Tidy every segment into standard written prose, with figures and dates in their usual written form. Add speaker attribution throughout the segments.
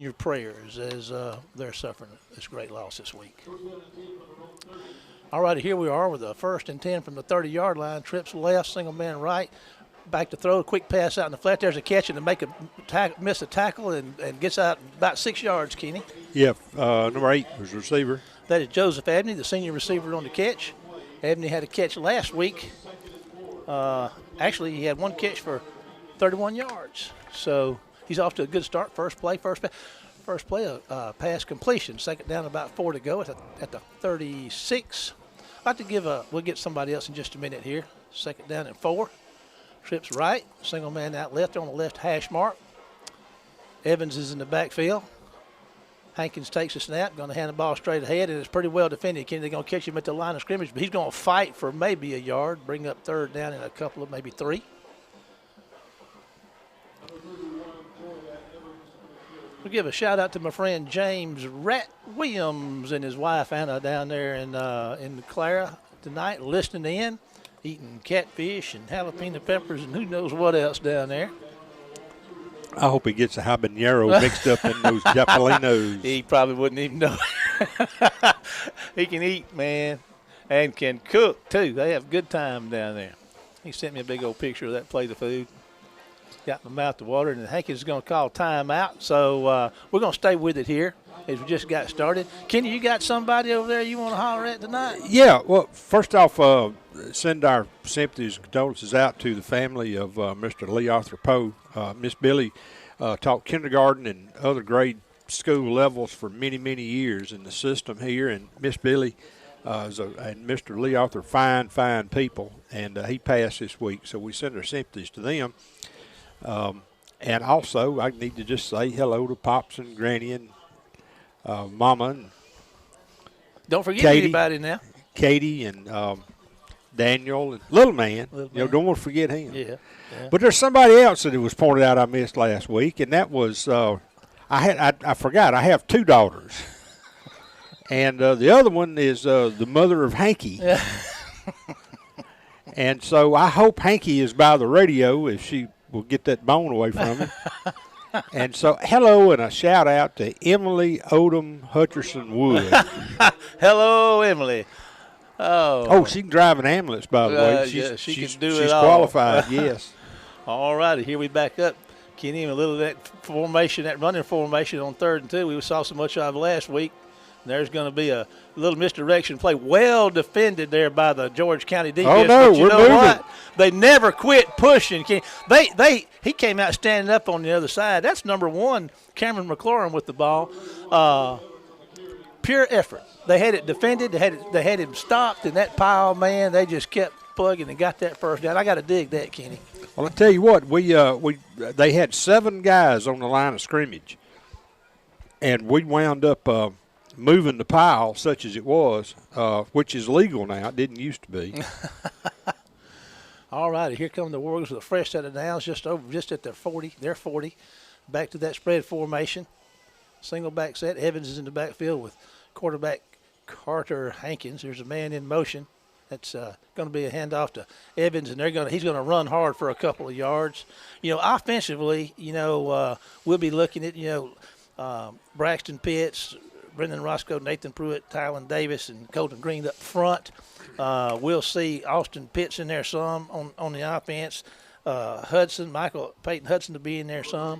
Speaker 1: your prayers as they're suffering this great loss this week. All right, here we are with a 1st and 10 from the 30-yard line. Trips left, single man right. Back to throw, quick pass out in the flat. There's a catch and to make a miss a tackle and gets out about 6 yards, Kenny.
Speaker 2: Yeah, number 8 was receiver.
Speaker 1: That is Joseph Abney, the senior receiver on the catch. Abney had a catch last week. Actually, he had one catch for 31 yards. So he's off to a good start. First play, pass completion. Second down, about 4 to go at the 36. I'd like to we'll get somebody else in just a minute here. Second down and 4. Trips right, single man out left on the left hash mark. Evans is in the backfield. Hankins takes a snap, going to hand the ball straight ahead, and it's pretty well defended. They're going to catch him at the line of scrimmage, but he's going to fight for maybe a yard, bring up 3rd down in a couple of maybe 3. We'll give a shout out to my friend James Rat Williams and his wife Anna down there in Clara tonight, listening in, eating catfish and jalapeno peppers and who knows what else down there.
Speaker 2: I hope he gets a habanero mixed up in those japalinos.
Speaker 1: He probably wouldn't even know. He can eat, man, and can cook, too. They have a good time down there. He sent me a big old picture of that plate of food. Got my mouth to water, and Hankins is going to call timeout. So we're going to stay with it here as we just got started. Kenny, you got somebody over there you want to holler at tonight?
Speaker 2: Yeah, well, first off, send our sympathies and condolences out to the family of Mr. Lee Arthur Poe. Miss Billy taught kindergarten and other grade school levels for many, many years in the system here, and Miss Billy and Mr. Lee Arthur, fine people, and he passed this week, so we send our sympathies to them. And also, I need to just say hello to Pops and Granny and Mama and
Speaker 1: don't forget
Speaker 2: Katie,
Speaker 1: anybody now.
Speaker 2: Katie and Daniel and Little Man. Don't want to forget him.
Speaker 1: Yeah.
Speaker 2: But there's somebody else that it was pointed out I missed last week, and that was I forgot. I have 2 daughters, and the other one is the mother of Hanky. And so I hope Hanky is by the radio if she will get that bone away from him. And so, hello and a shout out to Emily Odom Hutcherson Wood.
Speaker 1: Hello, Emily.
Speaker 2: Oh, she can drive an ambulance, by the way.
Speaker 1: She can do it
Speaker 2: She's
Speaker 1: all.
Speaker 2: qualified, yes.
Speaker 1: All righty, here we back up. Kenny, a little of that formation, that running formation on 3rd and 2. We saw so much of last week. There's going to be a little misdirection play, well defended there by the George County defense.
Speaker 2: Oh no,
Speaker 1: but you
Speaker 2: we're
Speaker 1: know
Speaker 2: moving.
Speaker 1: What? They never quit pushing. He came out standing up on the other side. That's number 1, Cameron McLaurin with the ball. Pure effort. They had it defended. They had him stopped, and that pile, man, they just kept plugging and got that 1st down. I got to dig that, Kenny.
Speaker 2: Well, I tell you what, they had 7 guys on the line of scrimmage, and we wound up moving the pile, such as it was, which is legal now. It didn't used to be.
Speaker 1: All righty, here come the Warriors with a fresh set of downs just at their 40. They're 40. Back to that spread formation. Single back set. Evans is in the backfield with quarterback Carter Hankins. There's a man in motion. That's going to be a handoff to Evans, and he's going to run hard for a couple of yards. Offensively, we'll be looking at, Braxton Pitts, Brendan Roscoe, Nathan Pruitt, Tylen Davis, and Colton Green up front. We'll see Austin Pitts in there some on the offense. Peyton Hudson to be in there some.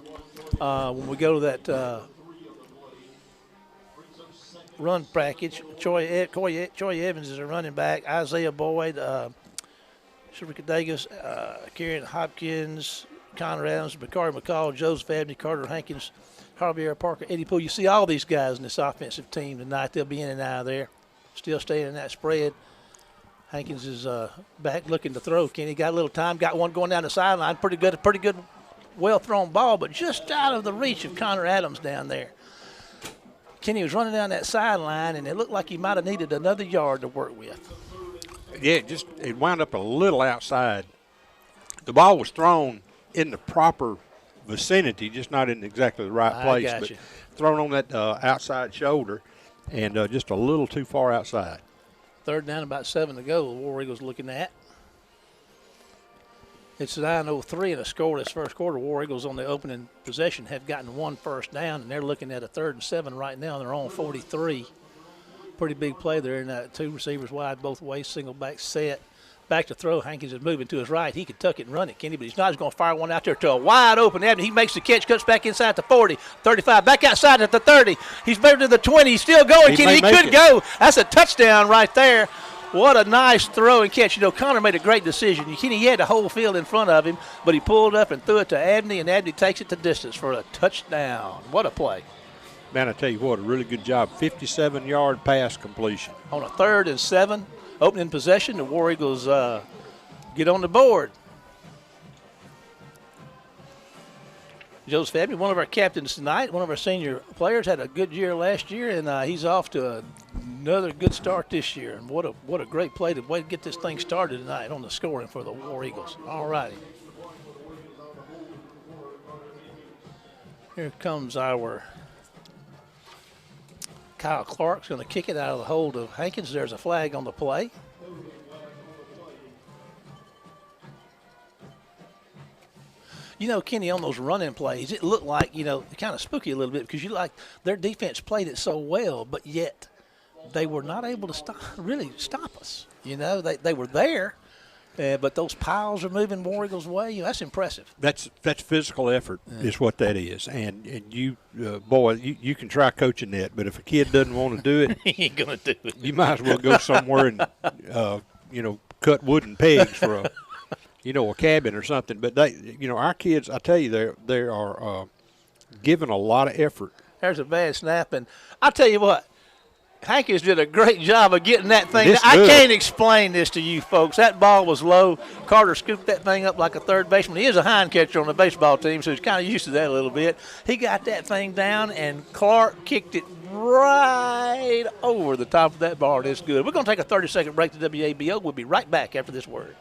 Speaker 1: When we go to that run package, Troy Evans is a running back. Isaiah Boyd, Sharika Davis, Kieran Hopkins, Connor Adams, Bakari McCall, Joseph Abney, Carter Hankins, Javier Parker, Eddie Poole. You see all these guys in this offensive team tonight. They'll be in and out of there. Still staying in that spread. Hankins is back looking to throw. Kenny got a little time. Got one going down the sideline. Pretty good, well-thrown ball, but just out of the reach of Connor Adams down there. Kenny was running down that sideline, and it looked like he might have needed another yard to work with.
Speaker 2: Yeah, it wound up a little outside. The ball was thrown in the proper vicinity, just not in exactly the right place, but thrown on that outside shoulder and just a little too far outside.
Speaker 1: 3rd down, about 7 to go. The War Eagles looking at. It's 9:03 and a scoreless first quarter. War Eagles on the opening possession have gotten 1 first down, and they're looking at a 3rd and 7 right now. They're on 43. Pretty big play there in that 2 receivers wide both ways, single back set. Back to throw. Hankins is moving to his right. He could tuck it and run it, Kenny, but he's not. He's going to fire one out there to a wide open Abney. He makes the catch, cuts back inside the 40, 35, back outside at the 30. He's better to the 20. He's still going, Kenny. He could go. That's a touchdown right there. What a nice throw and catch. You know, Connor made a great decision. Kenny, he had the whole field in front of him, but he pulled up and threw it to Abney, and Abney takes it to distance for a touchdown. What a play.
Speaker 2: Man, I tell you what, a really good job. 57-yard pass completion.
Speaker 1: On a 3rd and 7, opening possession, the War Eagles get on the board. Joseph Abney, one of our captains tonight, one of our senior players, had a good year last year, and he's off to another good start this year. And what a great play to way to get this thing started tonight on the scoring for the War Eagles. All righty. Here comes our Kyle Clark's going to kick it out of the hold of Hankins. There's a flag on the play. You know, Kenny, on those running plays, it looked like, you know, kind of spooky a little bit because their defense played it so well, but yet they were not able to really stop us. You know, they were there, but those piles are moving War Eagles' way. You know, that's impressive.
Speaker 2: That's physical effort is what that is. And you, boy, you can try coaching that, but if a kid doesn't want to do it,
Speaker 1: he ain't going to do it.
Speaker 2: You might as well go somewhere and, you know, cut wooden pegs for a cabin or something. But our kids, I tell you, they are giving a lot of effort.
Speaker 1: There's a bad snap, and I'll tell you what, Hankins did a great job of getting that thing. I can't explain this to you folks. That ball was low. Carter scooped that thing up like a third baseman. He is a hind catcher on the baseball team, so he's kind of used to that a little bit. He got that thing down, and Clark kicked it right over the top of that ball, and it's good. We're going to take a 30-second break to WABO. We'll be right back after this word.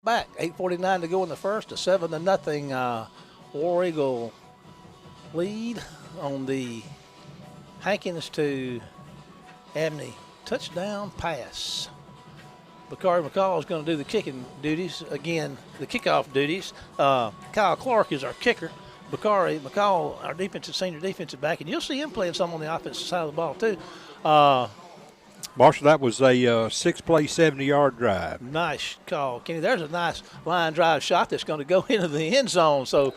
Speaker 1: Back, 8:49 to go in the first, a 7-0 War Eagle lead on the Hankins to Abney touchdown pass. Bakari McCall is going to do the kicking duties again, the kickoff duties. Kyle Clark is our kicker. Bakari McCall, our senior defensive back, and you'll see him playing some on the offensive side of the ball too.
Speaker 2: Marshall, that was a 6-play, 70-yard drive.
Speaker 1: Nice call, Kenny. There's a nice line drive shot that's going to go into the end zone. So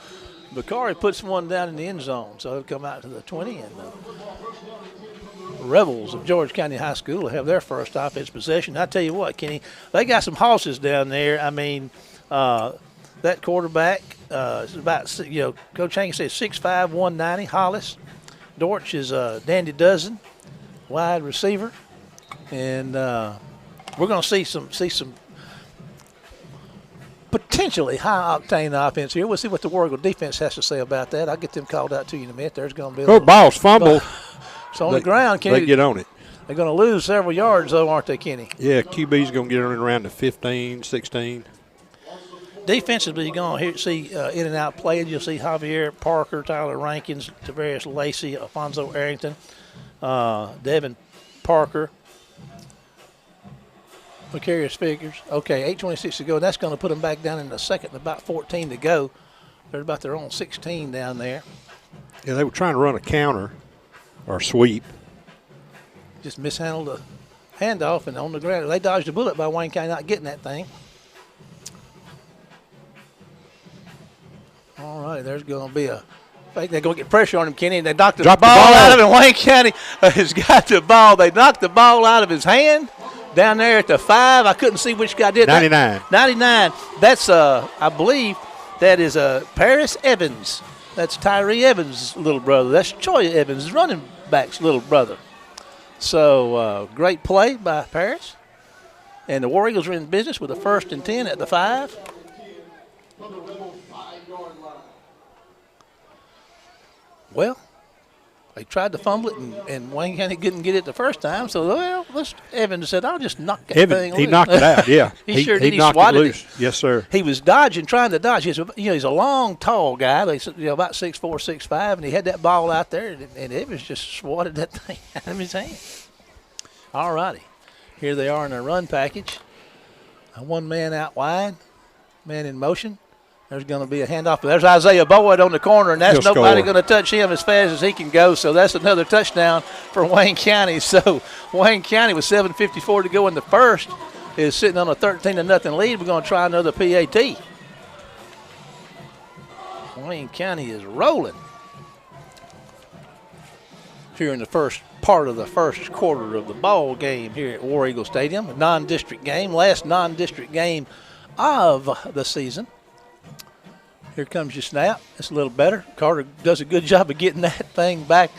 Speaker 1: Bakari puts one down in the end zone. So he'll come out to the 20, and the Rebels of George County High School will have their first offense possession. I tell you what, Kenny, they got some horses down there. I mean, that quarterback is about, Coach Hankins says 6'5", 190. Hollis. Dortch is Dandy Dozen, wide receiver. And we're going to see some potentially high-octane offense here. We'll see what the War Eagle defense has to say about that. I'll get them called out to you in a minute. There's going to be a
Speaker 2: ball's fumble.
Speaker 1: It's on the ground, Kenny.
Speaker 2: They get on it.
Speaker 1: They're going to lose several yards, though, aren't they, Kenny?
Speaker 2: Yeah, QB's going to get on it around the 15, 16. Defensively,
Speaker 1: you're going to see in and out playing. You'll see Javier Parker, Tyler Rankins, Tavares Lacey, Alfonso Arrington, Devin Parker. Precarious figures. Okay, 8:26 to go. That's going to put them back down in the second, about 14 to go. They're about their own 16 down there.
Speaker 2: Yeah, they were trying to run a counter or sweep.
Speaker 1: Just mishandled the handoff, and on the ground. They dodged a bullet by Wayne County not getting that thing. All right, there's going to be a – they're going to get pressure on him, Kenny, and they knocked the ball out of him. Wayne County has got the ball. They knocked the ball out of his hand. Down there at the 5, I couldn't see which guy did
Speaker 2: 99.
Speaker 1: that. 99. That's, I believe, that is Paris Evans. That's Tyree Evans' little brother. That's Troy Evans' running back's little brother. So, great play by Paris. And the War Eagles are in business with a 1st and 10 at the 5. Well, they tried to fumble it, and Wayne County couldn't get it the first time. So, well, Evans said, I'll just knock that thing loose.
Speaker 2: He knocked it out, yeah.
Speaker 1: he sure did. He
Speaker 2: knocked
Speaker 1: swatted
Speaker 2: it loose. Yes, sir.
Speaker 1: He was dodging, trying to dodge. He's a long, tall guy, about 6'4", 6'5", and he had that ball out there, and Evans just swatted that thing out of his hand. All righty. Here they are in their run package. One man out wide, man in motion. There's going to be a handoff. There's Isaiah Boyd on the corner, and that's nobody going to touch him as fast as he can go. So that's another touchdown for Wayne County. So Wayne County with 7:54 to go in the first is sitting on a 13-0 lead. We're going to try another PAT. Wayne County is rolling here in the first part of the first quarter of the ball game here at War Eagle Stadium. A non-district game, last non-district game of the season. Here comes your snap. It's a little better. Carter does a good job of getting that thing back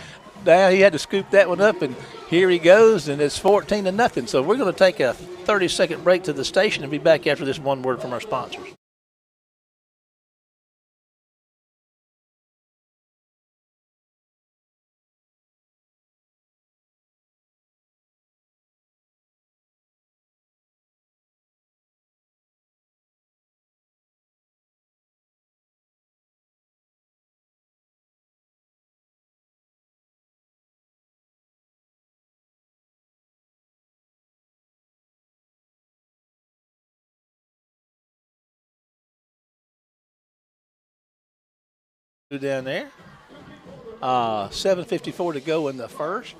Speaker 1: down. He had to scoop that one up, and here he goes, and it's 14-0. So we're going to take a 30-second break to the station and be back after this one word from our sponsors. Down there. 7:54 to go in the first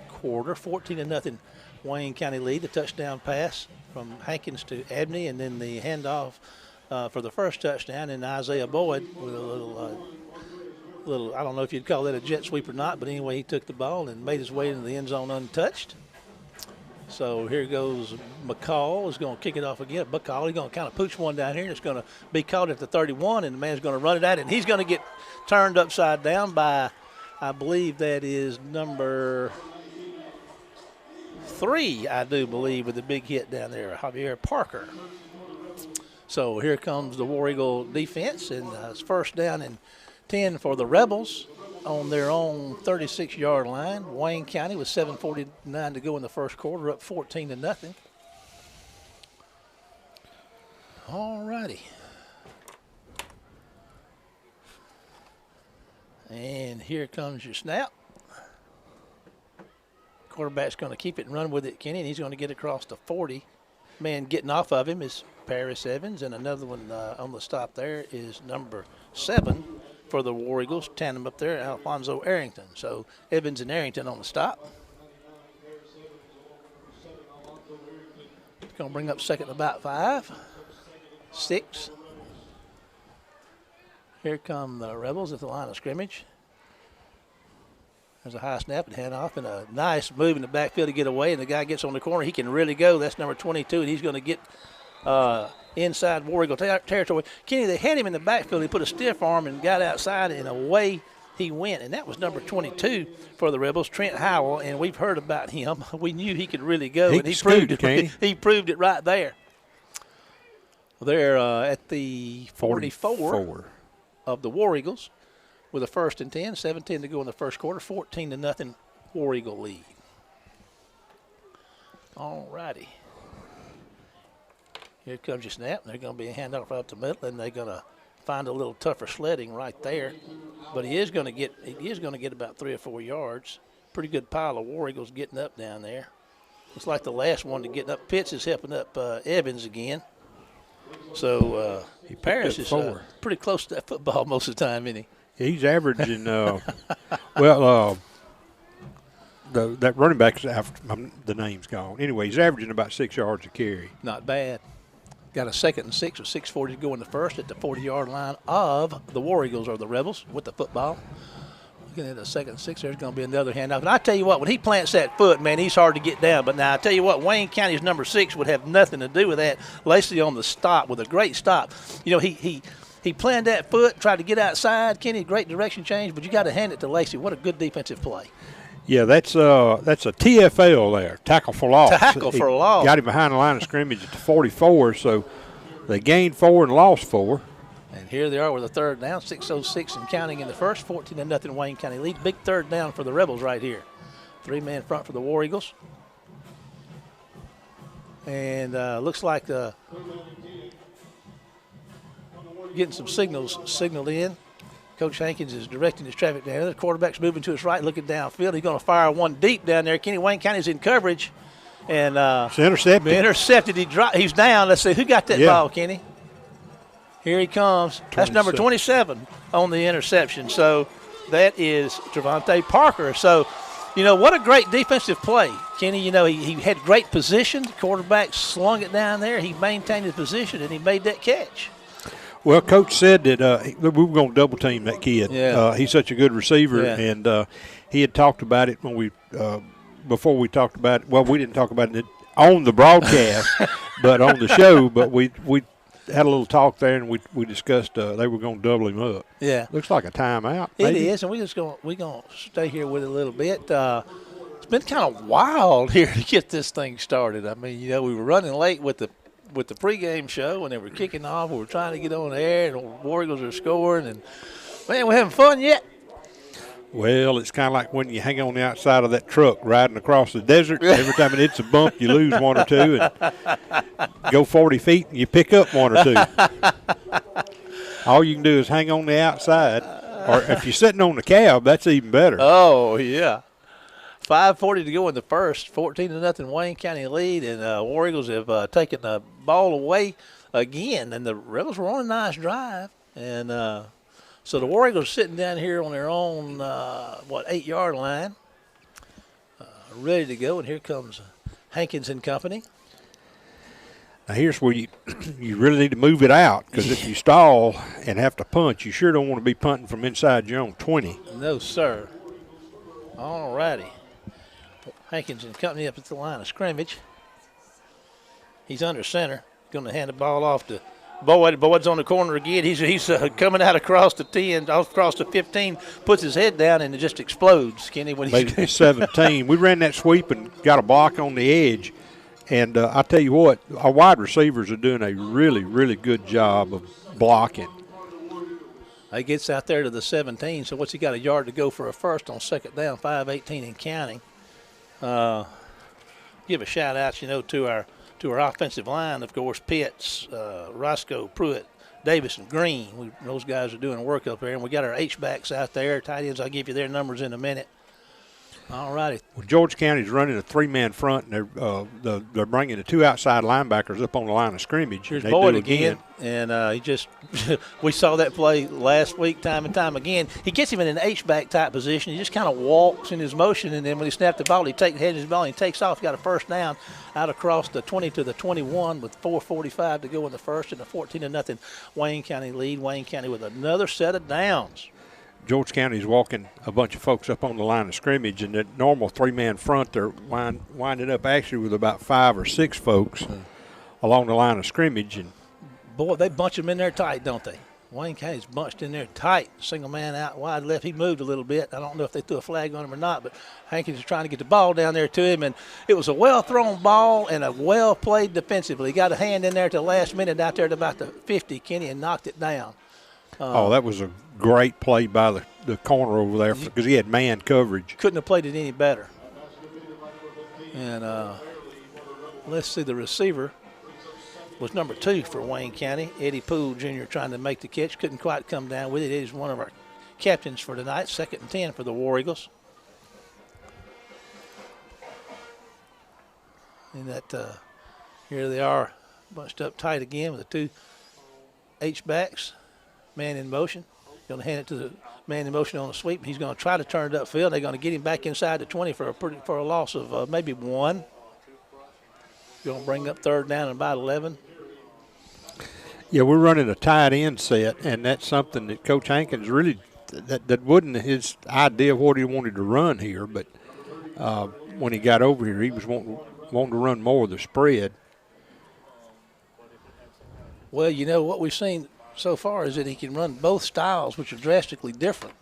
Speaker 1: quarter. 14-0 Wayne County lead. The touchdown pass from Hankins to Abney, and then the handoff for the first touchdown. And Isaiah Boyd with a little, I don't know if you'd call that a jet sweep or not, but anyway, he took the ball and made his way into the end zone untouched. So here goes McCall is going to kick it off again. McCall, he's going to kind of pooch one down here, and it's going to be caught at the 31, and the man's going to run it out, and he's going to get turned upside down by, I believe that is number 3, I do believe, with the big hit down there, Javier Parker. So here comes the War Eagle defense, and it's 1st down and 10 for the Rebels on their own 36-yard line. Wayne County with 7:49 to go in the first quarter, up 14-0. All righty. And here comes your snap. Quarterback's going to keep it and run with it, Kenny, and he's going to get across the 40. Man getting off of him is Paris Evans, and another one on the stop there is number 7 for the War Eagles, tandem up there, Alfonso Arrington. So Evans and Arrington on the stop. It's going to bring up second about 5, 6. Here come the Rebels at the line of scrimmage. There's a high snap and handoff, and a nice move in the backfield to get away, and the guy gets on the corner. He can really go. That's number 22, and he's going to get inside War Eagle territory. Kenny, they had him in the backfield. He put a stiff arm and got outside, and away he went. And that was number 22 for the Rebels, Trent Howell, and we've heard about him. We knew he could really go, and he proved it. He proved it right there. They're at the 44 of the War Eagles with a 1st and 10, 7:10 to go in the first quarter, 14-0 War Eagle lead. All righty. Here comes your snap. They're going to be a handoff right up the middle, and they're going to find a little tougher sledding right there. But he is going to get about 3 or 4 yards. Pretty good pile of War Eagles getting up down there. Looks like the last one to get up. Pitts is helping up Evans again. So Paris is pretty close to that football most of the time, isn't he?
Speaker 2: He's averaging, that running back, the name's gone. Anyway, he's averaging about 6 yards a carry.
Speaker 1: Not bad. Got a 2nd and 6 with 6:40 to go in the first at the 40-yard line of the War Eagles or the Rebels with the football. Looking at a 2nd and 6, there's going to be another handoff. And I tell you what, when he plants that foot, man, he's hard to get down. But now I tell you what, Wayne County's number 6 would have nothing to do with that. Lacey on the stop with a great stop. You know, he planned that foot, tried to get outside. Kenny, great direction change, but you got to hand it to Lacey. What a good defensive play.
Speaker 2: Yeah, that's a TFL there, tackle for loss.
Speaker 1: Tackle for loss.
Speaker 2: Got him behind the line of scrimmage at the 44, so they gained 4 and lost 4.
Speaker 1: And here they are with a third down, 6:06 and counting in the first, 14-0 Wayne County lead. Big third down for the Rebels right here. 3-man front for the War Eagles. And looks like getting some signaled in. Coach Hankins is directing his traffic down. The quarterback's moving to his right, looking downfield. He's going to fire one deep down there. Kenny Wayne County's in coverage. And
Speaker 2: it's intercepted.
Speaker 1: Intercepted. He's down. Let's see. Who got that ball, Kenny? Here he comes. 27. That's number 27 on the interception. So that is Trevante Parker. So, what a great defensive play. Kenny, he had great position. The quarterback slung it down there. He maintained his position, and he made that catch.
Speaker 2: Well, Coach said that we were going to double team that kid.
Speaker 1: Yeah.
Speaker 2: He's such a good receiver, and he had talked about it when we before we talked about it. Well, we didn't talk about it on the broadcast, but on the show. But we had a little talk there, and we discussed they were going to double him up.
Speaker 1: Yeah,
Speaker 2: looks like a timeout.
Speaker 1: Maybe. It is, and we're going to stay here with it a little bit. It's been kind of wild here to get this thing started. I mean, we were running late with the pregame show, and they were kicking off. We were trying to get on the air, and the War Eagles are scoring. And, man, we're having fun yet.
Speaker 2: Well, it's kind of like when you hang on the outside of that truck riding across the desert. Every time it hits a bump, you lose 1 or 2, and go 40 feet, and you pick up 1 or 2. All you can do is hang on the outside. Or if you're sitting on the cab, that's even better.
Speaker 1: Oh, yeah. 5:40 to go in the first, 14-0 Wayne County lead, and War Eagles have taken the ball away again, and the Rebels were on a nice drive, and so the War Eagles are sitting down here on their own 8-yard line, ready to go, and here comes Hankins and company.
Speaker 2: Now here's where you really need to move it out, because if you stall and have to punt, you sure don't want to be punting from inside your own 20.
Speaker 1: No, sir. All righty. Hankins and company up at the line of scrimmage. He's under center. Going to hand the ball off to Boyd. Boyd's on the corner again. He's coming out across the 10, across the 15, puts his head down, and it just explodes. Kenny, when he's
Speaker 2: 17. We ran that sweep and got a block on the edge. And I tell you what, our wide receivers are doing a really, really good job of blocking.
Speaker 1: He gets out there to the 17, so what's he got, a yard to go for a first on second down, 5:18 and counting. Give a shout-out, to our offensive line, of course, Pitts, Roscoe, Pruitt, Davis, and Green. Those guys are doing work up there, and we got our H-backs out there. Tight ends, I'll give you their numbers in a minute. All righty.
Speaker 2: Well, George County's running a 3-man front, and they're bringing the 2 outside linebackers up on the line of scrimmage.
Speaker 1: Here's Boyd again, and we saw that play last week time and time again. He gets him in an H-back type position. He just kind of walks in his motion, and then when he snapped the ball, he takes his ball and he takes off. He got a first down out across the 20 to the 21 with 4:45 to go in the first, and a 14-0 Wayne County lead. Wayne County with another set of downs.
Speaker 2: George County's walking a bunch of folks up on the line of scrimmage, and that normal 3-man front, they're winding up actually with about 5 or 6 folks along the line of scrimmage. And
Speaker 1: boy, they bunch them in there tight, don't they? Wayne County's bunched in there tight. Single man out wide left. He moved a little bit. I don't know if they threw a flag on him or not, but Hankins is trying to get the ball down there to him, and it was a well-thrown ball and a well-played defensively. He got a hand in there at the last minute out there at about the 50, Kenny, and knocked it down.
Speaker 2: That was a great play by the corner over there because he had man coverage.
Speaker 1: Couldn't have played it any better. And let's see, the receiver was number 2 for Wayne County, Eddie Poole Jr., trying to make the catch. Couldn't quite come down with it. It is one of our captains for tonight, 2nd and 10 for the War Eagles. And that here they are, bunched up tight again with the 2 H-backs. Man in motion. Going to hand it to the man in motion on a sweep. He's going to try to turn it upfield. They're going to get him back inside the 20 for a loss of maybe 1. Going to bring up third down and about 11.
Speaker 2: Yeah, we're running a tight end set, and that's something that Coach Hankins really that wasn't his idea of what he wanted to run here. But when he got over here, he was wanting to run more of the spread.
Speaker 1: Well, what we've seen so far is that he can run both styles, which are drastically different.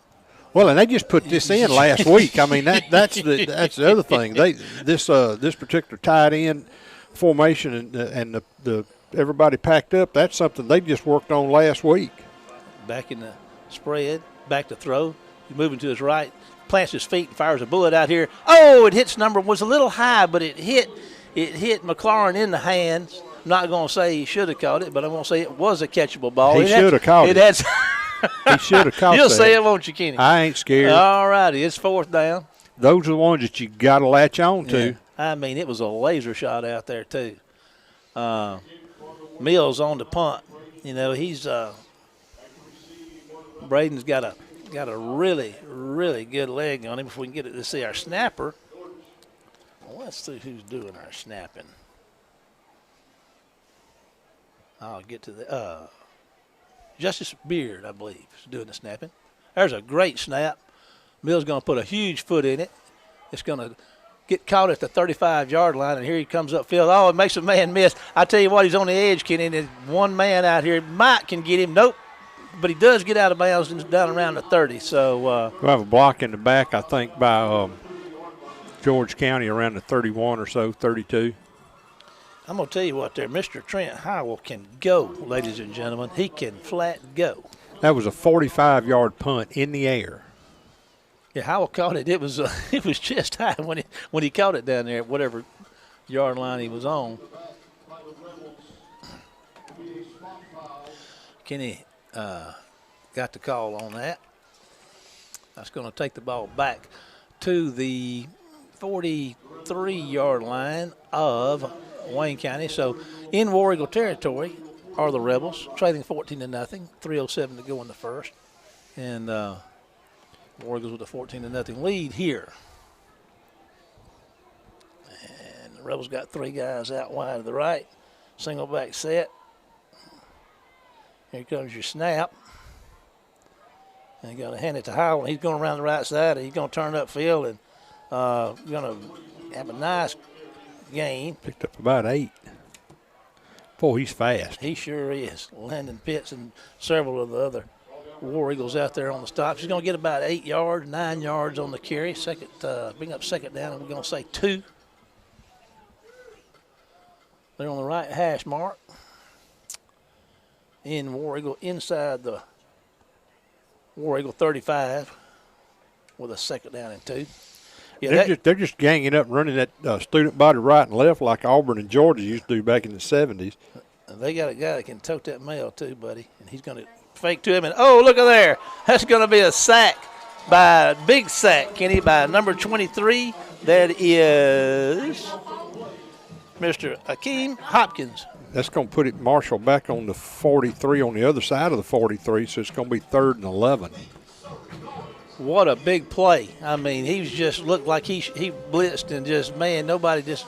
Speaker 2: Well, and they just put this in last week. I mean, that's the other thing. This particular tight end formation and the everybody packed up. That's something they just worked on last week.
Speaker 1: Back in the spread, back to throw. He's moving to his right, plants his feet and fires a bullet out here. Oh, it hits number, was a little high, but it hit McLaurin in the hands. I'm not going to say he should have caught it, but I'm going to say it was a catchable ball.
Speaker 2: He should have caught it. He should have caught it.
Speaker 1: You'll say it, won't you, Kenny?
Speaker 2: I ain't scared.
Speaker 1: All righty, it's 4th down.
Speaker 2: Those are the ones that you got to latch on to.
Speaker 1: Yeah. I mean, it was a laser shot out there, too. Mills on the punt. You know, he's Braden's got a really, really good leg on him. If we can get it to see our snapper. Well, let's see who's doing our snapping. I'll get to the Justice Beard, I believe, is doing the snapping. There's a great snap. Mills going to put a huge foot in it. It's going to get caught at the 35-yard line, and here he comes upfield. Oh, it makes a man miss. I tell you what, he's on the edge, Kenny, and there's one man out here. Mike can get him. Nope. But he does get out of bounds and down around the 30. So
Speaker 2: we'll have a block in the back, I think, by George County around the 31 or so, 32.
Speaker 1: I'm going to tell you what there, Mr. Trent Howell can go, ladies and gentlemen. He can flat go.
Speaker 2: That was a 45-yard punt in the air.
Speaker 1: Yeah, Howell caught it. It was chest high when he caught it down there at whatever yard line he was on. Kenny got the call on that. That's going to take the ball back to the 43-yard line of Wayne County. So in War Eagle territory are the Rebels, trailing 14-0, 3:07 to go in the first. And War Eagles with a 14-0 lead here. And the Rebels got 3 guys out wide to the right. Single back set. Here comes your snap. And you're going to hand it to Howell. He's going around the right side. And he's going to turn upfield and going to have a nice gain.
Speaker 2: Picked up about 8. Boy, he's fast.
Speaker 1: He sure is. Landon Pitts and several of the other War Eagles out there on the stop. He's going to get about 8 yards, 9 yards on the carry. Bring up 2nd down, and we're going to say 2. They're on the right hash mark. In War Eagle, inside the War Eagle 35 with a 2nd down and 2. Yeah,
Speaker 2: they're just ganging up and running that student body right and left like Auburn and Georgia used to do back in the 70s.
Speaker 1: They got a guy that can tote that mail too, buddy, and he's going to fake to him. And, oh, look at there. That's going to be a sack big sack, Kenny, by number 23. That is Mr. Akeem Hopkins.
Speaker 2: That's going to put it, Marshall, back on the 43 on the other side of the 43, so it's going to be 3rd and 11.
Speaker 1: What a big play. I mean, he just looked like he blitzed and just, man, nobody just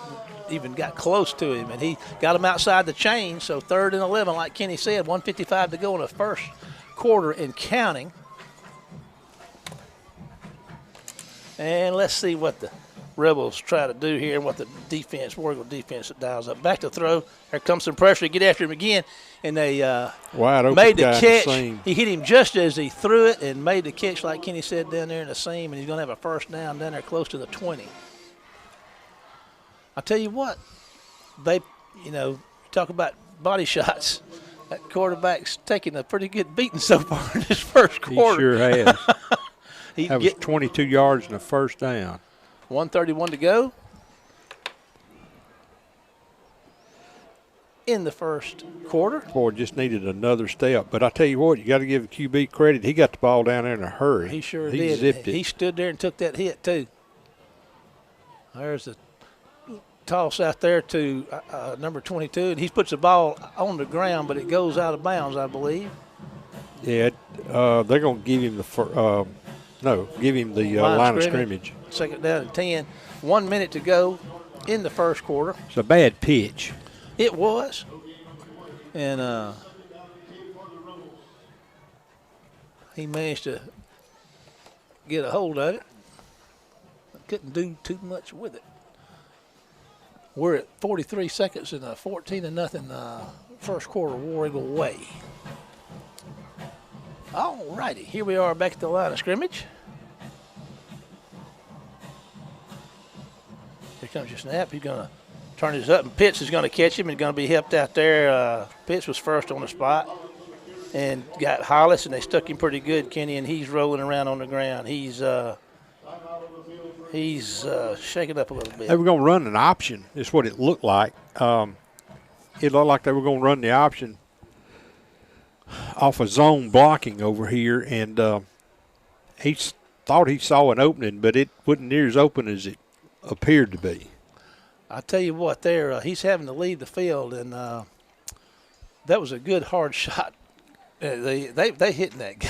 Speaker 1: even got close to him. And he got him outside the chain, so 3rd and 11, like Kenny said, 1:55 to go in the first quarter and counting. And let's see what the Rebels try to do here and what the defense, War Eagle defense, dials up. Back to throw. There comes some pressure to get after him again. And they
Speaker 2: wide open
Speaker 1: made the catch.
Speaker 2: He
Speaker 1: hit him just as he threw it and made the catch, like Kenny said, down there in the seam. And he's going to have a 1st down down there close to the 20. I tell you what, talk about body shots. That quarterback's taking a pretty good beating so far in this first quarter.
Speaker 2: He sure has. That was 22 yards and a 1st down.
Speaker 1: 1:31 to go in the first quarter.
Speaker 2: Boy, just needed another step. But I tell you what, you got to give the QB credit. He got the ball down there in a hurry.
Speaker 1: He sure did.
Speaker 2: He zipped it.
Speaker 1: He stood there and took that hit, too. There's a toss out there to number 22, and he puts the ball on the ground, but it goes out of bounds, I believe.
Speaker 2: Yeah, they're going to give him the line of scrimmage.
Speaker 1: 2nd down and 10. 1 minute to go in the first quarter.
Speaker 2: It's a bad pitch.
Speaker 1: It was. And he managed to get a hold of it. Couldn't do too much with it. We're at 43 seconds in a 14-0 first quarter War Eagle way. All righty, here we are back at the line of scrimmage. comes your snap. He's going to turn his up, and Pitts is going to catch him and going to be helped out there. Pitts was first on the spot and got Hollis, and they stuck him pretty good, Kenny, and he's rolling around on the ground. He's shaking up a little bit.
Speaker 2: They were going to run an option is what it looked like. It looked like they were going to run the option off of zone blocking over here, and he thought he saw an opening, but it wasn't near as open as it appeared to be.
Speaker 1: I tell you what, he's having to leave the field, and that was a good hard shot. They hitting that guy.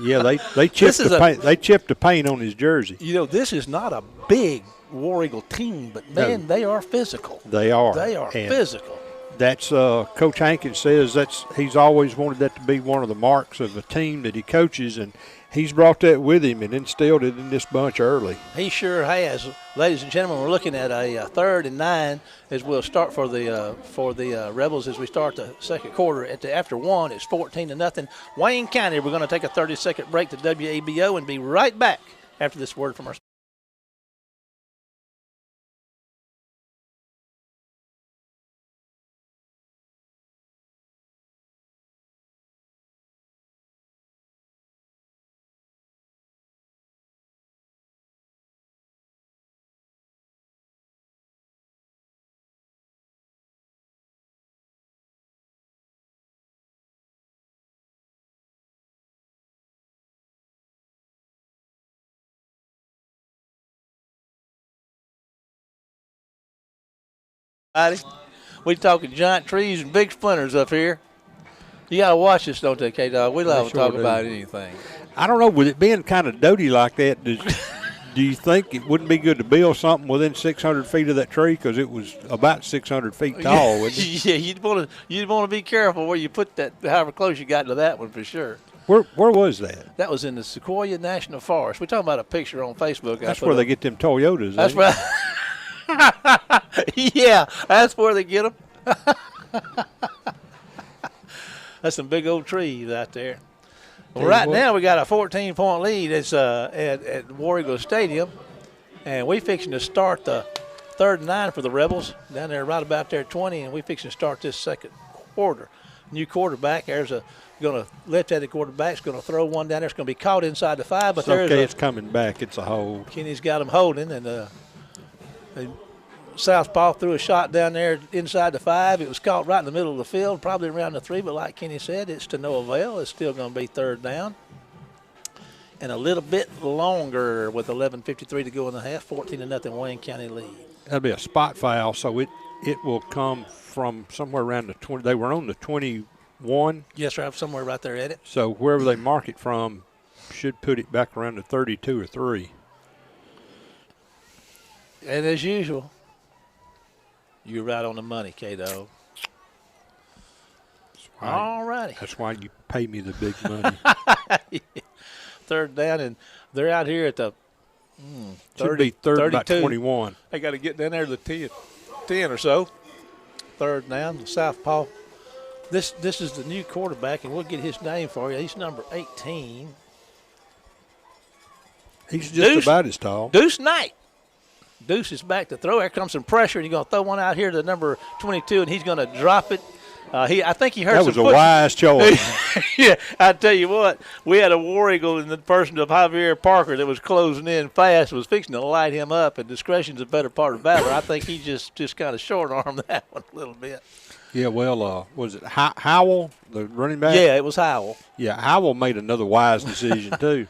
Speaker 2: Yeah, they chipped they chipped the paint on his jersey.
Speaker 1: You know, this is not a big War Eagle team, but man, they are physical.
Speaker 2: They are.
Speaker 1: They are physical.
Speaker 2: That's Coach Hankins says he's always wanted that to be one of the marks of a team that he coaches, and he's brought that with him and instilled it in this bunch early.
Speaker 1: He sure has. Ladies and gentlemen, we're looking at a 3rd and 9 as we'll start for the Rebels as we start the second quarter. After 1, it's 14-0. Wayne County, we're going to take a 30-second break to WABO and be right back after this word from our We talking giant trees and big splinters up here. You got to watch this, don't they, K-Dog? We love to talk about anything.
Speaker 2: I don't know. With it being kind of doty like that, do you think it wouldn't be good to build something within 600 feet of that tree? Because it was about 600 feet tall, wasn't it?
Speaker 1: Yeah, you'd want to be careful where you put that, however close you got to that one for sure.
Speaker 2: Where was that?
Speaker 1: That was in the Sequoia National Forest. We're talking about a picture on Facebook.
Speaker 2: That's where they get them Toyotas.
Speaker 1: That's right. Yeah, that's where they get them. That's some big old trees out there. Well, right now we got a 14-point lead. It's at War Eagle Stadium, and we fixing to start the 3rd and 9 for the Rebels down there right about there 20, and we fixing to start this second quarter. New quarterback. There's a left-handed quarterback's going to throw one down there. It's going to be caught inside the 5, but
Speaker 2: it's coming back. It's a hold.
Speaker 1: Kenny's got him holding, and Southpaw threw a shot down there inside the 5. It was caught right in the middle of the field, probably around the 3, but like Kenny said, it's to no avail. It's still going to be 3rd down. And a little bit longer with 11:53 to go in the half, 14-0 Wayne County lead.
Speaker 2: That'll be a spot foul, so it will come from somewhere around the 20. They were on the 21.
Speaker 1: Yes, right, somewhere right there at it.
Speaker 2: So wherever they mark it from should put it back around the 32 or 3.
Speaker 1: And as usual, you're right on the money, K-Dog. All righty.
Speaker 2: That's why you pay me the big money.
Speaker 1: 3rd down, and they're out here at the
Speaker 2: 30, 3rd about 21.
Speaker 1: They got to get down there to the 10 or so. 3rd down, the Southpaw. This is the new quarterback, and we'll get his name for you. He's number 18.
Speaker 2: He's just about as tall.
Speaker 1: Deuce Knight. Deuce is back to throw. Here comes some pressure, and he's going to throw one out here to number 22, and he's going to drop it. I think he heard
Speaker 2: that was a wise choice.
Speaker 1: Yeah, I tell you what, we had a War Eagle in the person of Javier Parker that was closing in fast, was fixing to light him up, and discretion's a better part of valor. I think he just kind of short-armed that one a little bit.
Speaker 2: Yeah, well, was it Howell, the running back?
Speaker 1: Yeah, it was Howell.
Speaker 2: Yeah, Howell made another wise decision, too.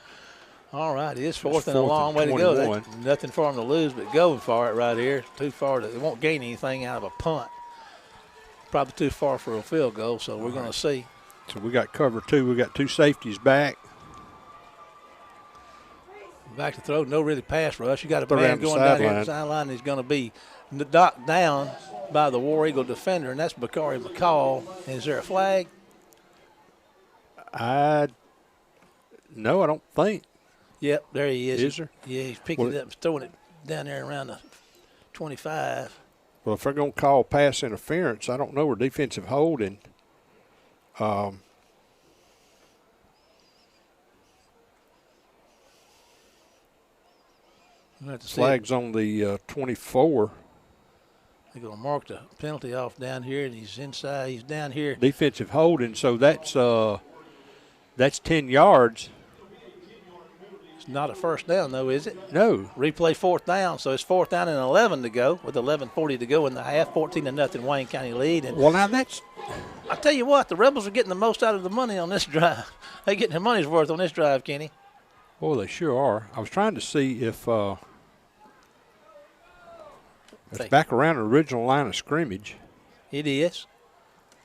Speaker 1: All right, it's 4th and a long way to go. Nothing for him to lose but going for it right here. Too far. They won't gain anything out of a punt. Probably too far for a field goal, so we're going to see.
Speaker 2: So we got cover 2. We got 2 safeties back.
Speaker 1: Back to throw. No really pass rush. You got a man going down here to the sideline. He's going to be knocked down by the War Eagle defender, and that's Bakari McCall. Is there a flag?
Speaker 2: No, I don't think.
Speaker 1: Yep, there he is.
Speaker 2: Is there?
Speaker 1: Yeah, he's picking it up and throwing it down there around the 25.
Speaker 2: Well, if they're going to call pass interference, I don't know, or defensive holding. Flag's on the 24.
Speaker 1: They're going to mark the penalty off down here, and he's inside. He's down here.
Speaker 2: Defensive holding, so that's 10 yards.
Speaker 1: It's not a first down, though, is it?
Speaker 2: No.
Speaker 1: Replay 4th down, so it's 4th down and 11 to go with 11:40 to go in the half, 14-0 Wayne County lead. And
Speaker 2: well, now that's –
Speaker 1: I tell you what, the Rebels are getting the most out of the money on this drive. They're getting their money's worth on this drive, Kenny.
Speaker 2: Well, they sure are. I was trying to see if it's back around the original line of scrimmage.
Speaker 1: It is.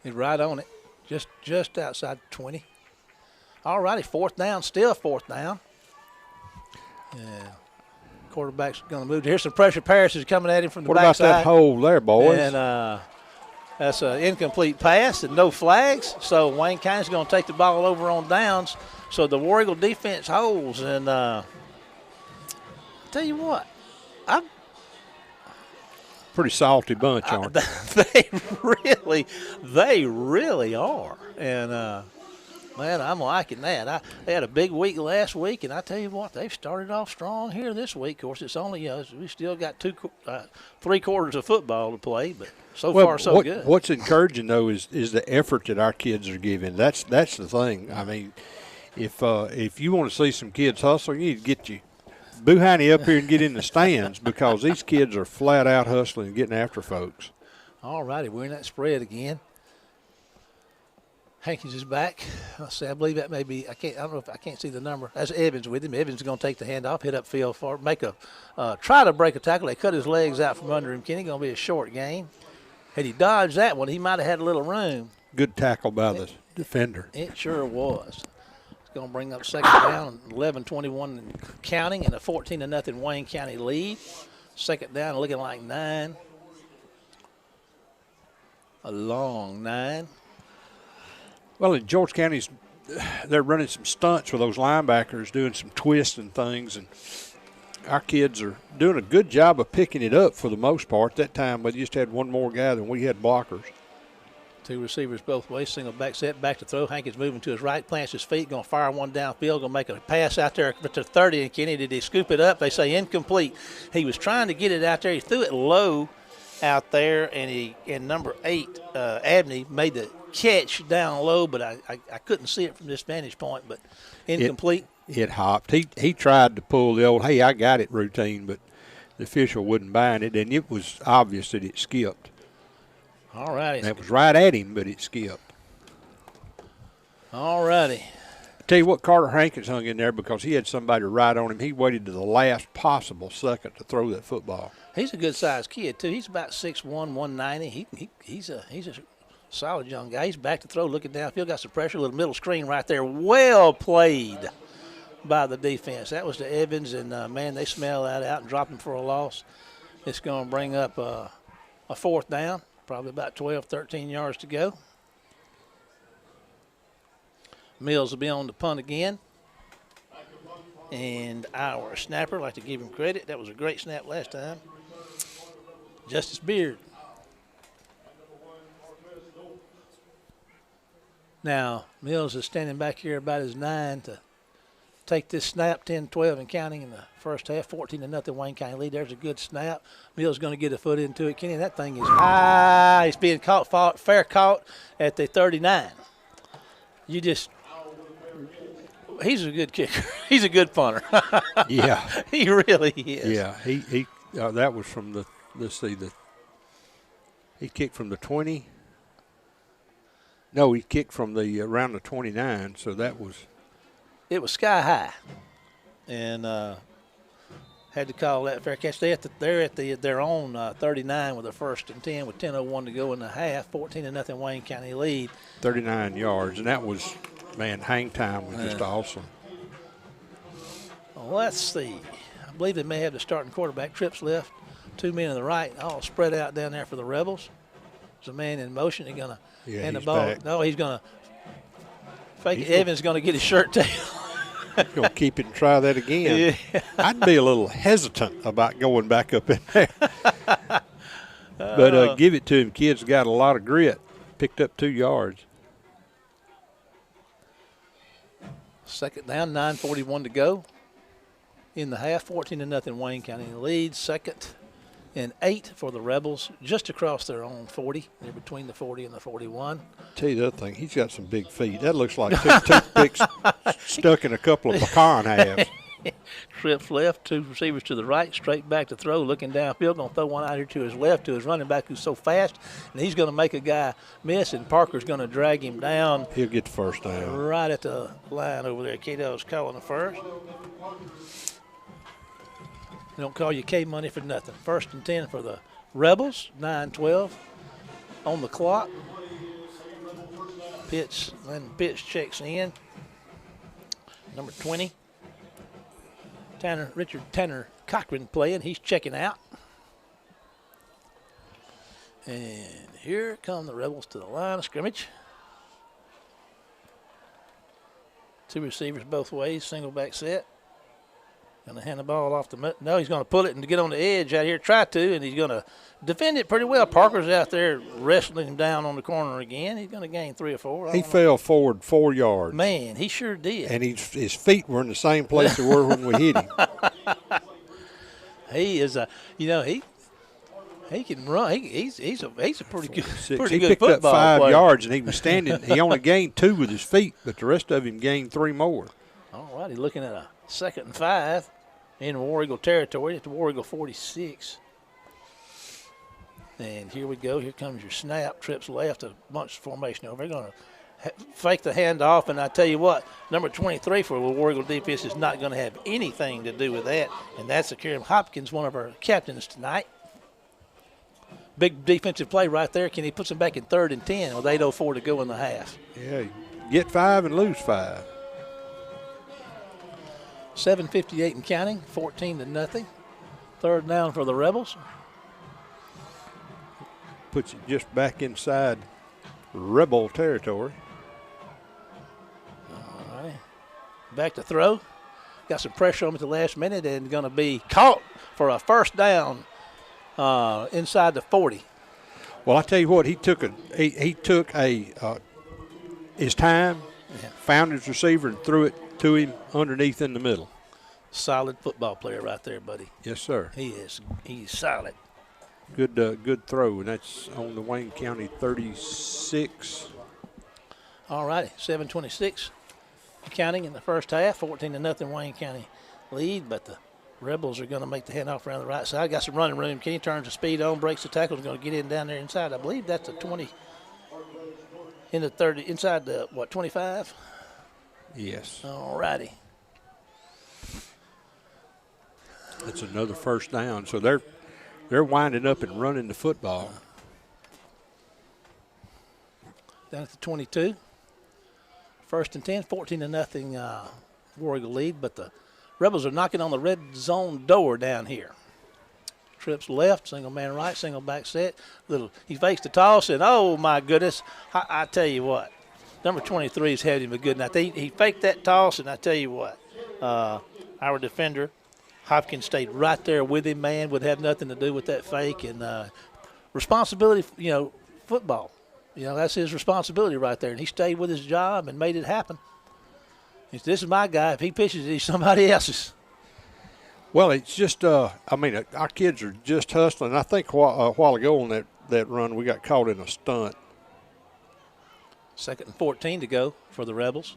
Speaker 1: It's right on it, just outside 20. All righty, 4th down, still 4th down. Yeah. Quarterback's going to move. Here's some pressure. Paris is coming at him from the backside.
Speaker 2: What about that hole there, boys?
Speaker 1: And that's an incomplete pass and no flags. So Wayne County's going to take the ball over on downs. So the War Eagle defense holds. And I'll tell you what,
Speaker 2: pretty salty bunch, aren't they?
Speaker 1: They really are. And, man, I'm liking that. They had a big week last week, and I tell you what, they've started off strong here this week. Of course, it's only we still got 3 quarters of football to play, but so far so good.
Speaker 2: What's encouraging though is the effort that our kids are giving. That's the thing. I mean, if you want to see some kids hustle, you need to get your Boo-Honey up here and get in the stands because these kids are flat out hustling and getting after folks. All
Speaker 1: righty, we're in that spread again. Hankins is back. I believe that may be. I don't know if I can't see the number. That's Evans with him. Evans is going to take the handoff, hit upfield for try to break a tackle. They cut his legs out from under him. Kenny, going to be a short gain. Had he dodged that one, he might have had a little room.
Speaker 2: Good tackle by the defender.
Speaker 1: It sure was. It's going to bring up 2nd down, 11-21 and counting, and a 14-0 Wayne County lead. 2nd down, looking like 9. A long 9.
Speaker 2: Well, in George County's, they're running some stunts with those linebackers, doing some twists and things, and our kids are doing a good job of picking it up for the most part. That time, we just had one more guy than we had blockers.
Speaker 1: 2 receivers both ways, single back set, back to throw. Hankins moving to his right, plants his feet, going to fire one downfield, going to make a pass out there to 30. And Kenny, did he scoop it up? They say incomplete. He was trying to get it out there. He threw it low out there, and number 8, Abney, made the catch down low, but I couldn't see it from this vantage point, but incomplete.
Speaker 2: It hopped. He tried to pull the old, hey, I got it routine, but the official wouldn't bind it, and it was obvious that it skipped.
Speaker 1: All righty.
Speaker 2: That was right at him, but it skipped.
Speaker 1: All righty.
Speaker 2: I tell you what, Carter Hankins hung in there because he had somebody right on him. He waited to the last possible second to throw that football.
Speaker 1: He's a good-sized kid, too. He's about 6'1", 190. He's a solid young guy. He's back to throw, looking downfield, got some pressure, a little middle screen right there. Well played by the defense. That was to Evans, and, man, they smell that out and drop him for a loss. It's going to bring up a 4th down, probably about 12, 13 yards to go. Mills will be on the punt again. And our snapper, I'd like to give him credit. That was a great snap last time. Justice Beard. Now, Mills is standing back here about his 9 to take this snap, 10-12 and counting in the first half, 14-0 Wayne County lead. There's a good snap. Mills going to get a foot into it. Kenny, that thing is high. He's being caught, fair caught at the 39. He's a good kicker. He's a good punter.
Speaker 2: Yeah.
Speaker 1: He really is.
Speaker 2: Yeah, he that was from the, let's see, he kicked from the 20. No, he kicked from the around the 29, so that was.
Speaker 1: It was sky high, and had to call that fair catch. They're at their own 39 with a 1st and 10 with 10:01 to go in the half. 14-0 Wayne County lead.
Speaker 2: 39 yards, and that was, man, hang time was just awesome.
Speaker 1: Well, let's see. I believe they may have the starting quarterback. Trips left, 2 men on the right, all spread out down there for the Rebels. There's a man in motion. He's going to hand the ball.
Speaker 2: Back.
Speaker 1: No, he's going to fake it. Evans going to get his shirt tail.
Speaker 2: He's going to keep it and try that again.
Speaker 1: Yeah.
Speaker 2: I'd be a little hesitant about going back up in there. But give it to him. Kid's got a lot of grit. Picked up 2 yards.
Speaker 1: 2nd down, 9:41 to go in the half. 14-0 Wayne County leads. 2nd and 8 for the Rebels, just across their own 40. They're between the 40 and the 41.
Speaker 2: Tell you the other thing, he's got some big feet. That looks like two toothpicks stuck in a couple of pecan halves.
Speaker 1: Trips left, 2 receivers to the right, straight back to throw, looking downfield, going to throw one out here to his left to his running back who's so fast, and he's going to make a guy miss, and Parker's going to drag him down.
Speaker 2: He'll get the first down.
Speaker 1: Right at the line over there. Kato's calling the first. They don't call you K-Money for nothing. 1st and 10 for the Rebels, 9-12 on the clock. Pitts checks in. Number 20. Richard Tanner Cochran playing. He's checking out. And here come the Rebels to the line of scrimmage. 2 receivers both ways, single back set. Going to hand the ball off the – no, he's going to pull it and get on the edge out here, try to, and he's going to defend it pretty well. Parker's out there wrestling him down on the corner again. He's going to gain 3 or 4.
Speaker 2: He fell forward 4 yards.
Speaker 1: Man, he sure did.
Speaker 2: And his feet were in the same place they were when we hit him.
Speaker 1: He is he can run. He's a pretty good football player.
Speaker 2: He picked up 5 yards, and he was standing. He only gained 2 with his feet, but the rest of him gained 3 more.
Speaker 1: All right, he's looking at a 2nd and 5 in War Eagle territory at the War Eagle 46. And here we go. Here comes your snap. Trips left, a bunch of formation over. They're going to fake the handoff, and I tell you what, number 23 for the War Eagle defense is not going to have anything to do with that, and that's Kieran Hopkins, one of our captains tonight. Big defensive play right there. Can he put him back in 3rd and 10 with 8:04 to go in the half?
Speaker 2: Yeah, get 5 and lose 5.
Speaker 1: 7:58 and counting, 14-0. 3rd down for the Rebels.
Speaker 2: Puts it just back inside Rebel territory.
Speaker 1: All right. Back to throw. Got some pressure on him at the last minute and going to be caught for a 1st down inside the 40.
Speaker 2: Well, I tell you what, he took his time, found his receiver, and threw it to him underneath in the middle.
Speaker 1: Solid football player right there, buddy.
Speaker 2: Yes, sir.
Speaker 1: He is. He's solid.
Speaker 2: Good throw, and that's on the Wayne County 36.
Speaker 1: All righty, 7:26 counting in the first half. 14-0 Wayne County lead, but the Rebels are going to make the handoff around the right side. Got some running room. Kenny turns the speed on, breaks the tackle, is going to get in down there inside. I believe that's a 20 in the 30, inside the, 25?
Speaker 2: Yes.
Speaker 1: All righty.
Speaker 2: That's another 1st down. So they're winding up and running the football.
Speaker 1: Down at the 22. 1st and 10, 14-0 War Eagle lead, but the Rebels are knocking on the red zone door down here. Trips left, single man right, single back set. He fakes the toss, and oh my goodness, I tell you what, number 23's had him a good night. He faked that toss, and I tell you what, our defender, Hopkins, stayed right there with him, man, would have nothing to do with that fake. And responsibility, football. That's his responsibility right there. And he stayed with his job and made it happen. He said, this is my guy. If he pitches it, he's somebody else's.
Speaker 2: Well, it's just, our kids are just hustling. I think a while ago on that run, we got caught in a stunt.
Speaker 1: 2nd and 14 to go for the Rebels.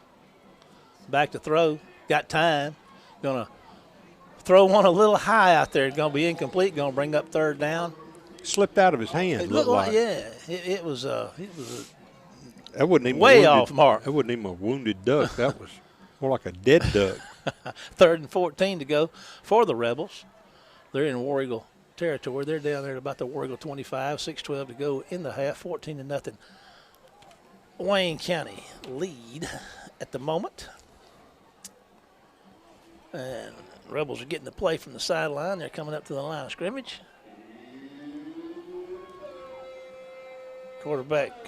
Speaker 1: Back to throw. Got time. Going to throw one a little high out there. Going to be incomplete. Going to bring up 3rd down.
Speaker 2: Slipped out of his hand.
Speaker 1: It looked like. Yeah. It was that
Speaker 2: wasn't even
Speaker 1: way off mark.
Speaker 2: That wasn't even a wounded duck. That was more like a dead duck.
Speaker 1: 3rd and 14 to go for the Rebels. They're in War Eagle territory. They're down there at about the War Eagle 25. 6:12 to go in the half. 14-0. Wayne County lead at the moment. And Rebels are getting the play from the sideline. They're coming up to the line of scrimmage. Quarterback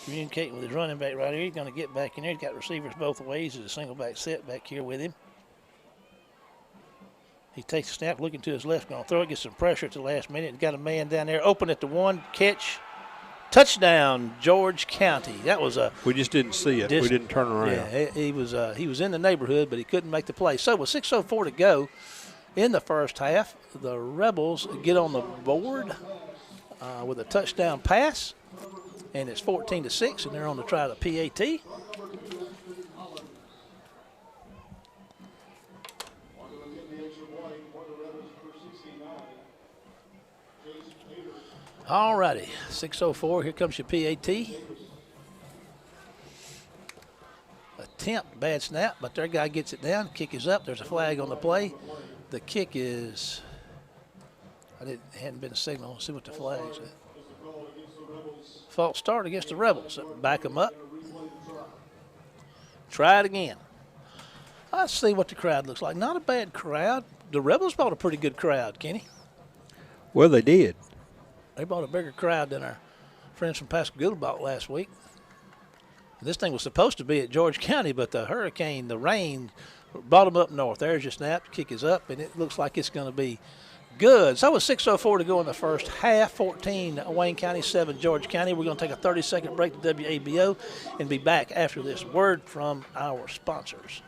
Speaker 1: communicating with his running back right here. He's going to get back in there. He's got receivers both ways. There's a single back set back here with him. He takes a snap, looking to his left, going to throw it, get some pressure at the last minute. Got a man down there open at the 1 catch. Touchdown, George County. That was a.
Speaker 2: We just didn't see it. We didn't turn around.
Speaker 1: Yeah, he was in the neighborhood, but he couldn't make the play. So with 6:04 to go in the first half. The Rebels get on the board with a touchdown pass, and it's 14-6, and they're on to try the PAT. All righty, 6:04, here comes your PAT. Attempt, bad snap, but their guy gets it down. Kick is up. There's a flag on the play. The kick is, hadn't been a signal. Let's see what the flag is. False start against the Rebels. Back them up. Try it again. Let's see what the crowd looks like. Not a bad crowd. The Rebels brought a pretty good crowd, Kenny.
Speaker 2: Well, they did.
Speaker 1: They brought a bigger crowd than our friends from Pascagoula brought last week. This thing was supposed to be at George County, but the hurricane, the rain, brought them up north. There's your snap. Kick is up, and it looks like it's going to be good. So with 6:04 to go in the first half, 14 Wayne County, 7 George County. We're going to take a 30-second break to WABO and be back after this word from our sponsors.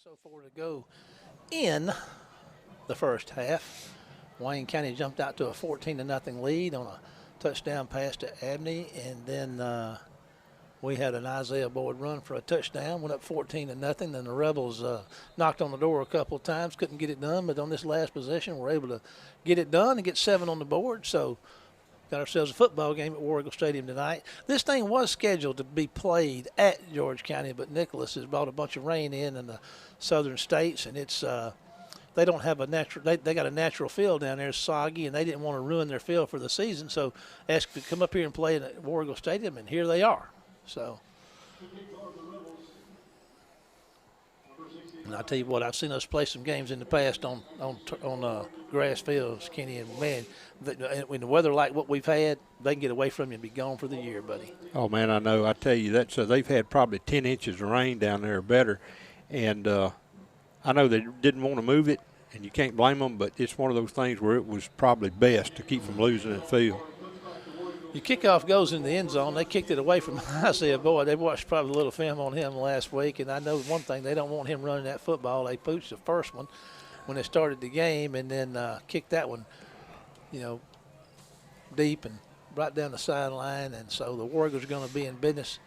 Speaker 1: .604 to go in the first half. Wayne County jumped out to a 14-0 lead on a touchdown pass to Abney, and then we had an Isaiah Boyd run for a touchdown, went up 14-0. Then the Rebels knocked on the door a couple of times, couldn't get it done, but on this last possession, we're able to get it done and get 7 on the board. So got ourselves a football game at War Eagle Stadium tonight. This thing was scheduled to be played at George County, but Nicholas has brought a bunch of rain in the southern states, and it's they don't have a natural. They got a natural field down there, it's soggy, and they didn't want to ruin their field for the season, so asked to come up here and play at War Eagle Stadium, and here they are. So, and I tell you what, I've seen us play some games in the past on grass fields, Kenny, and man, when the weather like what we've had, they can get away from you and be gone for the year, buddy.
Speaker 2: Oh man, I know. I tell you that. So they've had probably 10 inches of rain down there or better, and I know they didn't want to move it, and you can't blame them. But it's one of those things where it was probably best to keep from losing that field.
Speaker 1: Your kickoff goes in the end zone. They kicked it away from Isaiah Boyd. They watched probably a little film on him last week, and I know one thing, they don't want him running that football. They pooched the first one when they started the game, and then kicked that one, deep and right down the sideline. And so the War Eagles are going to be in business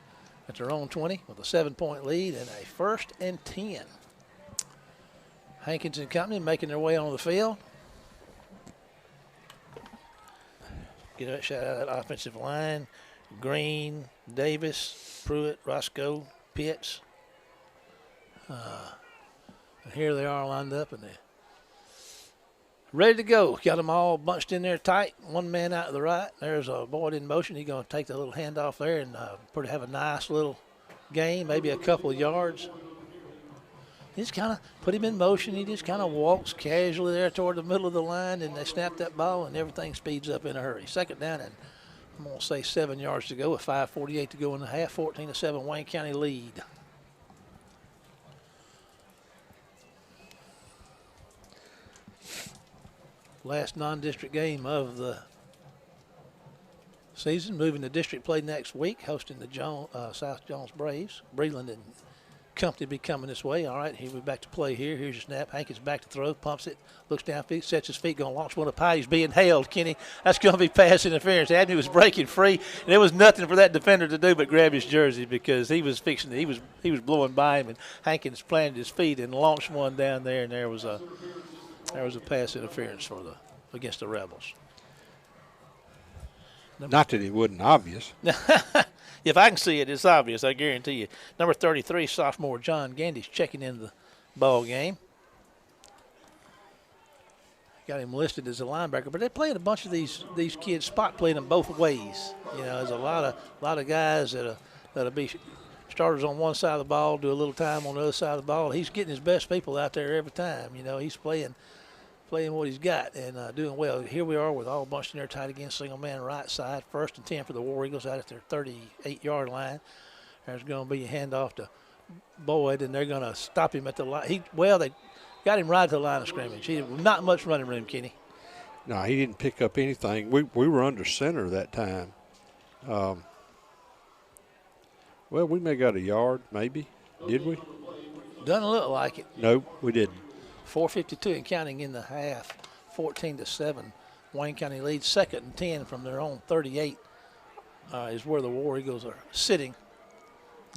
Speaker 1: at their own 20 with a 7-point lead and a 1st and 10. Hankins and company making their way on the field. Get a shout out that offensive line. Green, Davis, Pruitt, Roscoe, Pitts. And here they are lined up, and they're ready to go. Got them all bunched in there tight. One man out to the right. There's a Boyd in motion. He's going to take the little handoff there and have a nice little game, maybe a couple of yards. He just kind of put him in motion. He just kind of walks casually there toward the middle of the line, and they snap that ball, and everything speeds up in a hurry. Second down, and I'm going to say 7 yards to go with 5:48 to go in the half. 14-7 Wayne County lead. Last non-district game of the season. Moving to district play next week, hosting the South Jones Braves. Breland and company be coming this way. All right, here we're back to play here. Here's your snap. Hankins back to throw, pumps it, looks downfield, sets his feet, going to launch one up high. He's being held, Kenny. That's going to be pass interference. Abney was breaking free, and there was nothing for that defender to do but grab his jersey because he was fixing it. He was blowing by him, and Hankins planted his feet and launched one down there, and there was a pass interference against the Rebels.
Speaker 2: Not that it wasn't obvious.
Speaker 1: If I can see it, it's obvious, I guarantee you. Number 33, sophomore John Gandy's checking into the ball game. got him listed as a linebacker. But they're playing a bunch of these kids, spot playing them both ways. You know, there's a lot of guys that'll be starters on one side of the ball, do a little time on the other side of the ball. He's getting his best people out there every time. You know, he's playing what he's got and doing well. Here we are with all bunched in there tight again, single man right side. 1st and 10 for the War Eagles out at their 38-yard line. There's going to be a handoff to Boyd, and they're going to stop him at the line. They got him right to the line of scrimmage. He not much running room, Kenny.
Speaker 2: No, he didn't pick up anything. We were under center that time. Well, we may got a yard, maybe. Did we?
Speaker 1: Doesn't look like it.
Speaker 2: No, we didn't.
Speaker 1: 4:52 and counting in the half. 14-7. Wayne County leads. 2nd and 10 from their own 38 is where the War Eagles are sitting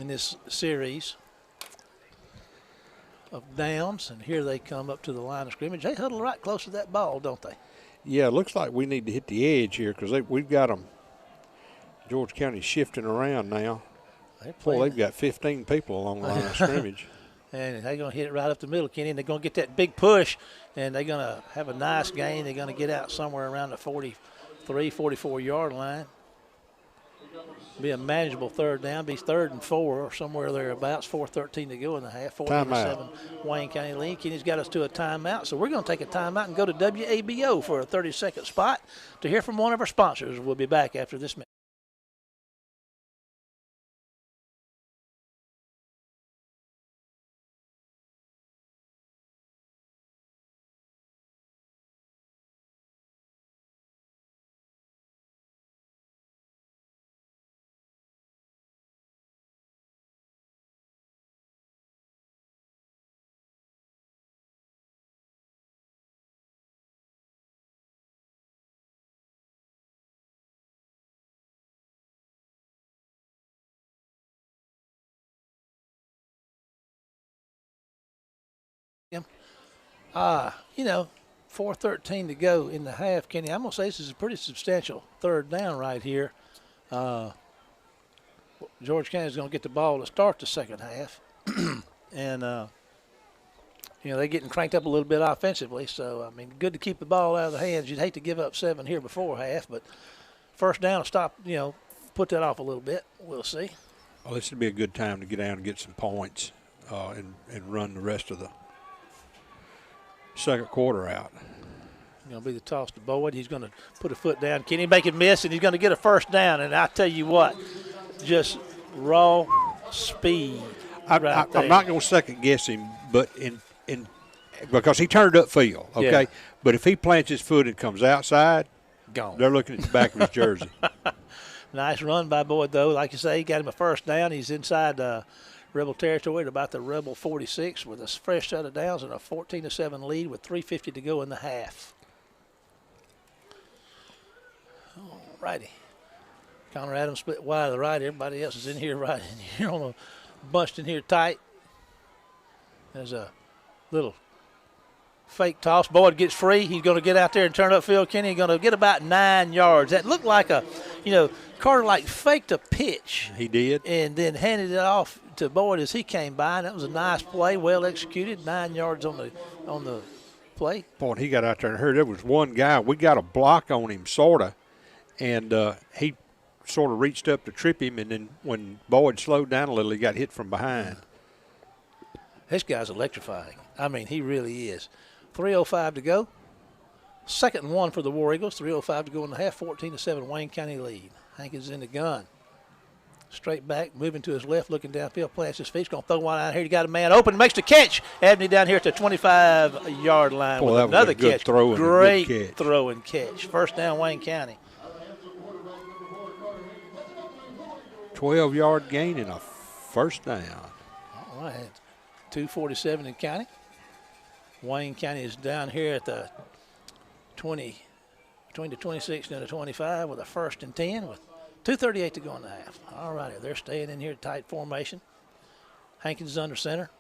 Speaker 1: in this series of downs. And here they come up to the line of scrimmage. They huddle right close to that ball, don't they?
Speaker 2: Yeah, it looks like we need to hit the edge here because we've got them. George County shifting around now. They've got 15 people along the line of scrimmage.
Speaker 1: And they're going to hit it right up the middle, Kenny, and they're going to get that big push, and they're going to have a nice gain. They're going to get out somewhere around the 43, 44-yard line. Be a manageable 3rd down. Be 3rd and 4 or somewhere thereabouts. 4:13 to go in the half. 14-7 Wayne County lead. Kenny's got us to a timeout, so we're going to take a timeout and go to WABO for a 30-second spot to hear from one of our sponsors. We'll be back after this minute. You know, 4:13 to go in the half, Kenny. I'm going to say this is a pretty substantial 3rd down right here. George County is going to get the ball to start the 2nd half. And, you know, they're getting cranked up a little bit offensively. So, I mean, good to keep the ball out of the hands. You'd hate to give up 7 here before half, but 1st down will stop, you know, put that off a little bit. We'll see.
Speaker 2: Well, this would be a good time to get down and get some points and run the rest of the 2nd quarter out.
Speaker 1: Going to be the toss to Boyd. He's going to put a foot down. Kenny make it miss, and he's going to get a 1st down. And I tell you what, just raw speed.
Speaker 2: I'm not going to second guess him, but in because he turned upfield, okay? Yeah. But if he plants his foot and comes outside,
Speaker 1: gone.
Speaker 2: They're looking at the back of his jersey.
Speaker 1: Nice run by Boyd, though. Like you say, he got him a 1st down. He's inside Rebel territory at about the Rebel 46 with a fresh set of downs and a 14-7 lead with 3:50 to go in the half. All righty. Connor Adams split wide to the right. Everybody else is in here right in here on a bunched in here tight. There's a little fake toss. Boyd gets free. He's going to get out there and turn upfield. Kenny going to get about 9 yards. That looked like Carter faked a pitch.
Speaker 2: He did.
Speaker 1: And then handed it off to Boyd as he came by. And that was a nice play, well executed. 9 yards on the play.
Speaker 2: Boy, he got out there and heard there was one guy. We got a block on him, sort of. And he sort of reached up to trip him. And then when Boyd slowed down a little, he got hit from behind.
Speaker 1: This guy's electrifying. I mean, he really is. 3:05 to go. 2nd and 1 for the War Eagles. 3:05 to go in the half. 14-7 Wayne County lead. Hankins in the gun. Straight back, moving to his left, looking downfield, plants his feet. He's going to throw one out here. He got a man open, makes the catch. Abney down here at the 25-yard line with another catch. Great throw and catch. 1st down, Wayne County.
Speaker 2: 12-yard gain and a 1st down.
Speaker 1: All right. 2:47 in county. Wayne County is down here at the 20, between the 26 and the 25 with a 1st and 10 with 2:38 to go in the half. All righty, they're staying in here tight formation. Hankins is under center.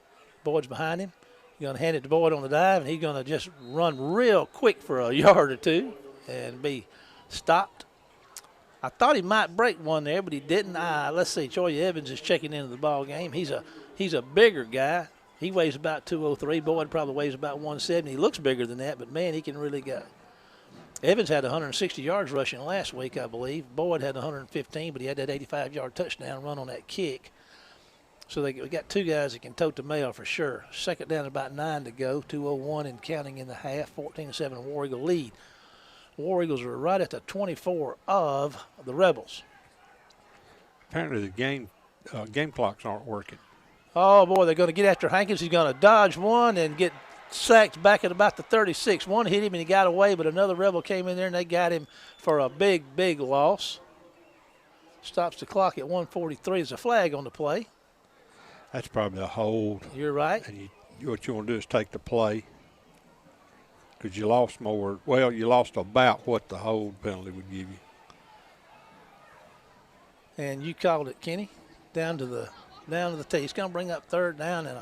Speaker 1: Boyd's behind him. He's going to hand it to Boyd on the dive, and he's going to just run real quick for a yard or two and be stopped. I thought he might break one there, but he didn't. Let's see, Troy Evans is checking into the ball game. He's a bigger guy. He weighs about 203. Boyd probably weighs about 170. He looks bigger than that, but, man, he can really go. Evans had 160 yards rushing last week, I believe. Boyd had 115, but he had that 85-yard touchdown run on that kick. So we got two guys that can tote the mail for sure. Second down, about 9 to go, 2:01 and counting in the half, 14-7 War Eagle lead. War Eagles are right at the 24 of the Rebels.
Speaker 2: Apparently the game clocks aren't working.
Speaker 1: Oh, boy, they're going to get after Hankins. He's going to dodge one and get sacked back at about the 36. One hit him and he got away, but another Rebel came in there and they got him for a big, big loss. Stops the clock at 1:43. There's a flag on the play.
Speaker 2: That's probably a hold.
Speaker 1: You're right.
Speaker 2: And what you want to do is take the play because you lost more. Well, you lost about what the hold penalty would give you.
Speaker 1: And you called it, Kenny, down to the tee. He's going to bring up third down and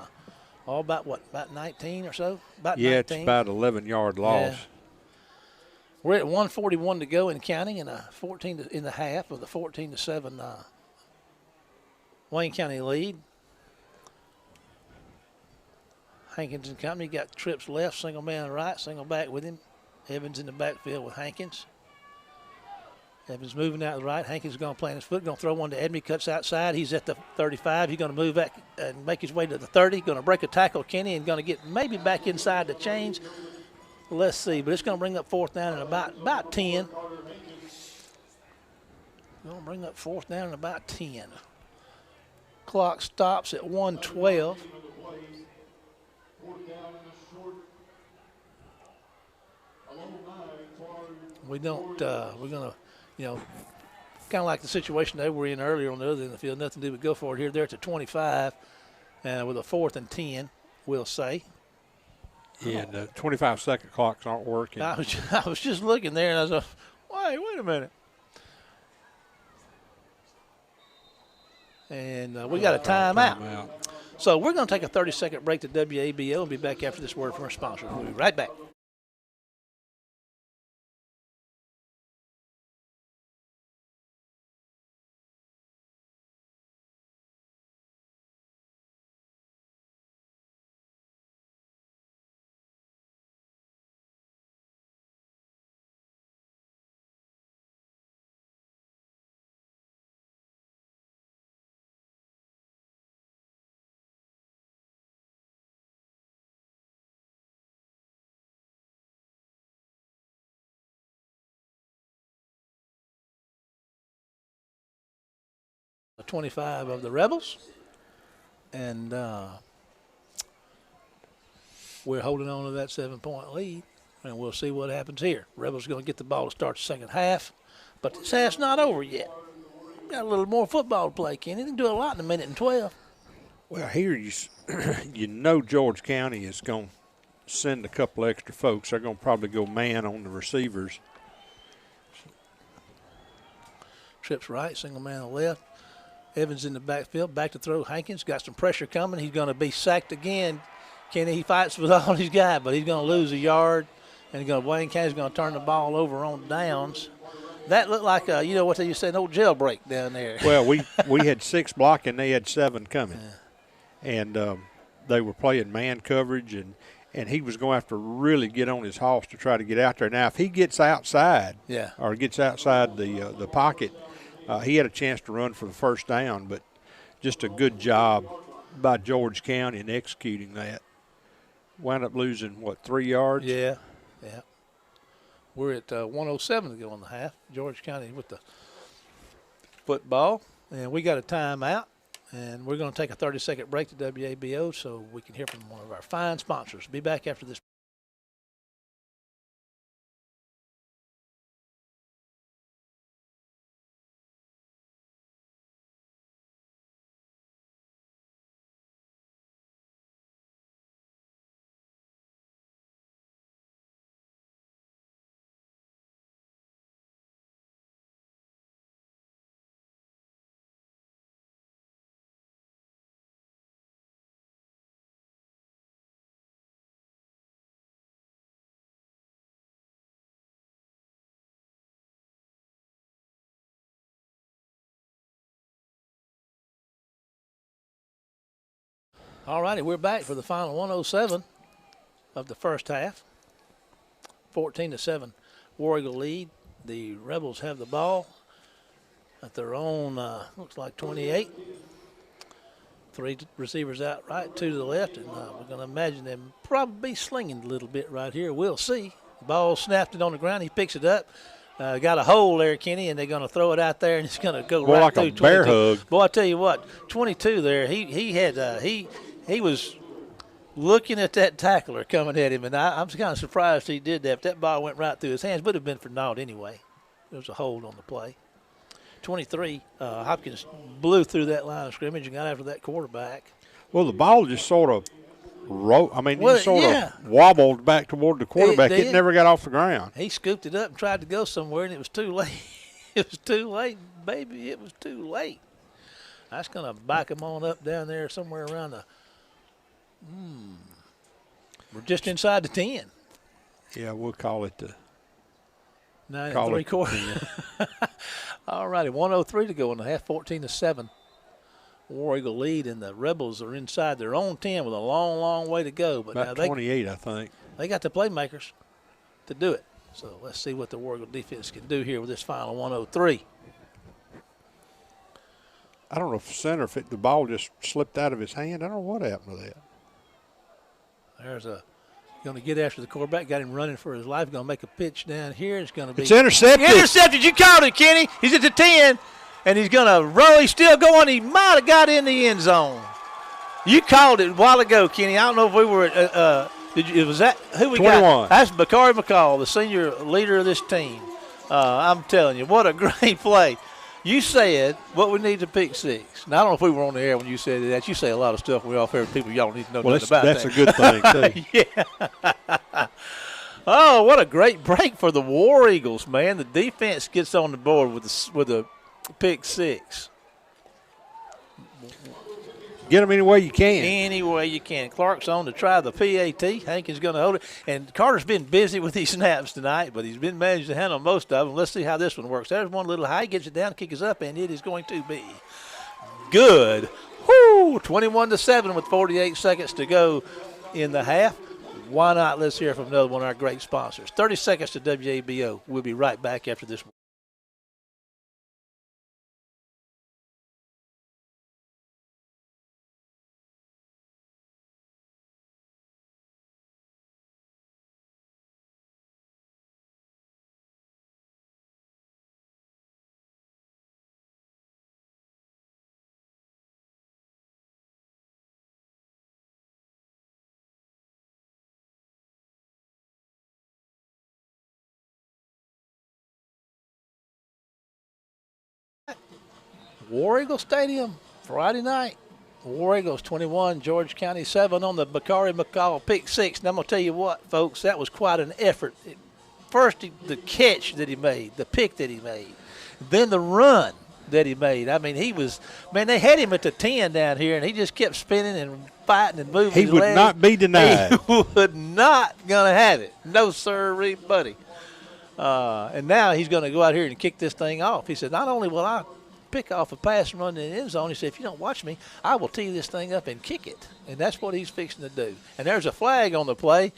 Speaker 1: about 19 or so? About 19.
Speaker 2: It's about 11-yard loss.
Speaker 1: Yeah. We're at 1:41 to go and counting, and a 14 in the half of the 14-7 Wayne County lead. Hankins and company got trips left, single man right, single back with him. Evans in the backfield with Hankins. Evans moving out to the right. Hankins is going to plant his foot, going to throw one to Edmey, cuts outside. He's at the 35. He's going to move back and make his way to the 30. Going to break a tackle, Kenny, and going to get maybe back inside the chains. Let's see, but it's going to bring up fourth down and about 10. Going to bring up fourth down and about 10. Clock stops at 1:12. We're going to, kind of like the situation they were in earlier on the other end of the field, nothing to do but go for it here. They're at the 25 with a 4th and 10, we'll say.
Speaker 2: Yeah, the 25-second clocks aren't working.
Speaker 1: I was just looking there, and I was like, wait a minute. And we got a timeout. So we're going to take a 30-second break to WABO and be back after this word from our sponsor. We'll be right back. The 25 of the Rebels, and we're holding on to that 7-point lead, and we'll see what happens here. Rebels are going to get the ball to start the second half, but this half's not over yet. Got a little more football to play, Kenny. They can do a lot in a minute and 12.
Speaker 2: Well, here you know George County is going to send a couple extra folks. They're going to probably go man on the receivers.
Speaker 1: Trips right, single man on the left. Evans in the backfield, back to throw. Hankins got some pressure coming. He's going to be sacked again. Kenny, he fights with all he's got, but he's going to lose a yard, and Wayne County's going to turn the ball over on downs. That looked like, what they used to say, an old jailbreak down there.
Speaker 2: Well, we had 6 blocking. They had 7 coming. Yeah. And they were playing man coverage, and he was going to have to really get on his horse to try to get out there. Now, if he gets outside or gets outside the pocket, he had a chance to run for the first down, but just a good job by George County in executing that. Wound up losing, 3 yards?
Speaker 1: Yeah. We're at 1:07 to go in the half. George County with the football, and we got a timeout, and we're going to take a 30-second break to WABO so we can hear from one of our fine sponsors. Be back after this. All righty, we're back for the final 107 of the first half. 14-7, War Eagle lead. The Rebels have the ball at their own, looks like 28. 3 receivers out right, 2 to the left, and we're going to imagine them probably slinging a little bit right here. We'll see. The ball snapped it on the ground. He picks it up. Got a hole there, Kenny, and they're going to throw it out there, and it's going to go right
Speaker 2: like
Speaker 1: through
Speaker 2: a bear
Speaker 1: 22.
Speaker 2: hug.
Speaker 1: Boy, I tell you what, 22 there, he was looking at that tackler coming at him, and I'm kind of surprised he did that. If that ball went right through his hands, would have been for naught anyway. There was a hold on the play. 23, Hopkins blew through that line of scrimmage and got after that quarterback.
Speaker 2: Well, the ball just sort of
Speaker 1: of
Speaker 2: wobbled back toward the quarterback. It never got off the ground.
Speaker 1: He scooped it up and tried to go somewhere, and it was too late. It was too late, baby. It was too late. That's going to back him on up down there somewhere around the we're just inside the 10.
Speaker 2: Yeah, we'll call it the
Speaker 1: 9 3/4. All righty, 1:03 to go in the half, 14-7. War Eagle lead, and the Rebels are inside their own 10 with a long, long way to go. But
Speaker 2: about
Speaker 1: now
Speaker 2: 28, I think.
Speaker 1: They got the playmakers to do it. So let's see what the War Eagle defense can do here with this final 1:03.
Speaker 2: I don't know if the ball just slipped out of his hand. I don't know what happened to that.
Speaker 1: There's going to get after the quarterback. Got him running for his life. Going to make a pitch down here. It's going to be.
Speaker 2: It's intercepted.
Speaker 1: Intercepted. You called it, Kenny. He's at the 10, and he's going to roll. He's still going. He might have got in the end zone. You called it a while ago, Kenny. I don't know if we were was that who we
Speaker 2: 21.
Speaker 1: got? That's Bakari McCall, the senior leader of this team. I'm telling you, what a great play. You said what we need to pick 6. Now, I don't know if we were on the air when you said that. You say a lot of stuff. We're all favorite people. Y'all need to know nothing about
Speaker 2: that's
Speaker 1: that.
Speaker 2: That's a good thing, too.
Speaker 1: Yeah. Oh, what a great break for the War Eagles, man. The defense gets on the board with a pick 6.
Speaker 2: Get them any way you can.
Speaker 1: Any way you can. Clark's on to try the PAT. Hank is going to hold it. And Carter's been busy with these snaps tonight, but he's been managed to handle most of them. Let's see how this one works. There's one little high. Gets it down, kicks up, and it is going to be good. Woo! 21-7 with 48 seconds to go in the half. Why not? Let's hear from another one of our great sponsors. 30 seconds to WABO. We'll be right back after this. War Eagle Stadium, Friday night. War Eagles 21, George County 7 on the Bakari McCall pick 6. And I'm going to tell you what, folks, that was quite an effort. First, the catch that he made, the pick that he made, then the run that he made. I mean, they had him at the 10 down here, and he just kept spinning and fighting and moving his
Speaker 2: legs. He would not be denied.
Speaker 1: He would not going to have it. No, sir, buddy. And now he's going to go out here and kick this thing off. He said, not only will I pick off a pass and run in the end zone, he said, if you don't watch me, I will tee this thing up and kick it. And that's what he's fixing to do. And there's a flag on the play.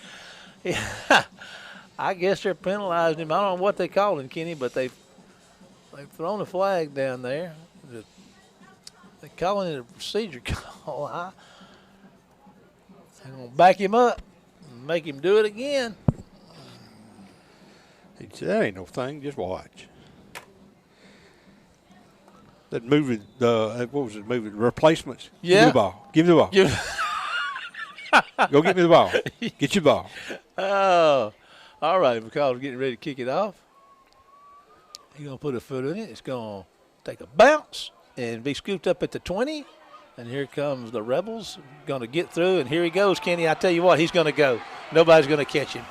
Speaker 1: I guess they're penalizing him. I don't know what they call him, Kenny, but they've thrown a flag down there. They're calling it a procedure call. I'm going to back him up and make him do it again.
Speaker 2: He said, that ain't no thing. Just watch. That movie, what was it movie? Replacements.
Speaker 1: Yeah.
Speaker 2: Give me the ball. Go get me the ball. Get your ball.
Speaker 1: Oh, all right. McCall's getting ready to kick it off. He's going to put a foot in it. It's going to take a bounce and be scooped up at the 20. And here comes the Rebels. Going to get through, and here he goes, Kenny. I tell you what, he's going to go. Nobody's going to catch him.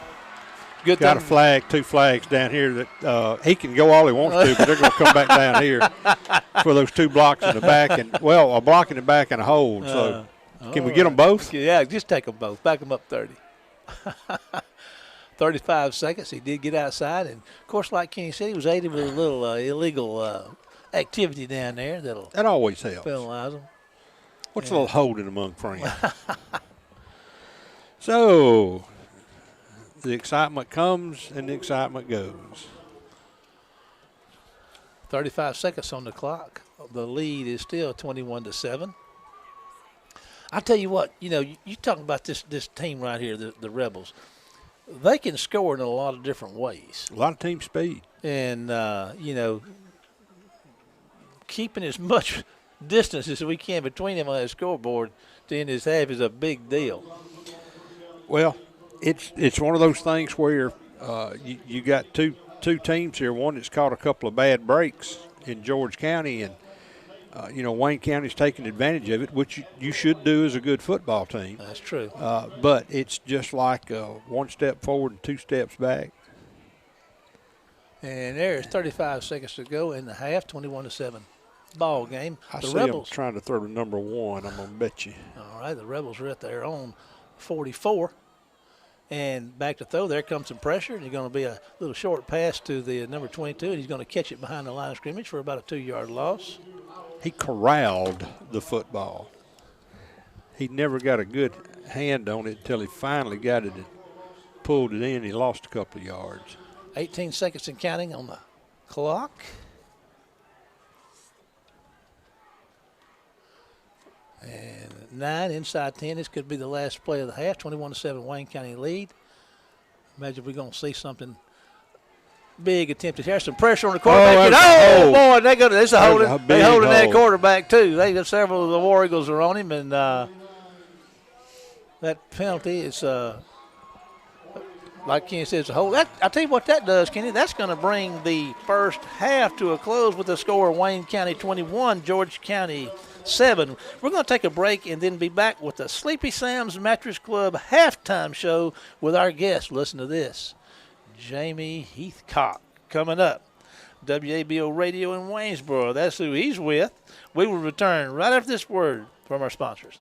Speaker 2: Good got thing. Two flags down here that he can go all he wants to, but they're going to come back down here for those 2 blocks in the back, and a block in the back and a hold. So can we get them both?
Speaker 1: Yeah, just take them both. Back them up 30. 35 seconds. He did get outside, and of course, like Kenny said, he was aided with a little illegal activity down there that
Speaker 2: always helps.
Speaker 1: Penalize him.
Speaker 2: What's a little holding among friends? So the excitement comes and the excitement goes.
Speaker 1: 35 seconds on the clock. The lead is still 21-7. I tell you what, you talking about this team right here, the Rebels. They can score in a lot of different ways.
Speaker 2: A lot of team speed.
Speaker 1: And, keeping as much distance as we can between them on that scoreboard to end this half is a big deal.
Speaker 2: Well, it's one of those things where you got two teams here. One that's caught a couple of bad breaks in George County, and Wayne County's taking advantage of it, which you should do as a good football team.
Speaker 1: That's true.
Speaker 2: But it's just like one step forward and two steps back.
Speaker 1: And there's 35 seconds to go in the half, 21-7 ball game.
Speaker 2: I
Speaker 1: The
Speaker 2: see
Speaker 1: Rebels
Speaker 2: them trying to throw to number 1. I'm going to bet you.
Speaker 1: All right, the Rebels are at their own 44. And back to throw. There comes some pressure. And there's going to be a little short pass to the number 22, and he's going to catch it behind the line of scrimmage for about a 2-yard loss.
Speaker 2: He corralled the football. He never got a good hand on it until he finally got it and pulled it in. He lost a couple of yards.
Speaker 1: 18 seconds and counting on the clock. And 9 inside 10. This could be the last play of the half. 21-7 Wayne County lead. Imagine we're going to see something big attempted here. Some pressure on the quarterback. Boy, they're holding that quarterback too. Several of the War Eagles are on him, and that penalty is like Kenny says, a hold. I tell you what that does, Kenny. That's going to bring the first half to a close with the score of Wayne County 21, George County 7. We're going to take a break and then be back with the Sleepy Sam's Mattress Club halftime show with our guest. Listen to this. Jamie Heathcock coming up. WABO Radio in Waynesboro. That's who he's with. We will return right after this word from our sponsors.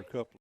Speaker 2: after a couple.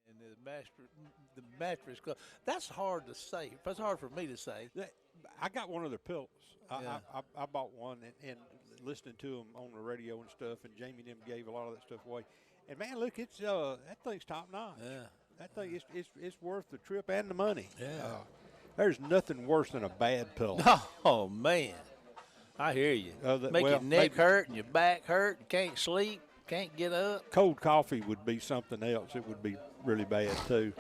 Speaker 1: And the mattress club. That's hard to say. That's hard for me to say.
Speaker 2: I got one of their pillows.
Speaker 1: Yeah.
Speaker 2: I bought one and listening to them on the radio and stuff, and Jamie and them gave a lot of that stuff away. And man, look, it's that thing's top notch.
Speaker 1: Yeah.
Speaker 2: That thing it's worth the trip and the money.
Speaker 1: Yeah.
Speaker 2: There's nothing worse than a bad pillow.
Speaker 1: Oh man, I hear you. Make your neck hurt and your back hurt. You can't sleep. Can't get up.
Speaker 2: Cold coffee would be something else. It would be really bad too.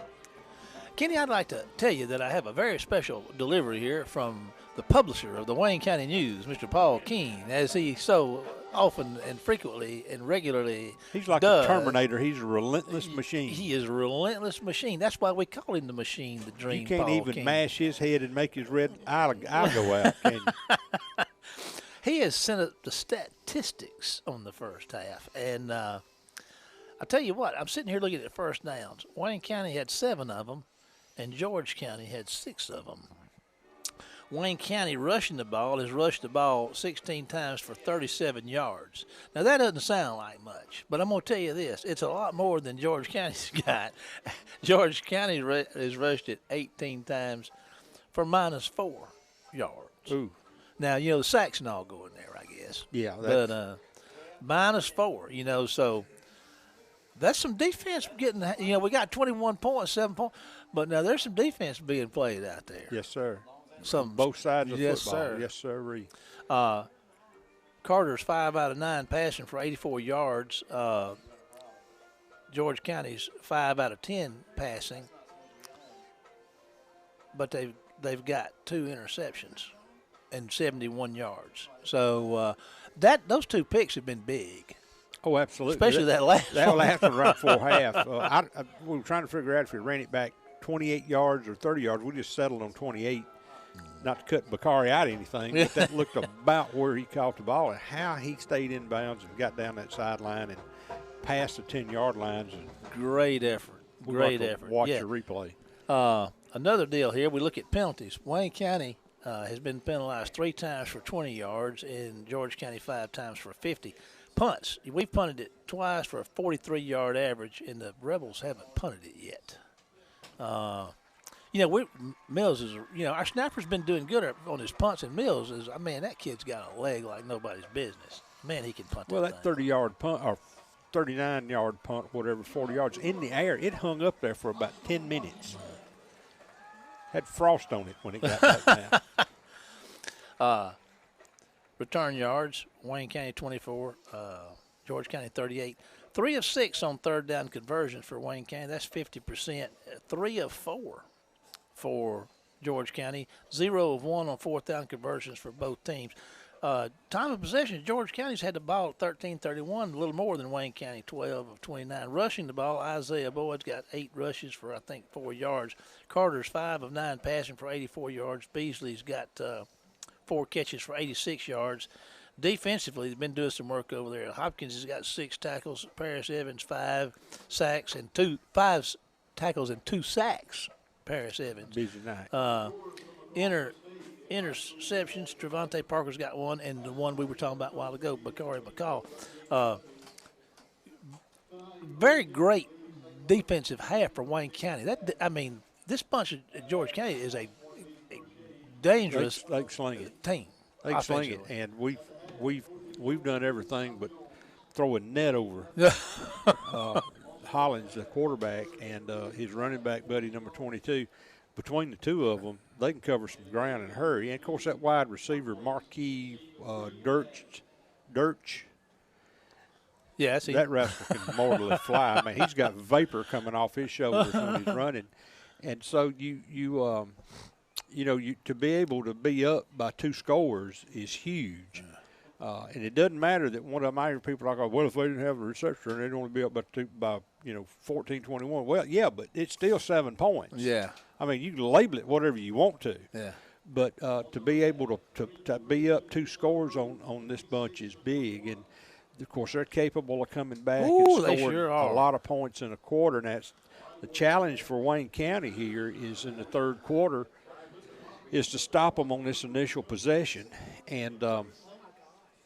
Speaker 1: Kenny, I'd like to tell you that I have a very special delivery here from the publisher of the Wayne County News, Mr. Paul Keene, as he so often and frequently and regularly
Speaker 2: He's like
Speaker 1: does.
Speaker 2: a Terminator. He's a relentless machine.
Speaker 1: He is a relentless machine. That's why we call him the machine, the dream.
Speaker 2: You can't
Speaker 1: Paul
Speaker 2: even
Speaker 1: Keene.
Speaker 2: mash his head and make his red eye go out, can you?
Speaker 1: He has sent up the statistics on the first half. And I tell you what, I'm sitting here looking at first downs. Wayne County had 7 of them, and George County had 6 of them. Wayne County rushing the ball has rushed the ball 16 times for 37 yards. Now, that doesn't sound like much, but I'm going to tell you this. It's a lot more than George County's got. George County has rushed it 18 times for -4 yards.
Speaker 2: Ooh.
Speaker 1: Now, you know, the sacks and all go in there, I guess.
Speaker 2: Yeah.
Speaker 1: But -4, you know, so that's some defense getting, you know, we got 21 points, 7 points, but now there's some defense being played out there.
Speaker 2: Yes, sir.
Speaker 1: Some
Speaker 2: Both sides of
Speaker 1: yes,
Speaker 2: football.
Speaker 1: Sir.
Speaker 2: Yes, sir.
Speaker 1: Carter's 5 out of 9 passing for 84 yards. George County's 5 out of 10 passing, but they've got 2 interceptions and 71 yards. So those 2 picks have been big.
Speaker 2: Oh, absolutely.
Speaker 1: Especially that last
Speaker 2: that
Speaker 1: one.
Speaker 2: last one right before half. We were trying to figure out if we ran it back 28 yards or 30 yards. We just settled on 28. Not to cut Bakari out anything, but that looked about where he caught the ball and how he stayed in bounds and got down that sideline and past the 10-yard lines. And
Speaker 1: great effort. Great effort.
Speaker 2: Watch the replay.
Speaker 1: Another deal here, we look at penalties. Wayne County has been penalized 3 times for 20 yards and George County 5 times for 50. Punts, we've punted it twice for a 43-yard average, and the Rebels haven't punted it yet. You know, Mills is, you know, our snapper's been doing good on his punts, and Mills is, I mean, that kid's got a leg like nobody's business. Man, he can punt
Speaker 2: that 30-yard punt or 39-yard punt, whatever, 40 yards in the air, it hung up there for about 10 minutes. Had frost on it when it got back down.
Speaker 1: Return yards, Wayne County 24, George County 38. 3 of 6 on third down conversions for Wayne County. That's 50%. 3 of 4 for George County. 0 of 1 on fourth down conversions for both teams. Time of possession, George County's had the ball at 13:31, a little more than Wayne County, 12 of 29. Rushing the ball, Isaiah Boyd's got 8 rushes for, I think, 4 yards. Carter's 5 of 9 passing for 84 yards. Beasley's got 4 catches for 86 yards. Defensively, they've been doing some work over there. Hopkins has got 6 tackles. Paris Evans 5 sacks and 5 tackles and 2 sacks. Paris Evans.
Speaker 2: Busy night.
Speaker 1: Interceptions. Trevante Parker's got 1, and the one we were talking about a while ago, Bakari McCall. Very great defensive half for Wayne County. This bunch of George County is a dangerous
Speaker 2: They sling it.
Speaker 1: team.
Speaker 2: They sling it, and we've done everything but throw a net over Hollins, the quarterback, and his running back buddy, number 22. Between the two of them, they can cover some ground in a hurry. And, of course, that wide receiver, Marquis Dirch,
Speaker 1: yeah, that's
Speaker 2: that rascal can mortally fly. I mean, he's got vapor coming off his shoulders when he's running. And so to be able to be up by 2 scores is huge. And it doesn't matter that one of my people are like, well, if they didn't have a reception, they'd only be up by 14-21. Well, yeah, but it's still 7 points.
Speaker 1: Yeah.
Speaker 2: I mean, you can label it whatever you want to.
Speaker 1: Yeah.
Speaker 2: But to be able to be up 2 scores on this bunch is big. And, of course, they're capable of coming back and
Speaker 1: they
Speaker 2: scoring
Speaker 1: sure are.
Speaker 2: a lot of points in a quarter. And that's the challenge for Wayne County here is in the third quarter is to stop them on this initial possession. And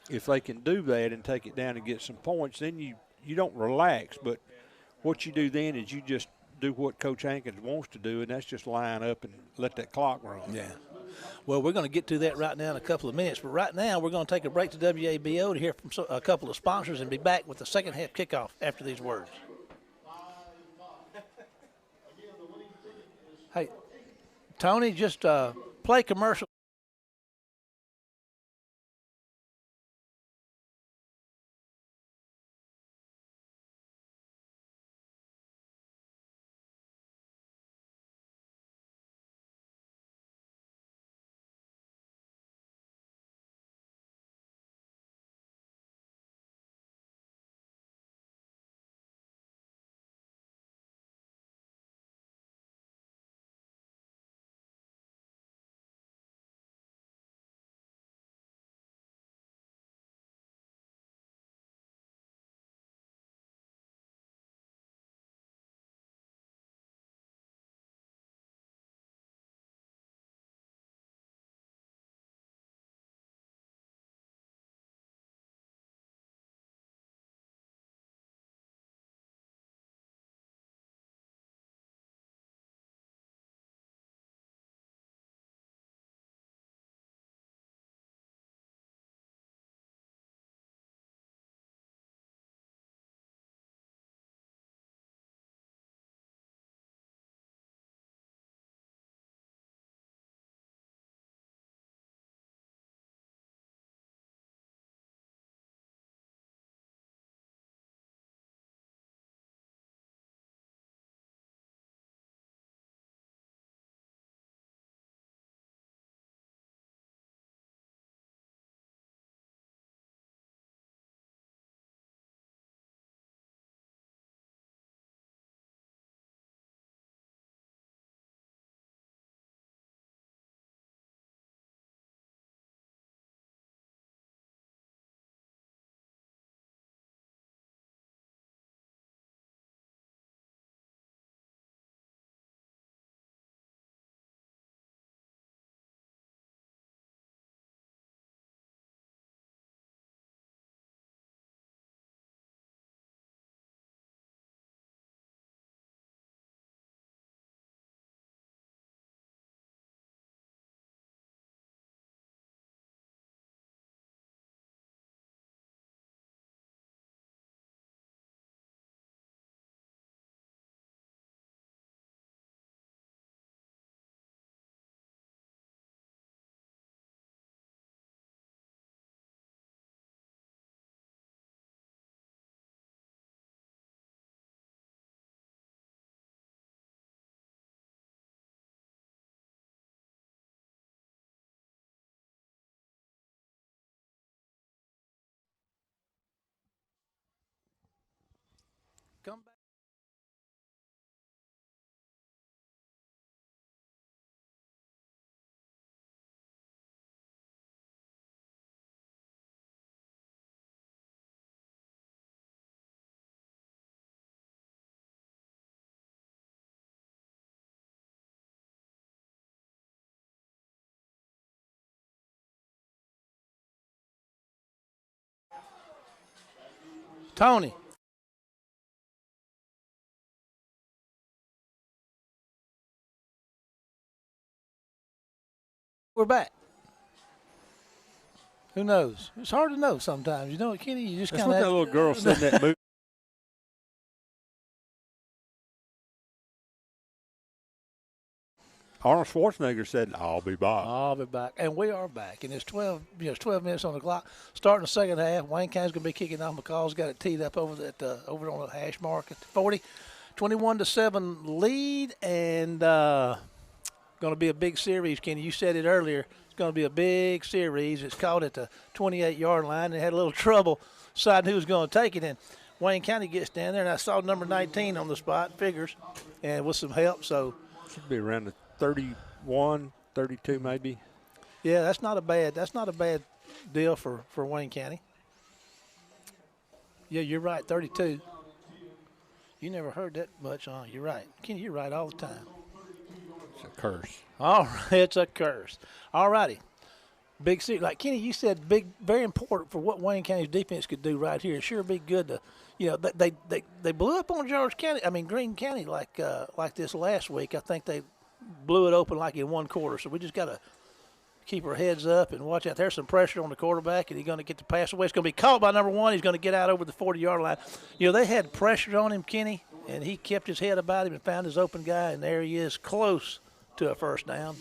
Speaker 2: if they can do that and take it down and get some points, then you don't relax. But what you do then is you just do what Coach Hankins wants to do, and that's just line up and let that clock run.
Speaker 1: Yeah. Well, we're going to get to that right now in a couple of minutes. But right now, we're going to take a break to WABO to hear from a couple of sponsors and be back with the second half kickoff after these words. Hey, Tony, just play commercial. come back. Tony. We're back. Who knows? It's hard to know sometimes. You know what, Kenny? You just
Speaker 2: That's
Speaker 1: kind
Speaker 2: what
Speaker 1: of
Speaker 2: that little girl said in that movie. Arnold Schwarzenegger said, "I'll be back."
Speaker 1: I'll be back. And we are back. And it's 12, it's 12 minutes on the clock. Starting the second half. Wayne County's going to be kicking off. McCall's got it teed up over on the hash mark at 40. 21-7 lead. And going to be a big series, Kenny. You said it earlier. It's going to be a big series. It's caught at the 28-yard line. They had a little trouble deciding who was going to take it. And Wayne County gets down there. And I saw number 19 on the spot, figures, and with some help. So
Speaker 2: Should be around the 31, 32 maybe.
Speaker 1: yeah, that's not a bad deal for Wayne County. Yeah, you're right, 32. You never heard that much, huh? You're right. Kenny, you're right all the time.
Speaker 2: It's a curse.
Speaker 1: All right, it's a curse. All righty. Big series. Like Kenny, you said, very important for what Wayne County's defense could do right here. It sure be good to, they blew up on Greene County like this last week. I think they blew it open like in one quarter. So we just got to keep our heads up and watch out. There's some pressure on the quarterback, and he's going to get the pass away. It's going to be caught by number 1. He's going to get out over the 40-yard line. They had pressure on him, Kenny, and he kept his head about him and found his open guy, and there he is, close to a first down.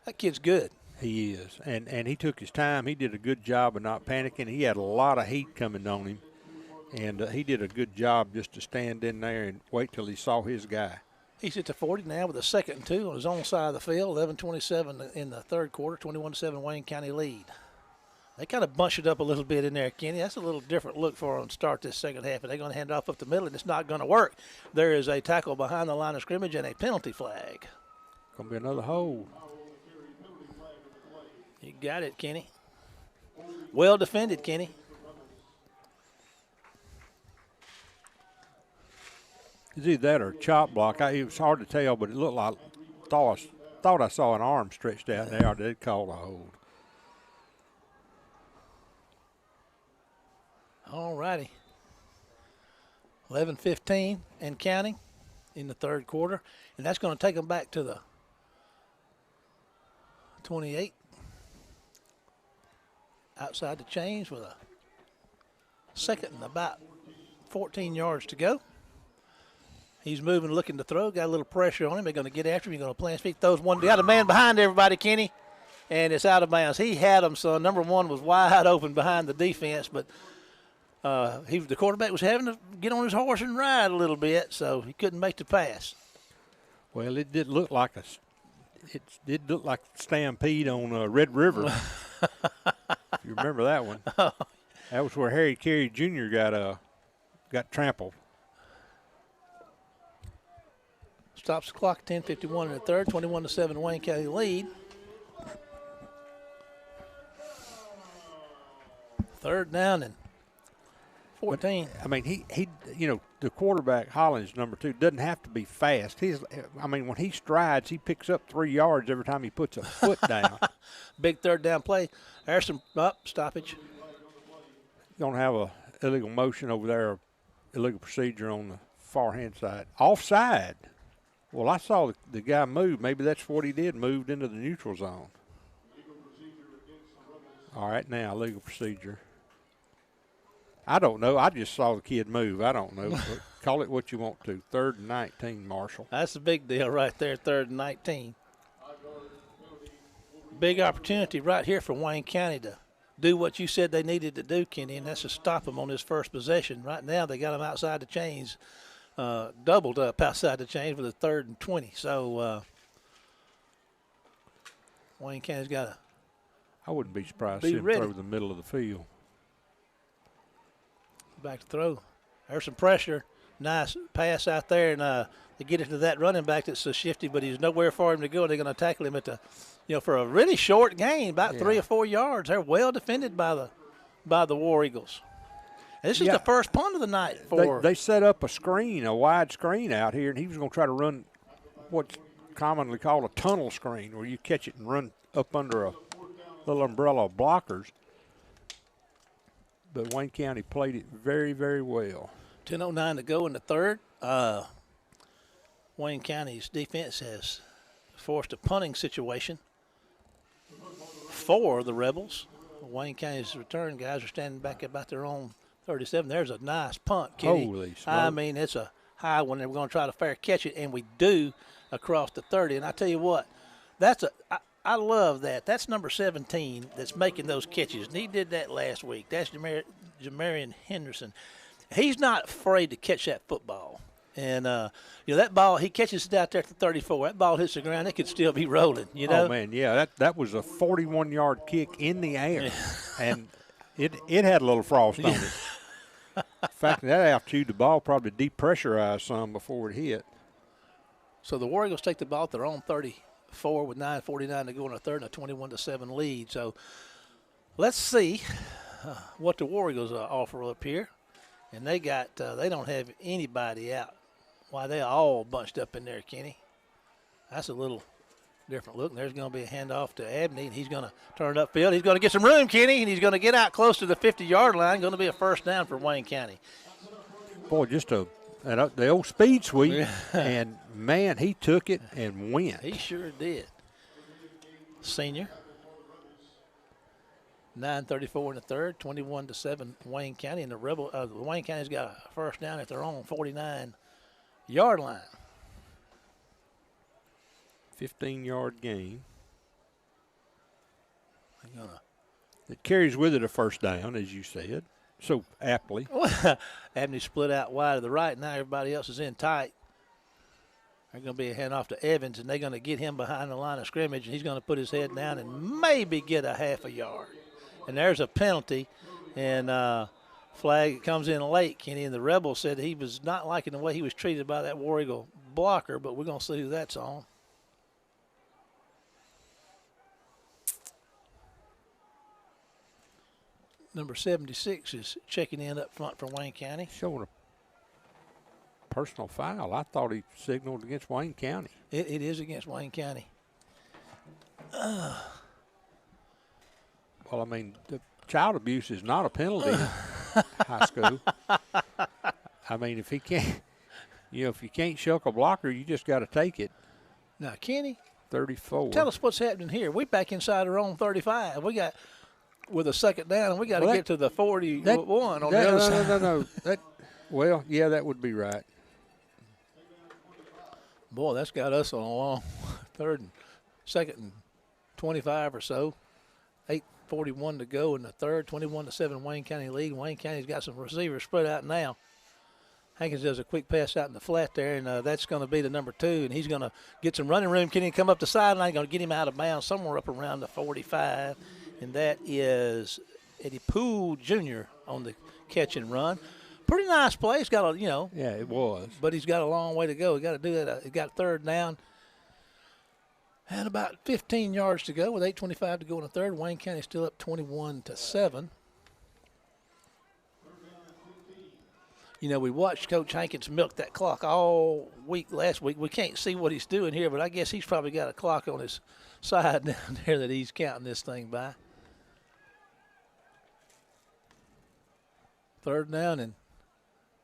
Speaker 1: That kid's good.
Speaker 2: He is, and he took his time. He did a good job of not panicking. He had a lot of heat coming on him, and he did a good job just to stand in there and wait till he saw his guy.
Speaker 1: He's at the 40 now with a 2nd and 2 on his own side of the field. 11:27 in the third quarter. 21-7 Wayne County lead. They kind of bunched it up a little bit in there, Kenny. That's a little different look for them to start this second half. And they're going to hand it off up the middle, and it's not going to work. There is a tackle behind the line of scrimmage and a penalty flag.
Speaker 2: Going to be another hold.
Speaker 1: You got it, Kenny. Well defended, Kenny.
Speaker 2: It's either that or a chop block. It was hard to tell, but it looked like thought I saw an arm stretched out there. They called a hold.
Speaker 1: All righty. 11:15 and counting in the third quarter. And that's going to take them back to the 28. Outside the chains with a 2nd and about 14 yards to go. He's moving, looking to throw. Got a little pressure on him. They're going to get after him. He's going to plant his feet. Throws one. Got a man behind everybody, Kenny, and it's out of bounds. He had him, son. Number 1 was wide open behind the defense, but the quarterback was having to get on his horse and ride a little bit, so he couldn't make the pass.
Speaker 2: Well, it did look like a stampede on Red River. If you remember that one. That was where Harry Carey Jr. got trampled.
Speaker 1: Stops the clock, 10:51 in the third, 21-7 Wayne County lead. Third down and 14.
Speaker 2: But, I mean, he the quarterback, Hollins, number 2, doesn't have to be fast. When he strides, he picks up 3 yards every time he puts a foot down.
Speaker 1: Big third down play. There's some stoppage.
Speaker 2: Going to have a illegal motion over there, illegal procedure on the far hand side. Offside. Well, I saw the guy move. Maybe that's what he did, moved into the neutral zone. All right, now, legal procedure. I don't know. I just saw the kid move. I don't know. Call it what you want to. 3rd and 19, Marshall.
Speaker 1: That's a big deal right there, 3rd and 19. Big opportunity right here for Wayne County to do what you said they needed to do, Kenny, and that's to stop them on this first possession. Right now they got them outside the chains, doubled up outside the chains for the 3rd and 20. So Wayne County's got to
Speaker 2: I wouldn't be surprised to see him throw the middle of the field.
Speaker 1: Back to throw. There's some pressure. Nice pass out there, and they get it to that running back that's so shifty, but he's nowhere for him to go. They're going to tackle him at the, for a really short gain, about 3 or 4 yards. They're well defended by the War Eagles. And this is the first punt of the night for.
Speaker 2: They set up a wide screen out here, and he was going to try to run what's commonly called a tunnel screen, where you catch it and run up under a little umbrella of blockers. But Wayne County played it very, very well.
Speaker 1: 10:09 to go in the third. Wayne County's defense has forced a punting situation for the Rebels. Wayne County's return guys are standing back about their own 37. There's a nice punt, Kenny.
Speaker 2: Holy smoke.
Speaker 1: I mean, it's a high one. They're going to try to fair catch it, and we do across the 30. And I tell you what, I love that. That's number 17 that's making those catches. And he did that last week. That's Jamarian Henderson. He's not afraid to catch that football. And, that ball, he catches it out there at the 34. That ball hits the ground, it could still be rolling,
Speaker 2: Oh, man, yeah. That was a 41-yard kick in the air. And it had a little frost on it. In fact, that altitude, the ball probably depressurized some before it hit.
Speaker 1: So the War Eagles take the ball at their own 34 with 9:49 to go in the third and a 21-7 lead. So let's see what the War Eagles offer up here. And they don't have anybody out. Why, they all bunched up in there, Kenny. That's a little different look. And there's going to be a handoff to Abney, and he's going to turn it upfield. He's going to get some room, Kenny, and he's going to get out close to the 50-yard line. Going to be a first down for Wayne County.
Speaker 2: Boy, just the old speed sweep, and, man, he took it and went.
Speaker 1: He sure did. Senior. 9:34 in the third, 21-7 Wayne County, and the Wayne County's got a first down at their own 49-yard line.
Speaker 2: 15-yard gain. It carries with it a first down, as you said, so aptly.
Speaker 1: Abney split out wide to the right. Now everybody else is in tight. There's going to be a handoff to Evans, and they're going to get him behind the line of scrimmage, and he's going to put his head down and maybe get a half a yard. And there's a penalty, and flag comes in late, Kenny. And the Rebels said he was not liking the way he was treated by that War Eagle blocker, but we're going to see who that's on. Number 76 is checking in up front for Wayne County.
Speaker 2: Showing a personal foul. I thought he signaled against Wayne County.
Speaker 1: It is against Wayne County.
Speaker 2: Well, I mean, the child abuse is not a penalty in high school. I mean, if he can't, if you can't shuck a blocker, you just got to take it.
Speaker 1: Now, Kenny,
Speaker 2: 34.
Speaker 1: Tell us what's happening here. We're back inside our own 35. We got with a second down, and we got to get to the 41 on the other side.
Speaker 2: No. That would be right.
Speaker 1: Boy, that's got us on a long second and 25 or so. 8:41 to go in the third, 21-7 Wayne County lead. Wayne County's got some receivers spread out now. Hankins does a quick pass out in the flat there, and that's going to be the number 2, and he's going to get some running room. Can he come up the sideline? Going to get him out of bounds somewhere up around the 45, and that is Eddie Poole Jr. on the catch and run. Pretty nice play. He's got
Speaker 2: Yeah, it was.
Speaker 1: But he's got a long way to go. He got to do that. He got third down. And about 15 yards to go with 8:25 to go in the third. Wayne County still up 21-7. We watched Coach Hankins milk that clock all week last week. We can't see what he's doing here, but I guess he's probably got a clock on his side down there that he's counting this thing by. Third down and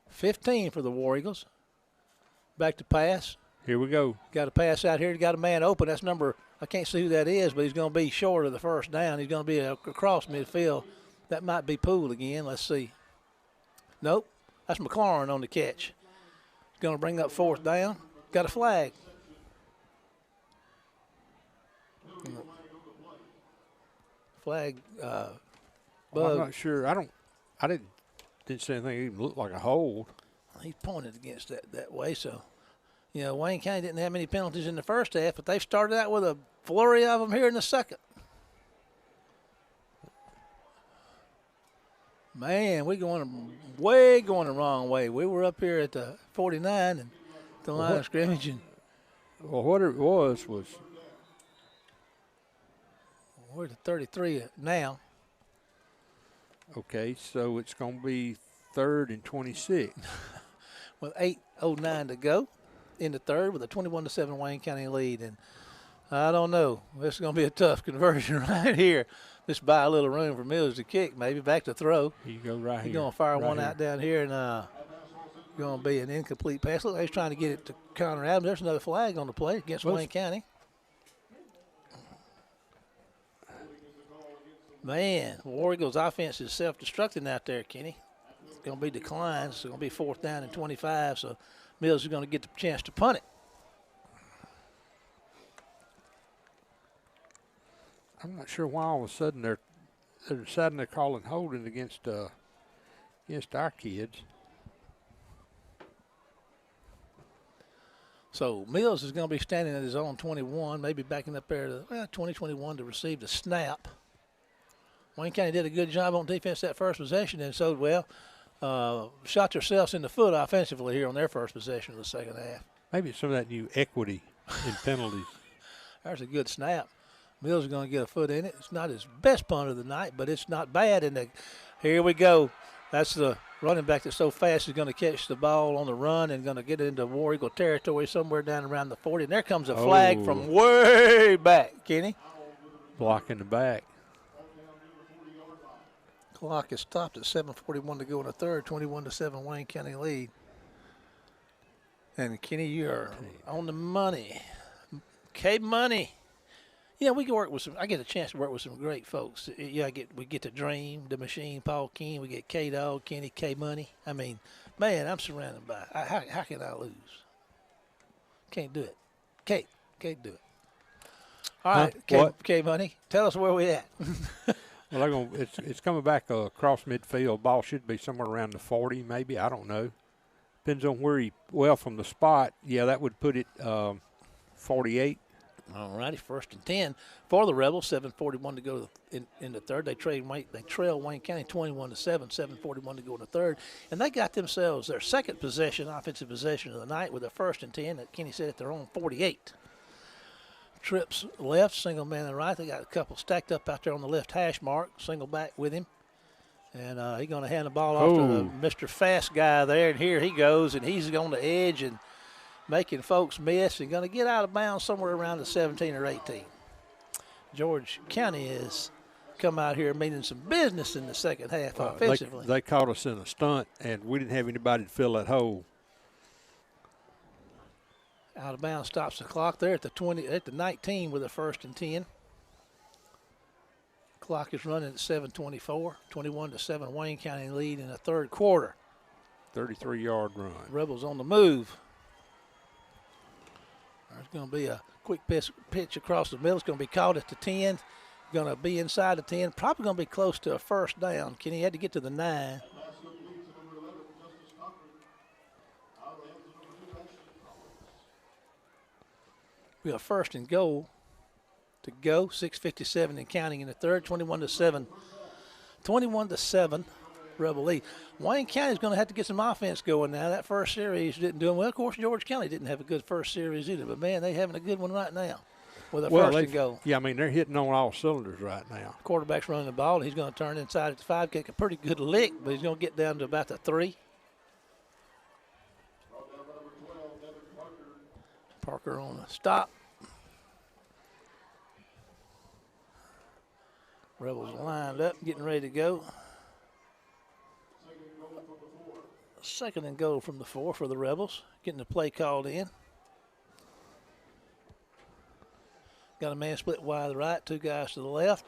Speaker 1: 15 for the War Eagles. Back to pass.
Speaker 2: Here we go.
Speaker 1: Got a pass out here. Got a man open. That's number, I can't see who that is, but he's going to be short of the first down. He's going to be across midfield. That might be Poole again. Let's see. Nope. That's McLaurin on the catch. Going to bring up fourth down. Got a flag. Flag.
Speaker 2: Well, I'm not sure. I didn't see anything that even looked like a hold.
Speaker 1: He pointed against that way, so. Wayne County didn't have many penalties in the first half, but they've started out with a flurry of them here in the second. Man, we're going the wrong way. We were up here at the 49 and the line of scrimmage. And
Speaker 2: well, what it was
Speaker 1: we're at the 33 now.
Speaker 2: okay, so it's going to be 3rd and 26.
Speaker 1: With 8:09 to go in the third with a 21-7 Wayne County lead. And I don't know. This is going to be a tough conversion right here. Just buy a little room for Mills to kick, maybe back to throw.
Speaker 2: You go right here.
Speaker 1: He's going to fire one out down here, and going to be an incomplete pass. Look, he's trying to get it to Connor Adams. There's another flag on the play against Wayne County. Man, War Eagles offense is self-destructing out there, Kenny. It's going to be declined. It's going to be 4th down and 25, so Mills is going to get the chance to punt it.
Speaker 2: I'm not sure why all of a sudden they're deciding they're calling holding against our kids.
Speaker 1: So Mills is going to be standing at his own 21, maybe backing up there to 20-21 to receive the snap. Wayne County did a good job on defense that first possession and so well. Shot themselves in the foot offensively here on their first possession of the second half.
Speaker 2: Maybe some of that new equity in penalties.
Speaker 1: There's a good snap. Mills is going to get a foot in it. It's not his best punt of the night, but it's not bad. And here we go. That's the running back that's so fast he's going to catch the ball on the run and going to get it into War Eagle territory somewhere down around the 40. And there comes a flag from way back, Kenny.
Speaker 2: Blocking the back.
Speaker 1: Clock is stopped at 7:41 to go in the third, 21-7 Wayne County lead. And Kenny, you are on the money. K-Money. Yeah, we can work with some. I get a chance to work with some great folks. Yeah, we get to Dream, the Machine, Paul King. We get K-Dog, Kenny, K-Money. I mean, man, I'm surrounded by. How can I lose? Can't do it. Can't do it. All right, K-Money, tell us where we at.
Speaker 2: Well, it's coming back across midfield. Ball should be somewhere around the 40, maybe. I don't know. Depends on where from the spot. Yeah, that would put it 48.
Speaker 1: All righty, 1st and 10 for the Rebels. 7:41 to go in the third. They trail Wayne County 21-7. 7:41 to go in the third, and they got themselves their second offensive possession of the night with a 1st and 10. That Kenny said at their own 48. Trips left, single man on the right. They got a couple stacked up out there on the left hash mark. Single back with him, and he's going to hand the ball off to Mr. Fast guy there. And here he goes, and he's on the edge and making folks miss and going to get out of bounds somewhere around the 17 or 18. George County has come out here meaning some business in the second half offensively.
Speaker 2: They caught us in a stunt, and we didn't have anybody to fill that hole.
Speaker 1: Out of bounds stops the clock there at the 19 with a 1st and 10. Clock is running at 7:24. 21-7 Wayne County lead in the third quarter.
Speaker 2: 33-yard run.
Speaker 1: Rebels on the move. There's going to be a quick pitch across the middle. It's going to be caught at the 10. Going to be inside the 10. Probably going to be close to a 1st down. Kenny had to get to the 9. We have 1st and goal to go. 6:57 and counting in the third. 21-7. 21-7. Rebel lead. Wayne County's going to have to get some offense going now. That first series didn't do well. Of course, George County didn't have a good first series either, but, man, they're having a good one right now with a 1st and goal.
Speaker 2: Yeah, I mean, they're hitting on all cylinders right now.
Speaker 1: Quarterback's running the ball, and he's going to turn inside at the 5, kick a pretty good lick, but he's going to get down to about the 3. Parker on the stop. Rebels lined up, getting ready to go. 2nd and goal from the 4 for the Rebels. Getting the play called in. Got a man split wide to the right, 2 guys to the left.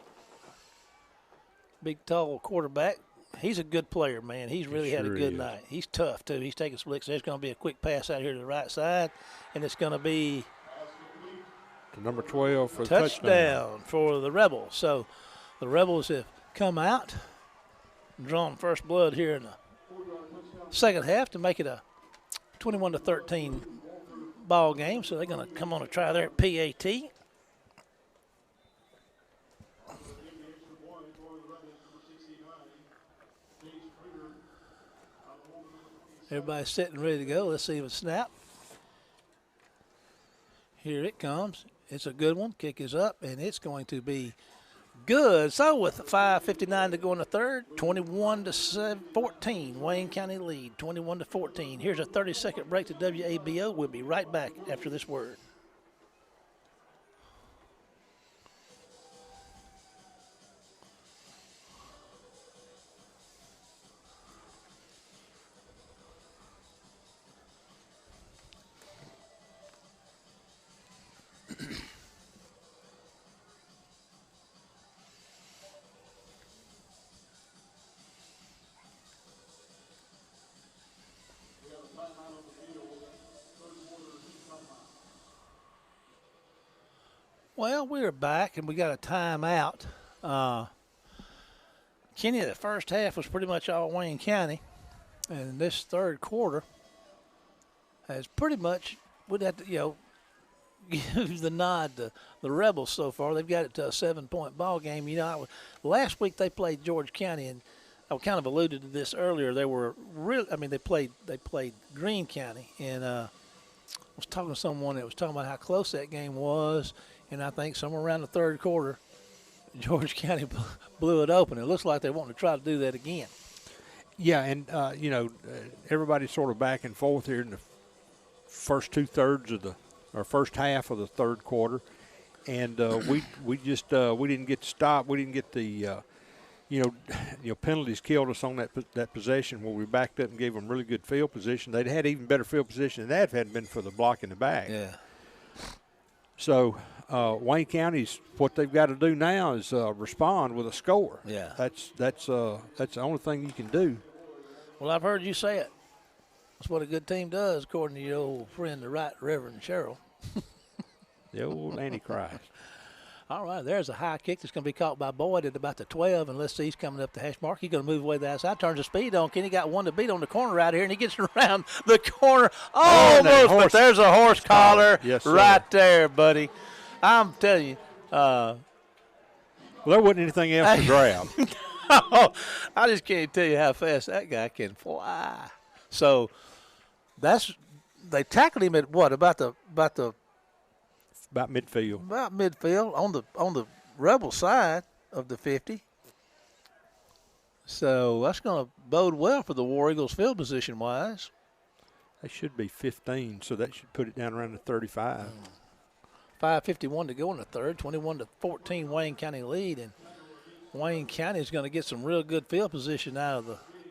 Speaker 1: Big, tall quarterback. He's a good player, man. He's really had a good night. He's tough, too. He's taking splits. There's going to be a quick pass out here to the right side, and it's going to be
Speaker 2: number 12 for the
Speaker 1: touchdown for the Rebels. So the Rebels have come out, drawn first blood here in the second half to make it a 21-13 ball game. So they're going to come on a try there at PAT. Everybody's sitting ready to go. Let's see if it snap. Here it comes. It's a good one. Kick is up, and it's going to be good. So with 5:59 to go in the third, 21-14, Wayne County lead, 21-14. Here's a 30-second break to WABO. We'll be right back after this word. Well, we're back, and we got a timeout. Kenny, the first half was pretty much all Wayne County, and this third quarter has pretty much, we'd have to, give the nod to the Rebels so far. They've got it to a 7-point ball game. Last week they played George County, and I kind of alluded to this earlier. They were they played Greene County, and I was talking to someone that was talking about how close that game was. And I think somewhere around the third quarter, George County blew it open. It looks like they're wanting to try to do that again.
Speaker 2: Yeah, and, everybody's sort of back and forth here in the first first half of the third quarter. And we didn't get to stop. We didn't get the, penalties killed us on that possession where we backed up and gave them really good field position. They'd had even better field position than that if it hadn't been for the block in the back.
Speaker 1: Yeah.
Speaker 2: So Wayne County's what they've got to do now is respond with a score.
Speaker 1: Yeah,
Speaker 2: that's the only thing you can do.
Speaker 1: Well, I've heard you say it. That's what a good team does, according to your old friend, the Right Reverend Cheryl.
Speaker 2: The old Antichrist.
Speaker 1: All right, there's a high kick that's going to be caught by Boyd at about the 12, and let's see, he's coming up the hash mark. He's going to move away to the outside, turns the speed on. Kenny got one to beat on the corner right here, and he gets around the corner almost, but there's a horse collar right there, buddy. I'm telling you.
Speaker 2: Well, there wasn't anything else to grab.
Speaker 1: No, I just can't tell you how fast that guy can fly. So they tackled him at what, about
Speaker 2: midfield.
Speaker 1: About midfield on the Rebel side of the 50. So that's going to bode well for the War Eagles field position wise.
Speaker 2: They should be 15, so that should put it down around the 35.
Speaker 1: 5:51 to go in the third, 21-14 Wayne County lead, and Wayne County is going to get some real good field position out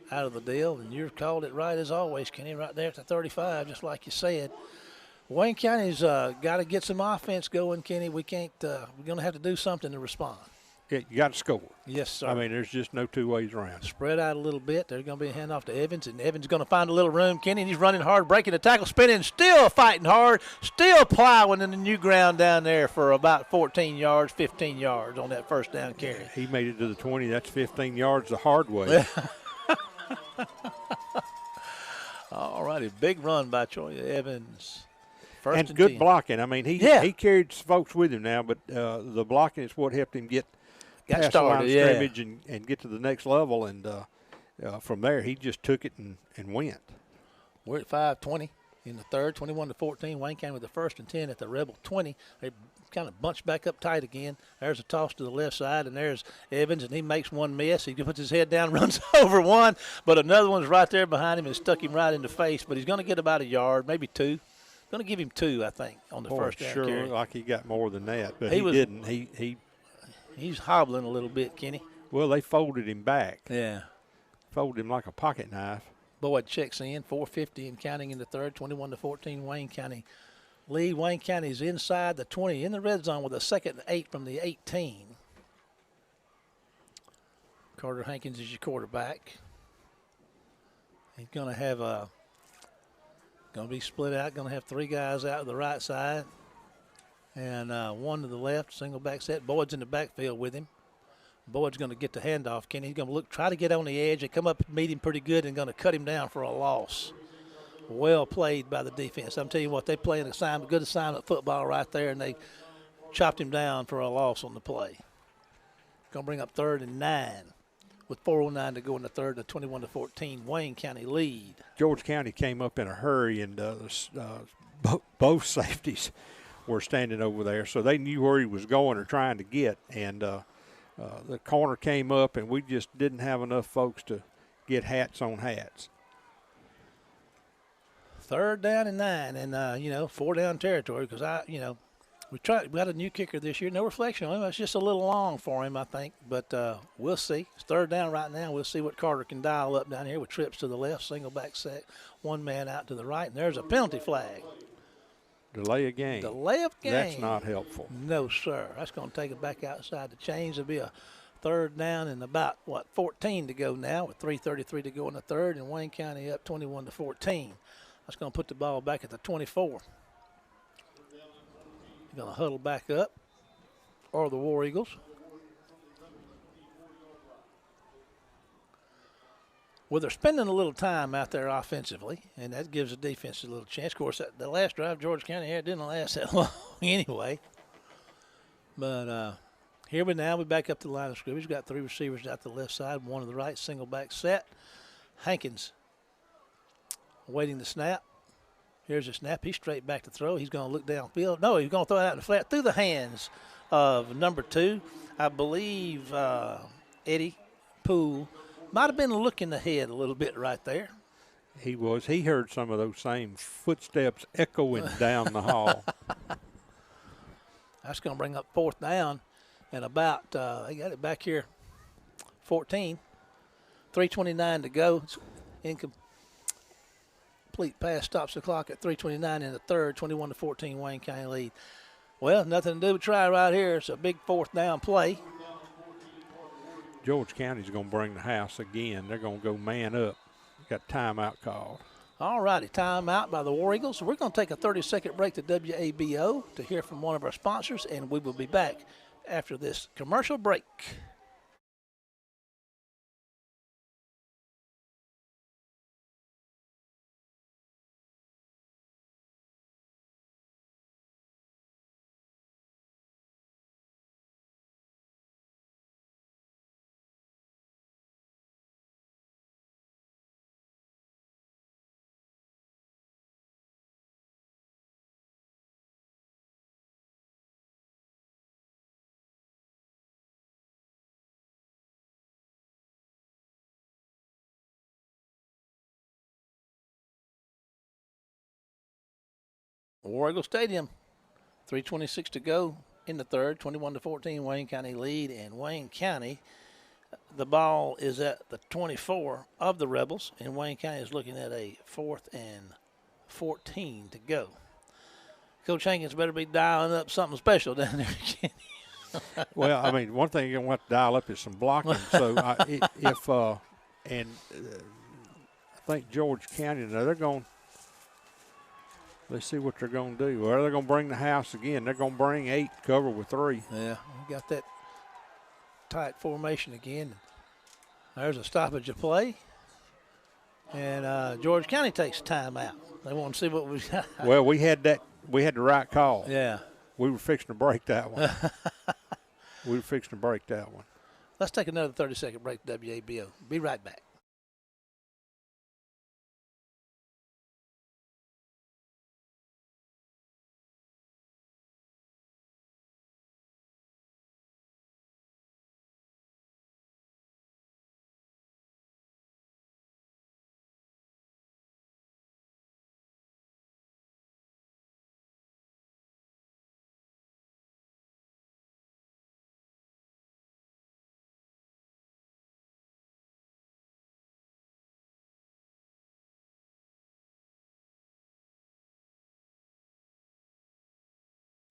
Speaker 1: of the deal. And you called it right as always, Kenny, right there at the 35, just like you said. Wayne County's got to get some offense going, Kenny. We can't. We're going to have to do something to respond.
Speaker 2: Yeah, you got to score.
Speaker 1: Yes, sir.
Speaker 2: I mean, there's just no two ways around.
Speaker 1: Spread out a little bit. There's going to be a handoff to Evans, and Evans is going to find a little room. Kenny, he's running hard, breaking the tackle, spinning, still fighting hard, still plowing in the new ground down there for about 14 yards, 15 yards on that first down carry.
Speaker 2: Yeah, he made it to the 20. That's 15 yards the hard way.
Speaker 1: All righty, big run by Troy Evans.
Speaker 2: First and good 10. Blocking. I mean, he carried folks with him now, but the blocking is what helped him get past the line of scrimmage and get to the next level. And from there, he just took it and went.
Speaker 1: We're at 5:20 in the third, 21-14. Wayne County with the 1st and 10 at the Rebel 20. They kind of bunched back up tight again. There's a toss to the left side, and there's Evans, and he makes one miss. He puts his head down, runs over one, but another one's right there behind him and stuck him right in the face. But he's going to get about a yard, maybe 2. Going to give him 2, I think, on the first down carry.
Speaker 2: Sure, like he got more than that, but he didn't.
Speaker 1: He's hobbling a little bit, Kenny.
Speaker 2: Well, they folded him back.
Speaker 1: Yeah.
Speaker 2: Folded him like a pocket knife.
Speaker 1: Boyd checks in, 4:50 and counting in the third, 21-14 Wayne County lead. Wayne County's inside the 20 in the red zone with a 2nd and 8 from the 18. Carter Hankins is your quarterback. He's going to have going to be split out, going to have 3 guys out to the right side and 1 to the left, single back set. Boyd's in the backfield with him. Boyd's going to get the handoff, Kenny. He's going to try to get on the edge and come up and meet him pretty good and going to cut him down for a loss. Well played by the defense. I'm telling you what, they play an assignment, good assignment football right there, and they chopped him down for a loss on the play. Going to bring up 3rd and 9. with 4:09 to go in the third, the 21-14 Wayne County lead.
Speaker 2: George County came up in a hurry, and both safeties were standing over there, so they knew where he was going or trying to get. And the corner came up, and we just didn't have enough folks to get hats on hats.
Speaker 1: 3rd down and 9, and 4-down territory because we got a new kicker this year. No reflection on him. It's just a little long for him, I think. But we'll see. It's 3rd down right now. We'll see what Carter can dial up down here with trips to the left, single back set, one man out to the right, and there's a penalty flag.
Speaker 2: Delay of game.
Speaker 1: Delay of game.
Speaker 2: That's not helpful.
Speaker 1: No, sir. That's going to take it back outside the chains. It'll be a 3rd down and about, 14 to go now with 3:33 to go in the third, and Wayne County up 21-14. That's going to put the ball back at the 24. Going to huddle back up, or the War Eagles. Well, they're spending a little time out there offensively, and that gives the defense a little chance. Of course, the last drive George County had didn't last that long anyway. But here we back up to the line of scrimmage. We've got 3 receivers out to the left side, 1 to the right, single back set. Hankins awaiting the snap. Here's a snap. He's straight back to throw. He's going to look downfield. No, he's going to throw it out in the flat through the hands of number 2. I believe Eddie Poole might have been looking ahead a little bit right there.
Speaker 2: He was. He heard some of those same footsteps echoing down the hall.
Speaker 1: That's going to bring up 4th down and about, they got it back here, 14. 3:29 to go. It's incomplete pass stops the clock at 3:29 in the third, 21-14 Wayne County lead. Well, nothing to do but try right here. It's a big 4th down play.
Speaker 2: George County's going to bring the house again. They're going to go man up. Got timeout called.
Speaker 1: All righty, timeout by the War Eagles. We're going to take a 30-second break to WABO to hear from one of our sponsors, and we will be back after this commercial break. War Eagle Stadium, 3:26 to go in the third, 21-14 Wayne County lead, and Wayne County, the ball is at the 24 of the Rebels, and Wayne County is looking at a 4th and 14 to go. Coach Hankins better be dialing up something special down there again.
Speaker 2: Well, I mean, one thing you're going to have to dial up is some blocking. So I think George County, they're going. Let's see what they're going to do. Well, they're going to bring the house again. They're going to bring 8, cover with 3.
Speaker 1: Yeah, we got that tight formation again. There's a stoppage of play. And George County takes time out. They want to see what we got.
Speaker 2: Well, we had the right call.
Speaker 1: Yeah.
Speaker 2: We were fixing to break that one.
Speaker 1: Let's take another 30-second break to WABO. Be right back.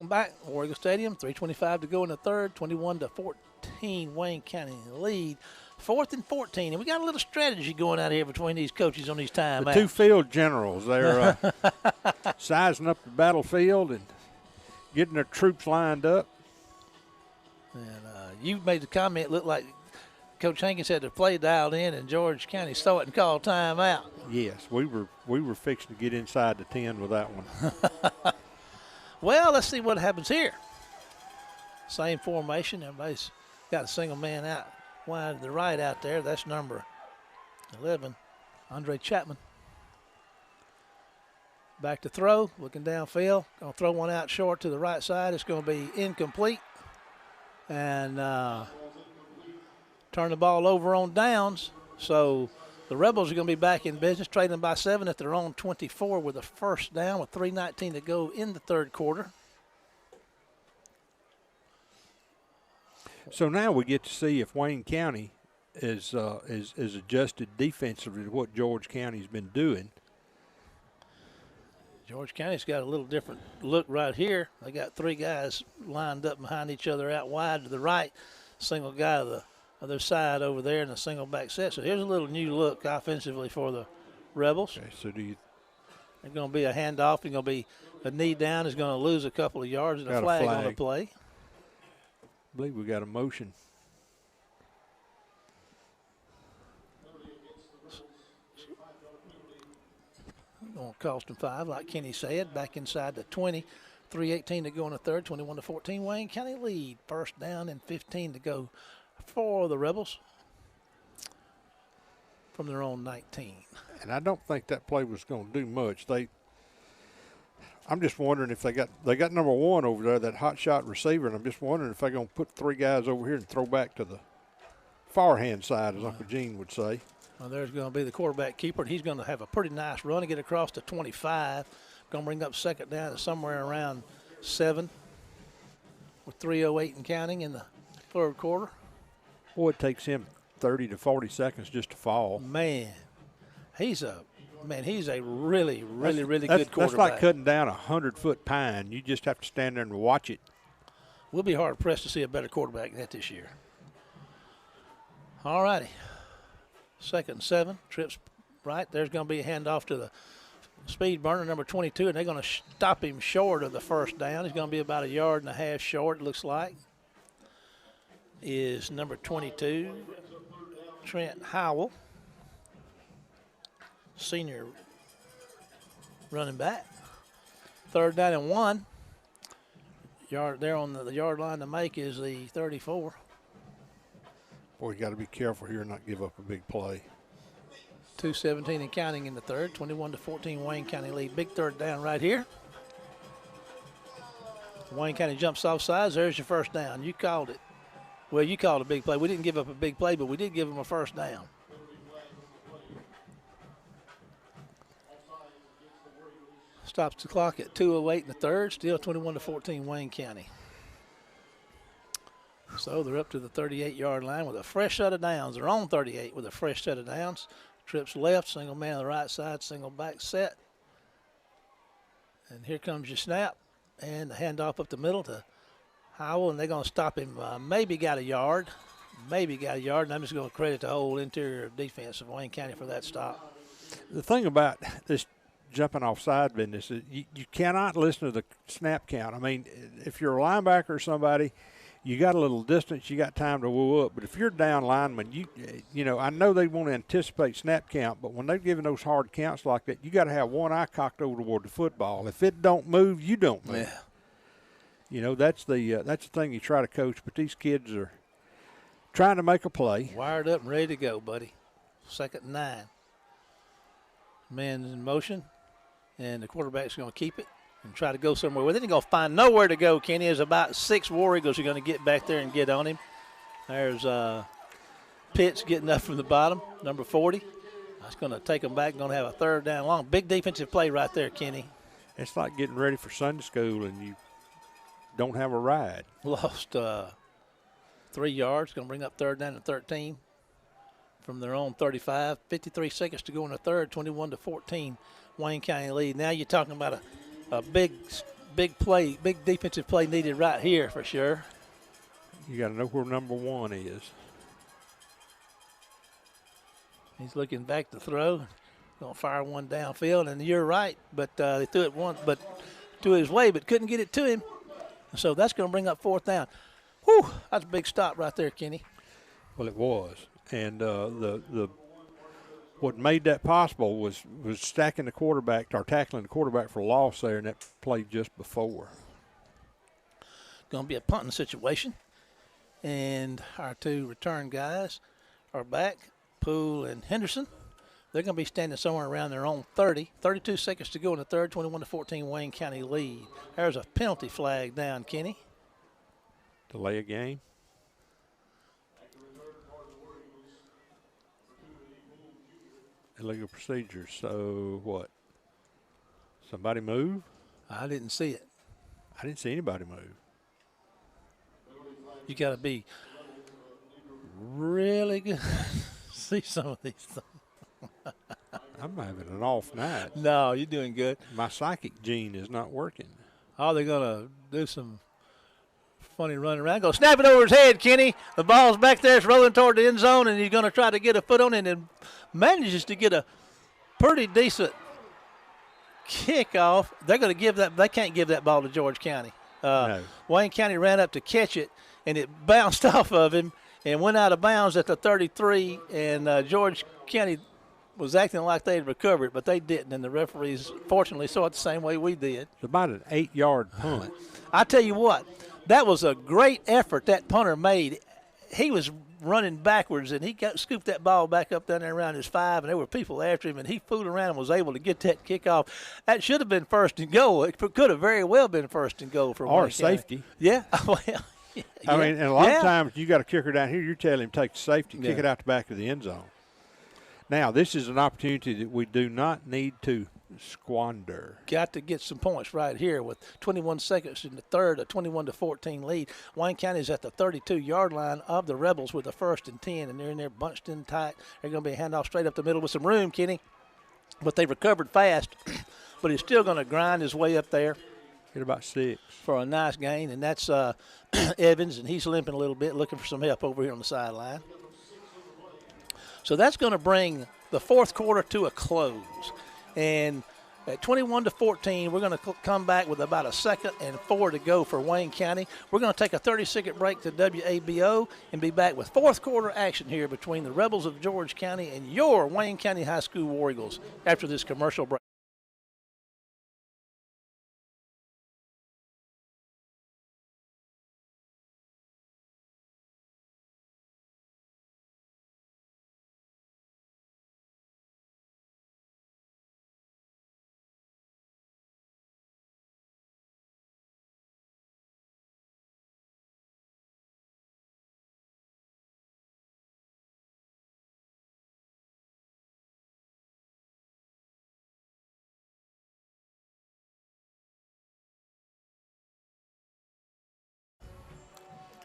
Speaker 1: Back, War Eagle Stadium, 3:25 to go in the third, 21-14 Wayne County lead, 4th and 14. And we got a little strategy going out here between these coaches on these timeouts.
Speaker 2: The 2 field generals, they're sizing up the battlefield and getting their troops lined up.
Speaker 1: And you made the comment look like Coach Hankins had the play dialed in and George County saw it and called timeout.
Speaker 2: Yes, we were fixing to get inside the 10 with that one.
Speaker 1: Well, let's see what happens here. Same formation. Everybody's got a single man out wide to the right out there. That's number 11, Andre Chapman. Back to throw, looking downfield. Going to throw one out short to the right side. It's going to be incomplete. And turn the ball over on downs. So the Rebels are going to be back in business, trailing by 7 at their own 24 with a first down with 3:19 to go in the third quarter.
Speaker 2: So now we get to see if Wayne County is adjusted defensively to what George County's been doing.
Speaker 1: George County's got a little different look right here. They got 3 guys lined up behind each other out wide to the right, single guy to the other side over there in a single back set. So here's a little new look offensively for the Rebels.
Speaker 2: Okay, so there's
Speaker 1: going to be a handoff. It's going to be a knee down. Is going to lose a couple of yards and a flag on the play.
Speaker 2: I believe we got a motion.
Speaker 1: Going to cost them 5, like Kenny said. Back inside the 20. 3:18 to go in the third. 21-14. Wayne County lead. First down and 15 to go for the Rebels from their own 19.
Speaker 2: And I don't think that play was going to do much. I'm just wondering if they got number 1 over there, that hot shot receiver, and I'm just wondering if they're going to put 3 guys over here and throw back to the far hand side, as Uncle Gene would say.
Speaker 1: Well, there's going to be the quarterback keeper, and he's going to have a pretty nice run to get across to 25. Going to bring up second down to somewhere around 7 with 3:08 and counting in the third quarter.
Speaker 2: Boy, it takes him 30 to 40 seconds just to fall.
Speaker 1: Man, he's a really good quarterback.
Speaker 2: That's like cutting down a 100-foot pine. You just have to stand there and watch it.
Speaker 1: We'll be hard pressed to see a better quarterback than that this year. All righty. 2nd and 7, trips right. There's going to be a handoff to the speed burner, number 22, and they're going to stop him short of the first down. He's going to be about 1.5 yards short, it looks like. Is number 22, Trent Howell, senior running back. 3rd down and 1. Yard there on the yard line to make is the 34.
Speaker 2: Boy, you got to be careful here and not give up a big play.
Speaker 1: 2:17 and counting in the third. 21-14 Wayne County lead. Big 3rd down right here. Wayne County jumps off sides. There's your first down. You called it. Well, you called a big play. We didn't give up a big play, but we did give them a first down. Stops the clock at 2:08 in the third. Still 21-14 Wayne County. So they're up to the 38-yard line with a fresh set of downs. They're on 38 with a fresh set of downs. Trips left, single man on the right side, single back set. And here comes your snap. And the handoff up the middle to Howell, and they're going to stop him. Maybe got a yard. And I'm just going to credit the whole interior defense of Wayne County for that stop.
Speaker 2: The thing about this jumping offside business is you cannot listen to the snap count. I mean, if you're a linebacker or somebody, you got a little distance, you got time to woo up. But if you're down lineman, you know, I know they want to anticipate snap count, but when they're giving those hard counts like that, you got to have one eye cocked over toward the football. If it don't move, you don't move.
Speaker 1: Yeah.
Speaker 2: You know, that's the thing you try to coach. But these kids are trying to make a play.
Speaker 1: Wired up and ready to go, buddy. 2nd and 9. Man in motion, and the quarterback's going to keep it and try to go somewhere with it. He's going to find nowhere to go, Kenny. There's about 6 War Eagles who are going to get back there and get on him. There's Pitts getting up from the bottom, number 40. That's going to take them back. Going to have a 3rd down long. Big defensive play right there, Kenny.
Speaker 2: It's like getting ready for Sunday school and you don't have a ride.
Speaker 1: Lost 3 yards. Going to bring up 3rd down and 13 from their own 35. 53 seconds to go in the third. 21-14 Wayne County lead. Now you're talking about a big play, big defensive play needed right here for sure.
Speaker 2: You got to know where number 1 is.
Speaker 1: He's looking back to throw. Going to fire one downfield, and you're right, but they threw it once, but to his way, but couldn't get it to him. So that's going to bring up 4th down. Whew, that's a big stop right there, Kenny.
Speaker 2: Well, it was, and the what made that possible was stacking the quarterback or tackling the quarterback for loss there, and that play just before.
Speaker 1: Going to be a punting situation. And our two return guys are back, Poole and Henderson. They're going to be standing somewhere around their own 30. 32 seconds to go in the third, 21-14 Wayne County lead. There's a penalty flag down, Kenny.
Speaker 2: Delay a game. Illegal procedures. So what? Somebody move?
Speaker 1: I didn't see it.
Speaker 2: I didn't see anybody move.
Speaker 1: You got to be really good to see some of these things.
Speaker 2: I'm having an off night.
Speaker 1: No, you're doing good.
Speaker 2: My psychic gene is not working.
Speaker 1: Oh, they're going to do some funny running around. Go snap it over his head, Kenny. The ball's back there. It's rolling toward the end zone, and he's going to try to get a foot on it and manages to get a pretty decent kickoff. They're going to give that. They can't give that ball to George County.
Speaker 2: No.
Speaker 1: Wayne County ran up to catch it, and it bounced off of him and went out of bounds at the 33, and George County was acting like they'd recovered, but they didn't, and the referees fortunately saw it the same way we did.
Speaker 2: It's about an 8-yard punt.
Speaker 1: I tell you what, that was a great effort that punter made. He was running backwards, and he scooped that ball back up down there around his 5, and there were people after him, and he fooled around and was able to get that kickoff. That should have been first and goal. It could have very well been first and goal for
Speaker 2: Or
Speaker 1: Wayne
Speaker 2: safety.
Speaker 1: County. Yeah, well, yeah.
Speaker 2: I mean, and a lot of times you got a kicker down here, you're telling him take the safety, kick it out the back of the end zone. Now, this is an opportunity that we do not need to squander.
Speaker 1: Got to get some points right here with 21 seconds in the third, a 21-14 lead. Wayne County is at the 32-yard line of the Rebels with a 1st and 10, and they're in there bunched in tight. They're going to be a handoff straight up the middle with some room, Kenny. But they recovered fast, but he's still going to grind his way up there.
Speaker 2: Get about 6.
Speaker 1: For a nice gain, and that's Evans, and he's limping a little bit, looking for some help over here on the sideline. So that's going to bring the fourth quarter to a close. And at 21-14, we're going to come back with about a 2nd and 4 to go for Wayne County. We're going to take a 30-second break to WABO and be back with fourth quarter action here between the Rebels of George County and your Wayne County High School War Eagles after this commercial break.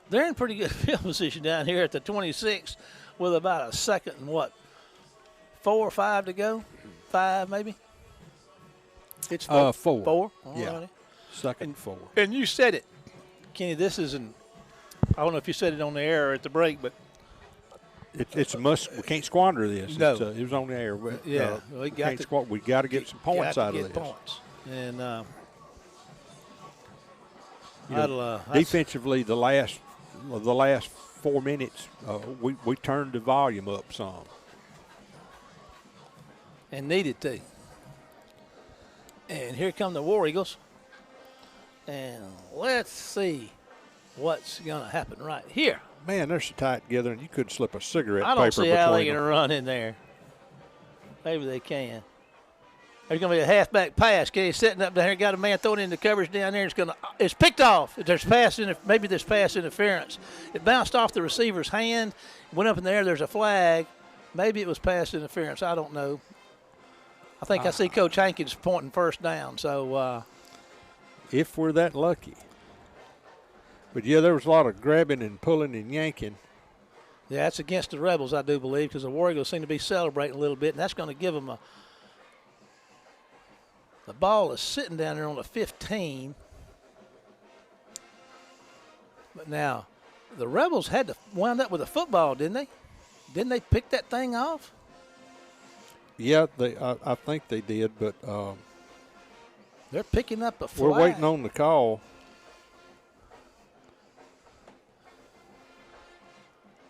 Speaker 1: They're in pretty good field position down here at the 26 with about a 2nd and 4 or 5 to go? 5 maybe? It's 4.
Speaker 2: 4.
Speaker 1: 4?
Speaker 2: Yeah. 2nd and 4.
Speaker 1: And you said it, Kenny, this isn't, I don't know if you said it on the air or at the break, but.
Speaker 2: It's a must. We can't squander this.
Speaker 1: No.
Speaker 2: It was on the air. But,
Speaker 1: yeah. We got
Speaker 2: to get some points out of this.
Speaker 1: Points. And
Speaker 2: defensively, the last 4 minutes, we turned the volume up some.
Speaker 1: And needed to. And here come the War Eagles. And let's see what's going to happen right here.
Speaker 2: Man, they're so tight together, and you could slip a cigarette paper
Speaker 1: I don't see how they're
Speaker 2: between
Speaker 1: going to
Speaker 2: them.
Speaker 1: run in there. Maybe they can. There's going to be a halfback pass. Kenny's sitting up down here, got a man throwing into coverage down there. It's picked off. Maybe there's pass interference. It bounced off the receiver's hand, went up in the air. There's a flag. Maybe it was pass interference. I don't know. I think I see Coach Hankins pointing first down. So
Speaker 2: if we're that lucky. But, yeah, there was a lot of grabbing and pulling and yanking.
Speaker 1: Yeah, that's against the Rebels, I do believe, because the War Eagles seem to be celebrating a little bit, and that's going to give them the ball is sitting down there on the 15. But now, the Rebels had to wind up with a football, didn't they? Didn't they pick that thing off?
Speaker 2: Yeah, I think they did, but
Speaker 1: they're picking up a flag.
Speaker 2: We're waiting on the call.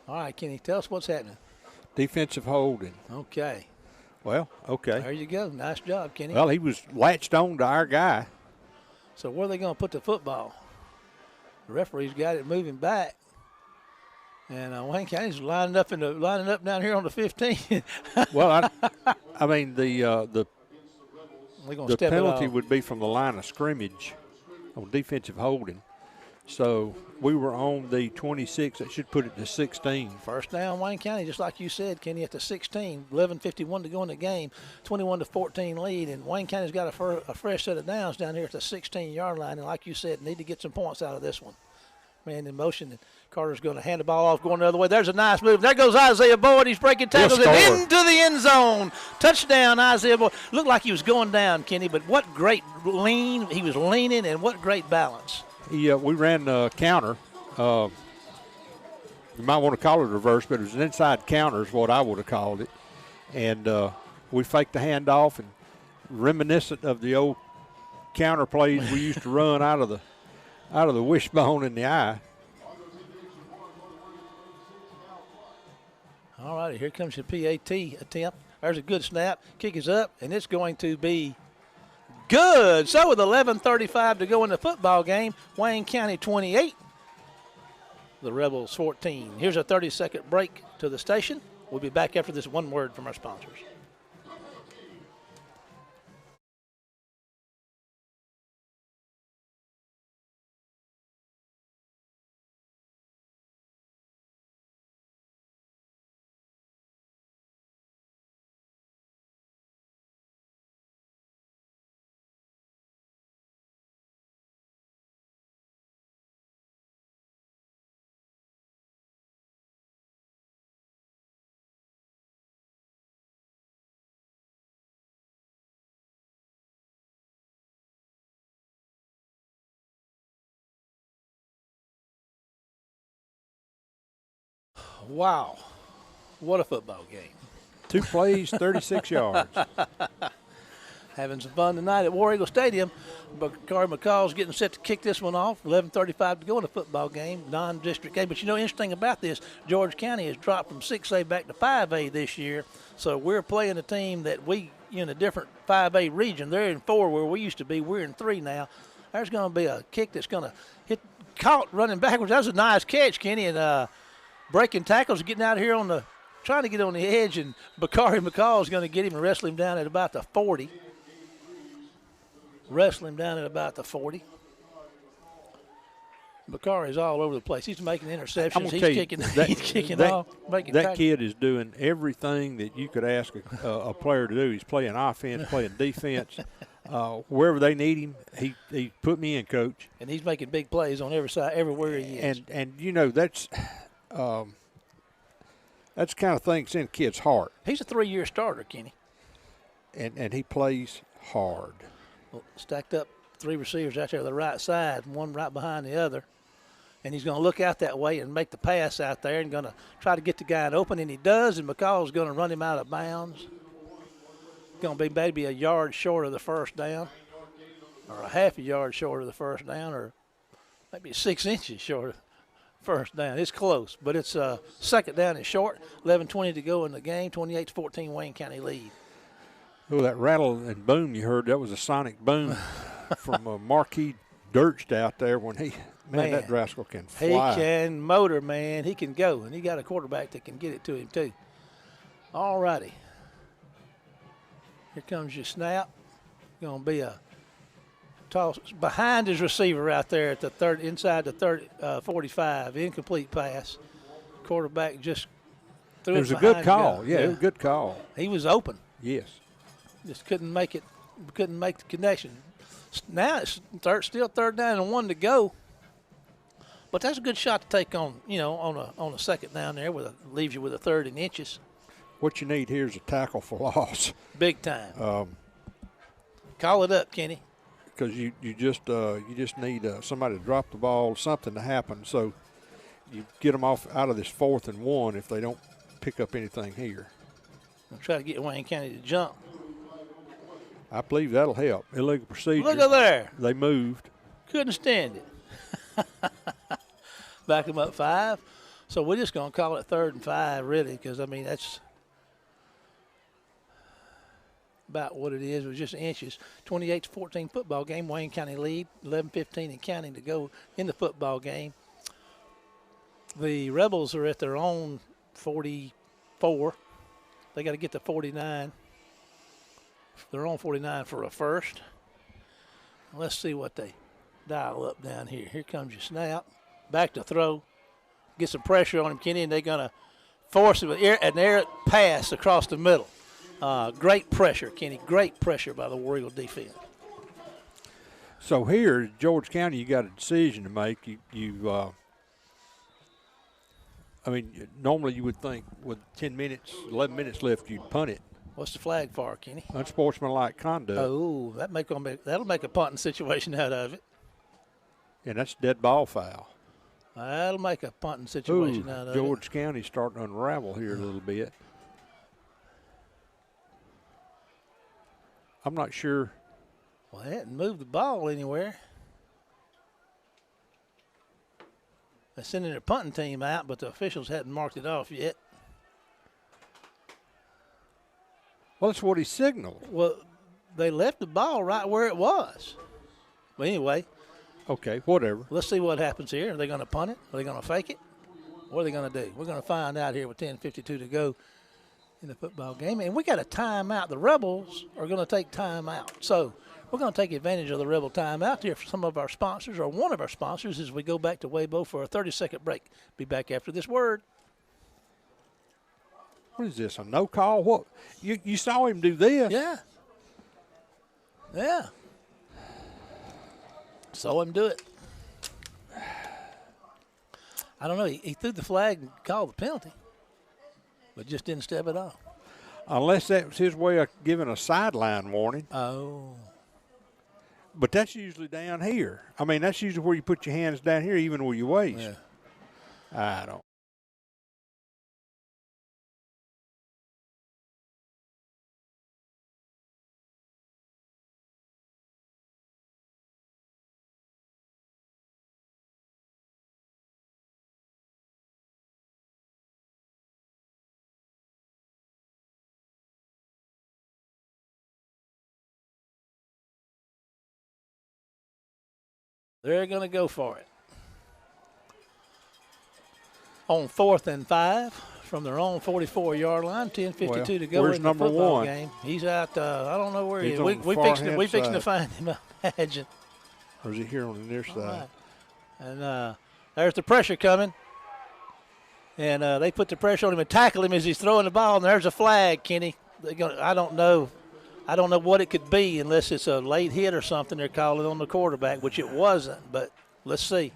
Speaker 1: All right, Kenny, tell us what's happening.
Speaker 2: Defensive holding.
Speaker 1: Okay.
Speaker 2: Well, okay.
Speaker 1: There you go. Nice job, Kenny.
Speaker 2: Well, he was latched on to our guy.
Speaker 1: So where are they going to put the football? The referee's got it moving back. And Wayne County's lining up down here on the 15.
Speaker 2: Well, I mean the penalty would be from the line of scrimmage on defensive holding. So we were on the 26. That should put it to 16.
Speaker 1: First down, Wayne County, just like you said, Kenny, at the 16. 11:51 to go in the game. 21-14 lead. And Wayne County's got a fresh set of downs down here at the 16-yard line. And like you said, need to get some points out of this one. Man in motion, and Carter's going to hand the ball off, going the other way. There's a nice move. There goes Isaiah Boyd. He's breaking tackles and into the end zone. Touchdown, Isaiah Boyd. Looked like he was going down, Kenny, but what great lean. He was leaning, and what great balance.
Speaker 2: We ran a counter. You might want to call it a reverse, but it was an inside counter is what I would have called it. And we faked the handoff, and reminiscent of the old counter plays we used to run out of the wishbone in the eye.
Speaker 1: All righty, here comes the PAT attempt. There's a good snap. Kick is up, and it's going to be good. So with 11:35 to go in the football game, Wayne County 28, the Rebels 14. Here's a 30-second break to the station. We'll be back after this one word from our sponsors. Wow, what a football game.
Speaker 2: 2 plays, 36 yards.
Speaker 1: Having some fun tonight at War Eagle Stadium. Bakari McCall's getting set to kick this one off. 11:35 to go in the football game, non-district game. But you know, interesting about this, George County has dropped from 6A back to 5A this year. So we're playing a team that we in a different 5A region. They're in 4 where we used to be. We're in 3 now. There's going to be a kick that's going to hit, caught running backwards. That was a nice catch, Kenny, and breaking tackles, getting out of here trying to get on the edge, and Bakari McCall is going to get him and wrestle him down at about the 40. Bakari's all over the place. He's making interceptions. He's kicking off.
Speaker 2: That kid is doing everything that you could ask a player to do. He's playing offense, playing defense. Wherever they need him, he put me in, Coach.
Speaker 1: And he's making big plays on every side, everywhere he is.
Speaker 2: And you know, that's the kind of thing that's in a kid's heart.
Speaker 1: He's a 3-year starter, Kenny.
Speaker 2: And he plays hard.
Speaker 1: Well, stacked up 3 receivers out there on the right side, one right behind the other. And he's going to look out that way and make the pass out there and going to try to get the guy open, and he does, and McCall's going to run him out of bounds. Going to be maybe a yard short of the first down, or a half a yard short of the first down, or maybe 6 inches short of first down. It's close, but it's second down and short. 11:20 to go in the game. 28-14 Wayne County lead.
Speaker 2: Oh, that rattle and boom you heard, that was a sonic boom from Marquis Dircht out there when man, that rascal can fly.
Speaker 1: He can motor, man. He can go, and he got a quarterback that can get it to him too. All righty. Here comes your snap. Going to be a toss behind his receiver out there at the third, inside the 45. Incomplete pass. Quarterback just threw it.
Speaker 2: It was a good call. Yeah, it was a good call.
Speaker 1: He was open.
Speaker 2: Yes.
Speaker 1: Just couldn't make it. Couldn't make the connection. Now it's still third down and 1 to go. But that's a good shot to take on, on a second down there, leaves you with a 3rd and inches.
Speaker 2: What you need here is a tackle for loss.
Speaker 1: Big time. Call it up, Kenny.
Speaker 2: Because you just need somebody to drop the ball, something to happen. So you get them out of this 4th and 1 if they don't pick up anything here.
Speaker 1: I'll try to get Wayne County to jump.
Speaker 2: I believe that'll help. Illegal procedure.
Speaker 1: Look at there.
Speaker 2: They moved.
Speaker 1: Couldn't stand it. Back them up 5. So we're just going to call it 3rd and 5, really, because, that's about what it is. It was just inches. 28-14 football game. Wayne County lead. 11:15 and counting to go in the football game. The Rebels are at their own 44. They got to get to 49. They're on 49 for a first. Let's see what they dial up down here. Here comes your snap. Back to throw. Get some pressure on him, Kenny, and they're going to force an air pass across the middle. Great pressure, Kenny. Great pressure by the War Eagle defense.
Speaker 2: So here, George County, you got a decision to make. Normally you would think with 10 minutes, 11 minutes left, you'd punt it.
Speaker 1: What's the flag for, Kenny?
Speaker 2: Unsportsmanlike conduct.
Speaker 1: Oh, that'll make a punting situation out of it.
Speaker 2: And that's dead ball foul.
Speaker 1: That'll make a punting situation out of it.
Speaker 2: George County's starting to unravel here a little bit. I'm not sure.
Speaker 1: Well, they hadn't moved the ball anywhere. They're sending their punting team out, but the officials hadn't marked it off yet.
Speaker 2: Well, that's what he signaled.
Speaker 1: Well, they left the ball right where it was. But anyway.
Speaker 2: Okay, whatever.
Speaker 1: Let's see what happens here. Are they going to punt it? Are they going to fake it? What are they going to do? We're going to find out here with 10:52 to go in the football game. And we got a timeout. The Rebels are going to take timeout. So we're going to take advantage of the Rebel timeout here for some of our sponsors, or one of our sponsors, as we go back to Weibo for a 30-second break. Be back after this word.
Speaker 2: What is this, a no call? What? You saw him do this?
Speaker 1: Yeah. Yeah. Saw him do it. I don't know. He threw the flag and called the penalty, but just didn't step it off.
Speaker 2: Unless that was his way of giving a sideline warning.
Speaker 1: Oh.
Speaker 2: But that's usually down here. I mean, that's usually where you put your hands down here, even with your waist.
Speaker 1: Yeah.
Speaker 2: I don't.
Speaker 1: They're going to go for it. On 4th and 5 from their own 44-yard line, 10:52 to go in the football game. He's out. I don't know where he is. We fixing to find him, I imagine.
Speaker 2: Or is he here on the near side?
Speaker 1: Right. And there's the pressure coming. And they put the pressure on him and tackle him as he's throwing the ball. And there's a flag, Kenny. I don't know what it could be unless it's a late hit or something they're calling on the quarterback, which it wasn't. But let's see.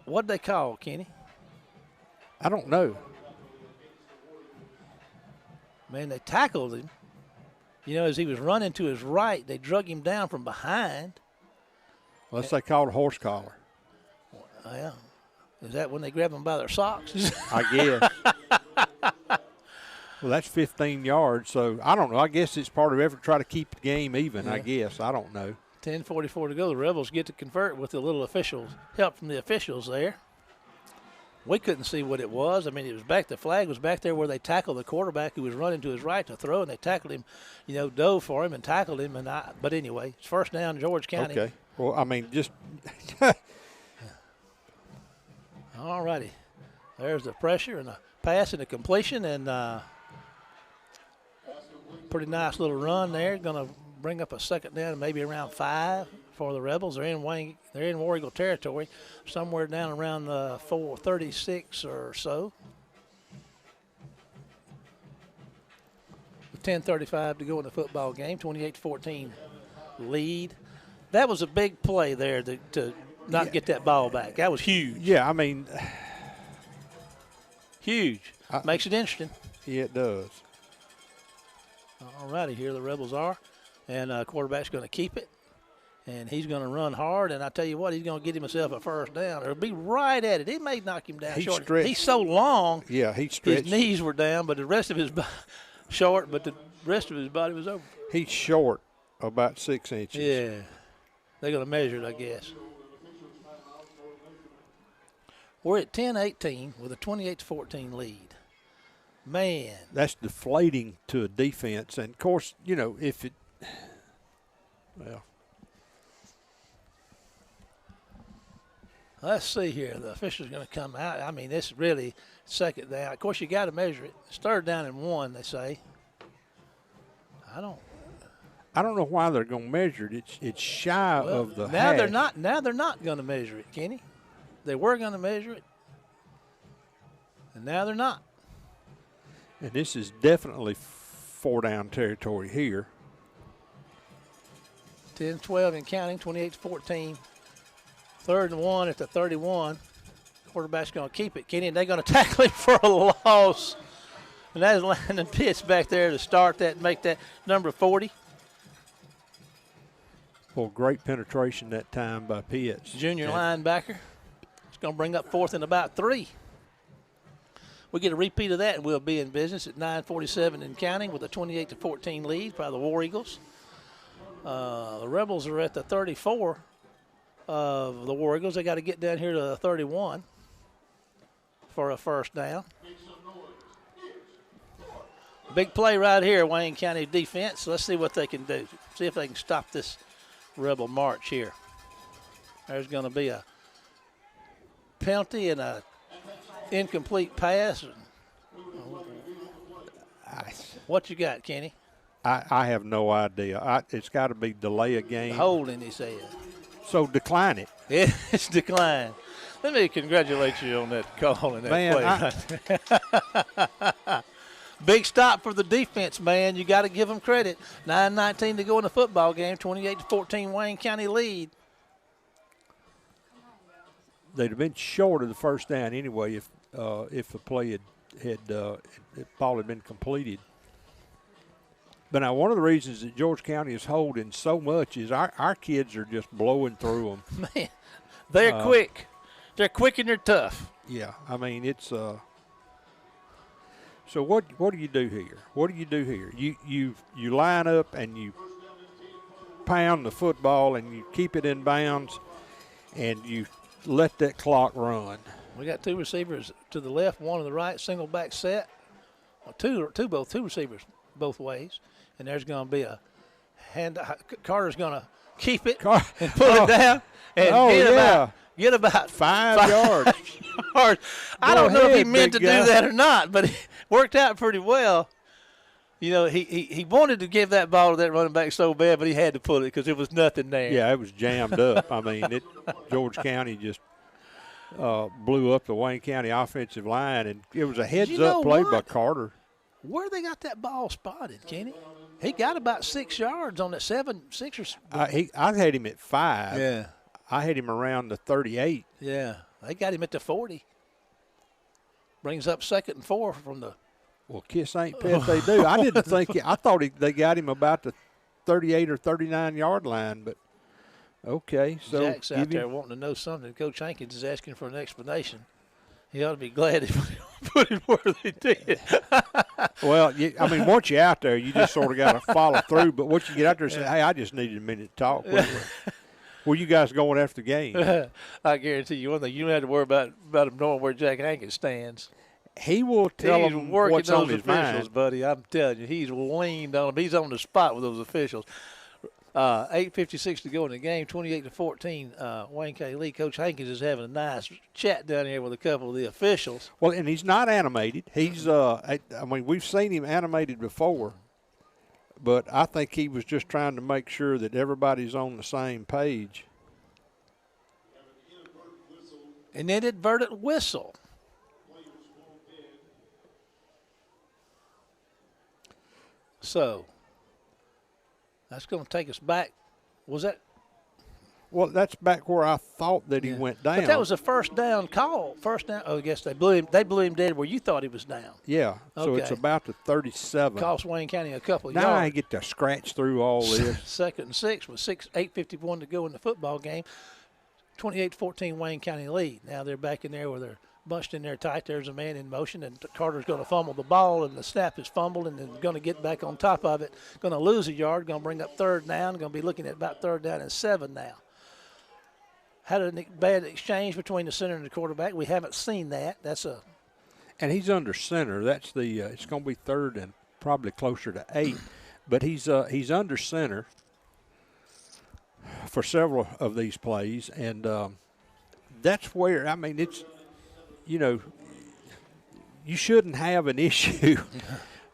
Speaker 1: What'd they call, Kenny?
Speaker 2: I don't know.
Speaker 1: Man, they tackled him. You know, as he was running to his right, they drug him down from behind.
Speaker 2: Unless they called a horse collar.
Speaker 1: Yeah. Is that when they grab them by their socks?
Speaker 2: I guess. Well, that's 15 yards, so I don't know. I guess it's part of effort to try to keep the game even, yeah. I guess. I don't know.
Speaker 1: 10:44 to go. The Rebels get to convert with a little help from the officials there. We couldn't see what it was. I mean, it was back. The flag was back there where they tackled the quarterback who was running to his right to throw, and they tackled him, dove for him and tackled him. But anyway, it's first down, George County.
Speaker 2: Okay. Well, I mean, just.
Speaker 1: All righty. There's the pressure and the pass and the completion, and pretty nice little run there. Going to bring up a second down, maybe around 5 for the Rebels. They're in War Eagle territory, somewhere down around 4:36 or so. With 10:35 to go in the football game, 28-14 lead. That was a big play there to not get that ball back. That was huge.
Speaker 2: Yeah, I mean.
Speaker 1: Huge. Makes it interesting.
Speaker 2: Yeah, it does.
Speaker 1: All righty, here the Rebels are. And quarterback's going to keep it. And he's going to run hard. And I tell you what, he's going to get himself a first down. It'll be right at it. He may knock him down short.
Speaker 2: Stretched.
Speaker 1: He's so long.
Speaker 2: Yeah, he stretched.
Speaker 1: His knees were down, but the rest of his short, but the rest of his body was over.
Speaker 2: He's short, about 6 inches.
Speaker 1: Yeah. They're going to measure it, I guess. We're at 10-18 with a 28-14 lead. Man.
Speaker 2: That's deflating to a defense. And, of course, if it – well.
Speaker 1: Let's see here. The official's going to come out. I mean, this really second down. Of course, you got to measure it. It's 3rd down and 1, they say. I don't
Speaker 2: know why they're going to measure it. It's shy of the
Speaker 1: now
Speaker 2: hash.
Speaker 1: they're not. Now they're not going to measure it, Kenny. They were going to measure it, and now they're not.
Speaker 2: And this is definitely 4-down territory here.
Speaker 1: 10-12 and counting. 28-14. 3rd and 1 at the 31. Quarterback's going to keep it, Kenny, and they're going to tackle him for a loss. And that is Landon Pitts back there to start that, make that number 40.
Speaker 2: Well, great penetration that time by Pitts.
Speaker 1: Junior linebacker. It's going to bring up 4th and about 3. We get a repeat of that, and we'll be in business at 9:47 and counting with a 28-14 lead by the War Eagles. The Rebels are at the 34 of the War Eagles. They got to get down here to the 31 for a 1st down. Big play right here, Wayne County defense. Let's see what they can do. See if they can stop this Rebel march here. There's going to be a penalty and a incomplete pass. What you got, Kenny?
Speaker 2: I have no idea. It's got to be delay a game.
Speaker 1: Holding, he said.
Speaker 2: So decline it.
Speaker 1: Yeah, it's declined. Let me congratulate you on that call and that play. Big stop for the defense, man. You got to give them credit. 9:19 to go in the football game. 28-14 Wayne County lead.
Speaker 2: They'd have been short of the 1st down anyway if the play if ball had been completed. But now one of the reasons that George County is holding so much is our kids are just blowing through them.
Speaker 1: Man, they're quick. They're quick and they're tough.
Speaker 2: Yeah, I mean it's. So what do you do here? What do you do here? You line up and you pound the football and you keep it in bounds and you let that clock run.
Speaker 1: We got 2 receivers to the left, 1 to the right, single back set. Two receivers both ways. And there's going to be a hand. Carter's going to keep it and pull it down and get about
Speaker 2: 5 yards.
Speaker 1: I don't know if he meant to do that or not, but it worked out pretty well. You know, he wanted to give that ball to that running back so bad, but he had to pull it because there was nothing there.
Speaker 2: Yeah, it was jammed up. I mean, George County just blew up the Wayne County offensive line, and it was a heads-up play by Carter.
Speaker 1: Where they got that ball spotted, Kenny? He got about 6 yards on that 6 or.
Speaker 2: I had him at 5.
Speaker 1: Yeah.
Speaker 2: I had him around the 38.
Speaker 1: Yeah, they got him at the 40. Brings up 2nd and 4 from the.
Speaker 2: Well, kiss ain't pet they do. I didn't think I thought they got him about the 38 or 39 yard line, but okay. So
Speaker 1: Jack's out there wanting to know something. Coach Hankins is asking for an explanation. He ought to be glad he put it where they did.
Speaker 2: Well, I mean, once you're out there, you just sort of got to follow through. But once you get out there and say, hey, I just needed a minute to talk. Where you guys going after the game?
Speaker 1: I guarantee you one thing, you don't have to worry about him knowing where Jack Hankins stands.
Speaker 2: He will tell them what's on his mind.
Speaker 1: Buddy. I'm telling you, he's leaned on him. He's on the spot with those officials. 8:56 to go in the game, 28-14. Wayne County lead. Coach Hankins is having a nice chat down here with a couple of the officials.
Speaker 2: Well, and he's not animated. He's, I mean, we've seen him animated before, but I think he was just trying to make sure that everybody's on the same page.
Speaker 1: An inadvertent whistle. So that's going to take us back. Was that?
Speaker 2: Well, that's back where I thought that he went down.
Speaker 1: But that was a first down call. First down. Oh, I guess they blew him dead where you thought he was down.
Speaker 2: Yeah. So
Speaker 1: okay.
Speaker 2: It's about the 37.
Speaker 1: Cost Wayne County a couple of
Speaker 2: now
Speaker 1: yards.
Speaker 2: Now I get to scratch through all this.
Speaker 1: 2nd and 6 with 8:51 to go in the football game. 28-14 Wayne County lead. Now they're back in there where they're bunched in there tight. There's a man in motion, and Carter's going to fumble the ball, and the snap is fumbled, and then going to get back on top of it. Going to lose a yard, going to bring up 3rd down. Going to be looking at about 3rd down and 7 now. Had a bad exchange between the center and the quarterback. We haven't seen that.
Speaker 2: And he's under center. That's the. It's going to be 3rd and probably closer to 8, but he's under center for several of these plays, and that's where, I mean, it's, you know, you shouldn't have an issue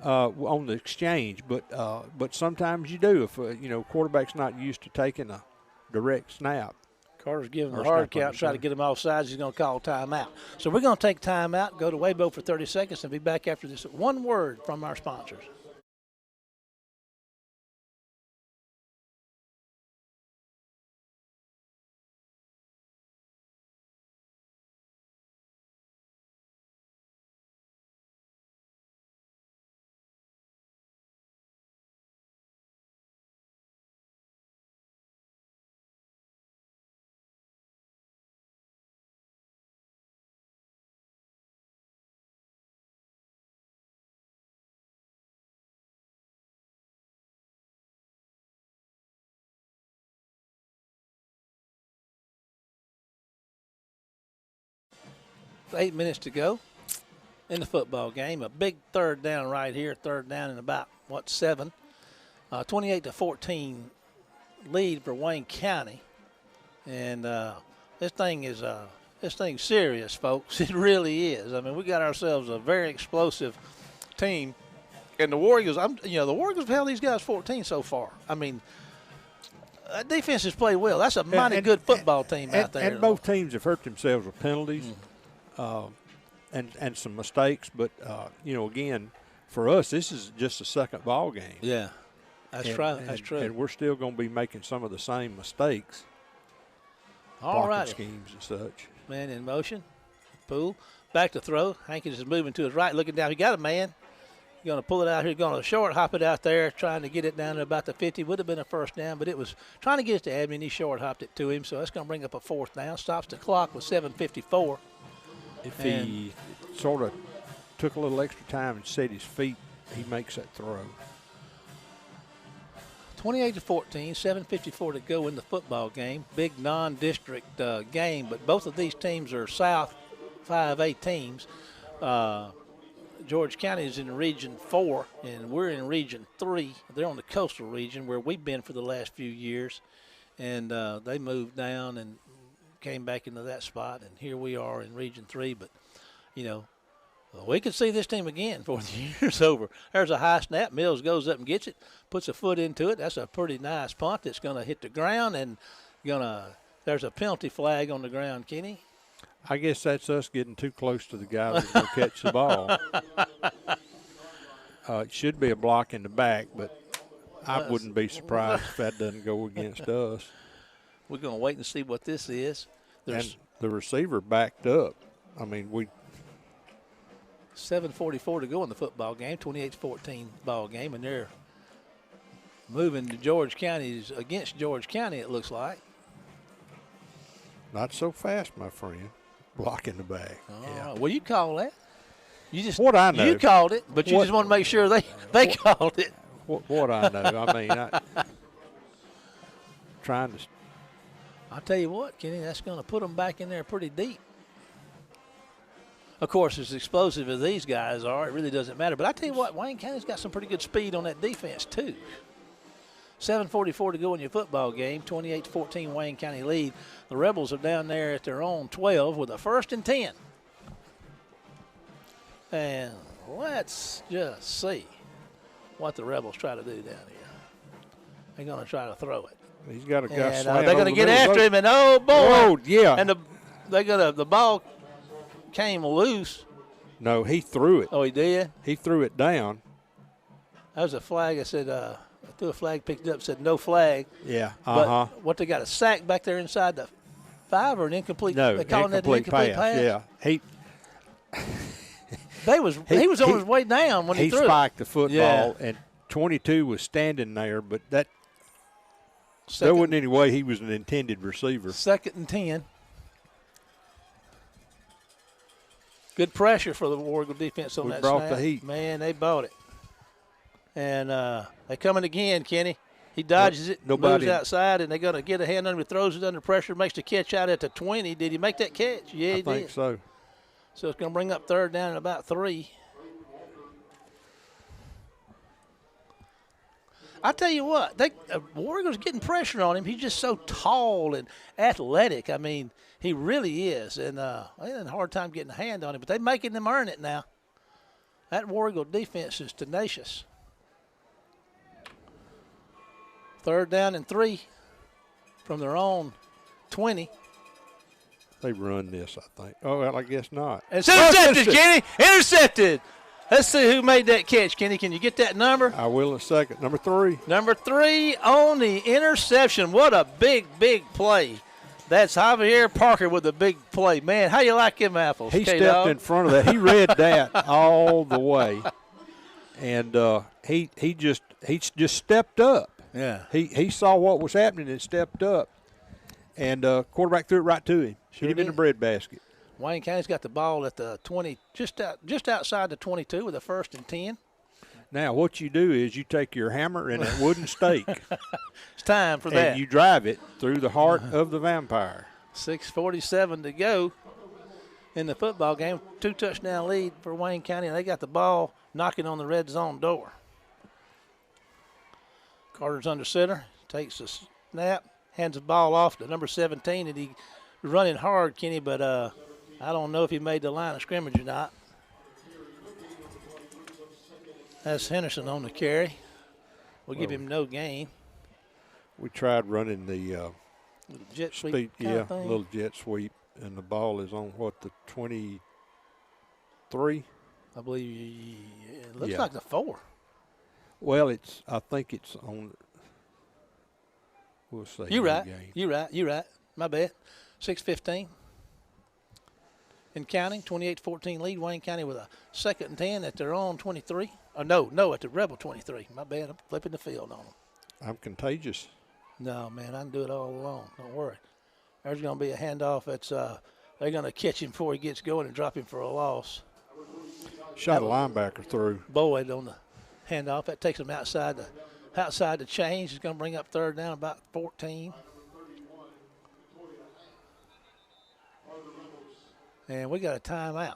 Speaker 2: on the exchange, but sometimes you do if, you know, quarterback's not used to taking a direct snap.
Speaker 1: Carter's giving the hard count, try to get him off sides. He's going to call timeout. So we're going to take timeout, go to Weibo for 30 seconds, and be back after this. One word from our sponsors. With 8 minutes to go in the football game. A big third down right here, third down in about, 7. 28-14 lead for Wayne County. And this thing's serious, folks. It really is. I mean, we got ourselves a very explosive team. And the Warriors, the Warriors have held these guys 14 so far. I mean, defense has played well. That's a mighty good football team out there.
Speaker 2: And both teams have hurt themselves with penalties. And some mistakes, but again, for us, this is just a second ball game.
Speaker 1: Yeah, that's right. That's true.
Speaker 2: And we're still going to be making some of the same mistakes.
Speaker 1: All right,
Speaker 2: schemes and such.
Speaker 1: Man in motion, Poole back to throw. Hankins is moving to his right, looking down. He got a man. He's going to pull it out here. Going to short hop it out there, trying to get it down to about the 50. Would have been a first down, but it was trying to get it to Edmund. He short hopped it to him, so that's going to bring up a fourth down. Stops the clock with 7:54.
Speaker 2: If he sort of took a little extra time and set his feet, he makes that throw.
Speaker 1: 28-14, 7:54 to go in the football game. Big non-district game, but both of these teams are South 5A teams. George County is in Region 4, and we're in Region 3. They're on the coastal region where we've been for the last few years, and they moved down and came back into that spot, and here we are in Region 3. But, we could see this team again before the year's over. There's a high snap. Mills goes up and gets it, puts a foot into it. That's a pretty nice punt that's going to hit the ground, and there's a penalty flag on the ground, Kenny.
Speaker 2: I guess that's us getting too close to the guy that's going to catch the ball. It should be a block in the back, but I wouldn't be surprised if that doesn't go against us.
Speaker 1: We're going to wait and see what this is.
Speaker 2: And the receiver backed up. I mean,
Speaker 1: 7:44 to go in the football game, 28-14 ball game, and they're moving to George County's against George County, it looks like.
Speaker 2: Not so fast, my friend. Blocking the back.
Speaker 1: Yeah. Well, you call that.
Speaker 2: What I know.
Speaker 1: You called it, but you just want to make sure they called it.
Speaker 2: What I know. I mean, trying to.
Speaker 1: I'll tell you what, Kenny, that's going to put them back in there pretty deep. Of course, as explosive as these guys are, it really doesn't matter. But I tell you what, Wayne County's got some pretty good speed on that defense, too. 7:44 to go in your football game, 28-14 Wayne County lead. The Rebels are down there at their own 12 with a 1st and 10. And let's just see what the Rebels try to do down here. They're going to try to throw it.
Speaker 2: He's got a guy.
Speaker 1: And they're going to get after him, and oh boy!
Speaker 2: Oh yeah!
Speaker 1: And the ball came loose.
Speaker 2: No, he threw it.
Speaker 1: Oh, he did.
Speaker 2: He threw it down.
Speaker 1: That was a flag. I said, I threw a flag, picked it up, said no flag.
Speaker 2: Yeah.
Speaker 1: But what, they got a sack back there inside the 5 or an incomplete?
Speaker 2: No,
Speaker 1: they calling that an incomplete pass.
Speaker 2: Yeah. He
Speaker 1: was on his way down when he threw it.
Speaker 2: He spiked the football, and 22 was standing there, but there wasn't any way he was an intended receiver.
Speaker 1: 2nd and 10. Good pressure for the Warrior defense on that snap.
Speaker 2: We brought the heat.
Speaker 1: Man, they bought it. And they coming again, Kenny. He dodges it, moves outside, and they're going to get a hand under him, throws it under pressure, makes the catch out at the 20. Did he make that catch? Yeah, he did.
Speaker 2: I think so.
Speaker 1: So it's going to bring up 3rd down at about 3. I tell you what, Warriors getting pressure on him. He's just so tall and athletic. I mean, He really is, and they had a hard time getting a hand on him, but they're making them earn it now. That War Eagle defense is tenacious. 3rd down and 3 from their own 20.
Speaker 2: They run this, I think. Oh, well, I guess not.
Speaker 1: It's intercepted, Kenny. Intercepted. Let's see who made that catch, Kenny. Can you get that number?
Speaker 2: I will in a second. Number 3.
Speaker 1: Number 3 on the interception. What a big, big play. That's Javier Parker with a big play. Man, how you like them apples,
Speaker 2: He
Speaker 1: K-Dog?
Speaker 2: stepped in front of that. He read that all the way. And he just stepped up.
Speaker 1: Yeah.
Speaker 2: He saw what was happening and stepped up. And quarterback threw it right to him.
Speaker 1: Sure
Speaker 2: Hit him in
Speaker 1: did.
Speaker 2: the breadbasket.
Speaker 1: Wayne County's got the ball at the 20, just outside the 22 with a 1st and 10.
Speaker 2: Now, what you do is you take your hammer and that wooden stake.
Speaker 1: It's time for that.
Speaker 2: And you drive it through the heart of the vampire.
Speaker 1: 6:47 to go in the football game. 2-touchdown lead for Wayne County, and they got the ball knocking on the red zone door. Carter's under center, takes the snap, hands the ball off to number 17, and he's running hard, Kenny, but I don't know if he made the line of scrimmage or not. That's Henderson on the carry. We'll give him no gain.
Speaker 2: We tried running the
Speaker 1: Jet sweep
Speaker 2: speed,
Speaker 1: kind
Speaker 2: yeah,
Speaker 1: of thing.
Speaker 2: little jet sweep, and the ball is on the 23?
Speaker 1: I believe it looks
Speaker 2: Yeah.
Speaker 1: like the 4.
Speaker 2: Well, I think it's on. We'll see.
Speaker 1: You're right.
Speaker 2: Game.
Speaker 1: You're right. My bad. 6:15. In counting, 28-14 lead. Wayne County with a 2nd and 10 at their own 23. Or no, at the Rebel 23. My bad. I'm flipping the field on them.
Speaker 2: I'm contagious.
Speaker 1: No, man, I can do it all alone. Don't worry. There's going to be a handoff. They're going to catch him before he gets going and drop him for a loss.
Speaker 2: Shot a linebacker through.
Speaker 1: Boyd on the handoff. That takes him outside the change. He's going to bring up 3rd down, about 14. And we got a timeout,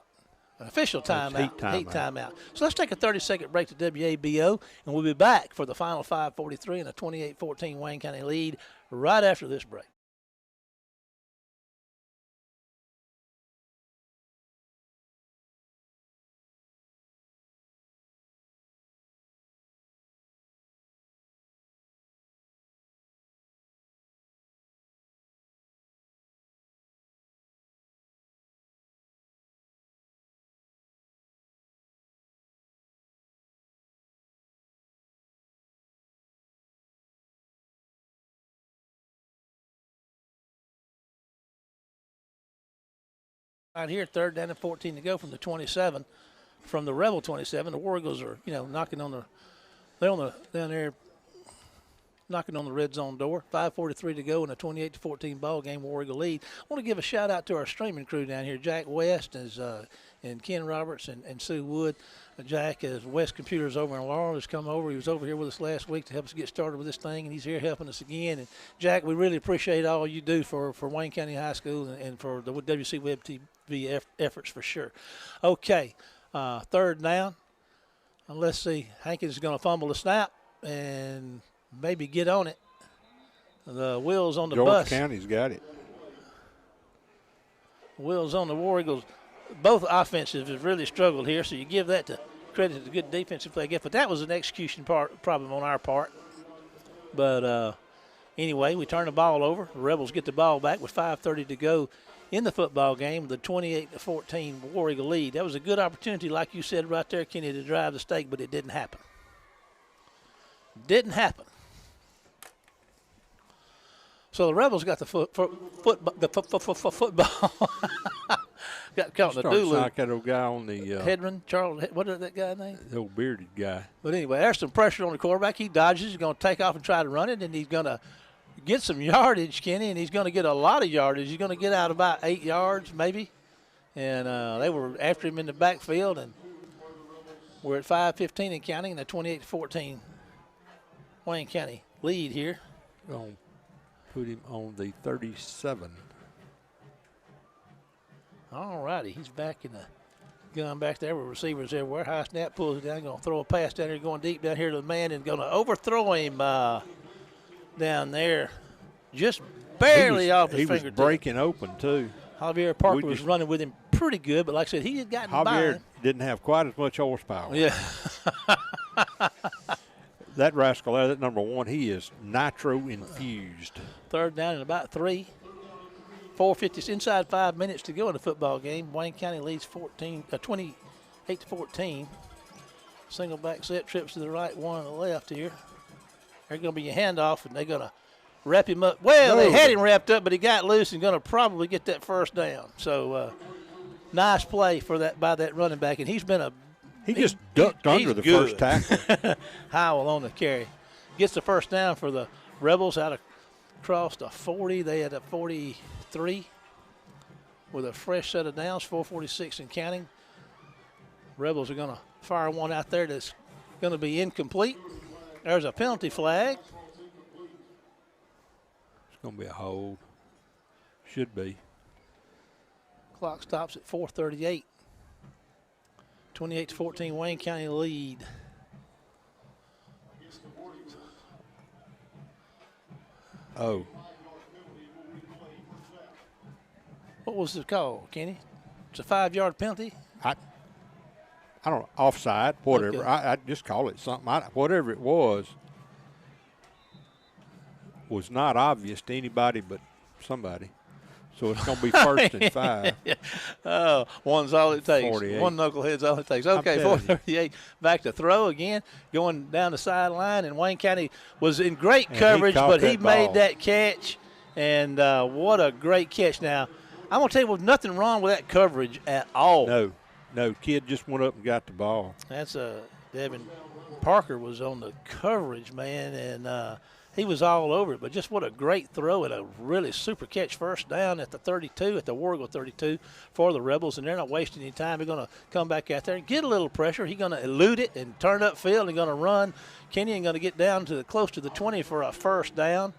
Speaker 1: an official timeout, heat timeout. So let's take a 30-second break to WABO, and we'll be back for the final 5:43 and a 28-14 Wayne County lead right after this break. Right here, 3rd down and 14 to go from the 27, from the Rebel 27. The War Eagles are, knocking on down there, knocking on the red zone door. 5:43 to go in a 28-14 ball game. War Eagle lead. I want to give a shout out to our streaming crew down here. Jack West and Ken Roberts and Sue Wood. Jack is West Computers over in Laurel. Has come over. He was over here with us last week to help us get started with this thing, and he's here helping us again. And Jack, we really appreciate all you do for Wayne County High School and for the WC Web TV efforts for sure. Okay, 3rd down. Let's see. Hankins is going to fumble the snap and maybe get on it. The wheels on the bus.
Speaker 2: George County's got it.
Speaker 1: Wheels on the War Eagles. Both offenses have really struggled here, so you give that to credit to the good defensive play. But that was an execution problem on our part. But anyway, we turn the ball over. The Rebels get the ball back with 5:30 to go in the football game, the 28-14 War Eagle lead. That was a good opportunity, like you said right there, Kenny, to drive the stake, but it didn't happen. Didn't happen. So the Rebels got the football. Got caught in the dooley.
Speaker 2: Like that old guy on the
Speaker 1: Hedron, Charles, what is that guy's name?
Speaker 2: the old bearded guy.
Speaker 1: But anyway, there's some pressure on the quarterback. He dodges. He's going to take off and try to run it, and he's going to get some yardage, Kenny, and he's going to get a lot of yardage. He's going to get out about 8 yards maybe. And they were after him in the backfield, and we're at 5:15 and counting, and the 28-14 Wayne County lead here.
Speaker 2: Gonna put him on the 37.
Speaker 1: All righty, he's back in the gun back there with receivers everywhere. High snap, pulls it down, going to throw a pass down there, going deep down here to the man, and going to overthrow him down there. Just barely off his fingertip.
Speaker 2: He was breaking open, too.
Speaker 1: Javier Parker was running with him pretty good, but like I said, he had gotten by
Speaker 2: Javier
Speaker 1: him.
Speaker 2: didn't have quite as much horsepower.
Speaker 1: Yeah.
Speaker 2: That rascal there, that number 1, he is nitro-infused.
Speaker 1: Third down and about 3. 4:50, inside 5 minutes to go in the football game. Wayne County leads 28-14. Single back set, trips to the right, one on the left here. They're going to be a handoff, and they're going to wrap him up. Well, they had him wrapped up, but he got loose and going to probably get that first down. So nice play for that by that running back, and he's been a
Speaker 2: He just ducked under the first tackle.
Speaker 1: Howell on the carry. Gets the first down for the Rebels out across the 40. They had a 43 with a fresh set of downs, 4:46 and counting. Rebels are going to fire one out there that's going to be incomplete. There's a penalty flag.
Speaker 2: It's going to be a hold. Should be.
Speaker 1: Clock stops at 4:38. 28-14, Wayne County lead.
Speaker 2: Oh.
Speaker 1: What was the call, Kenny? It's a 5-yard penalty?
Speaker 2: I don't know, offside, whatever.
Speaker 1: Okay.
Speaker 2: I just call it something. Whatever it was not obvious to anybody but somebody. So it's going to be first and 5.
Speaker 1: Oh, one's all it takes.
Speaker 2: 48.
Speaker 1: One knucklehead's all it takes. Okay, 4:38. Back to throw again, going down the sideline, and Wayne County was in great coverage, but he made that catch, and what a great catch. Now, I'm going to tell you, there was nothing wrong with that coverage at all.
Speaker 2: No, kid just went up and got the ball.
Speaker 1: That's Devin Parker was on the coverage, man, and he was all over it. But just what a great throw and a really super catch, first down at the 32, at the Warrigal 32 for the Rebels, and they're not wasting any time. They're going to come back out there and get a little pressure. He's going to elude it and turn upfield and going to run. Kenyon going to get down to close to the 20 for a first down,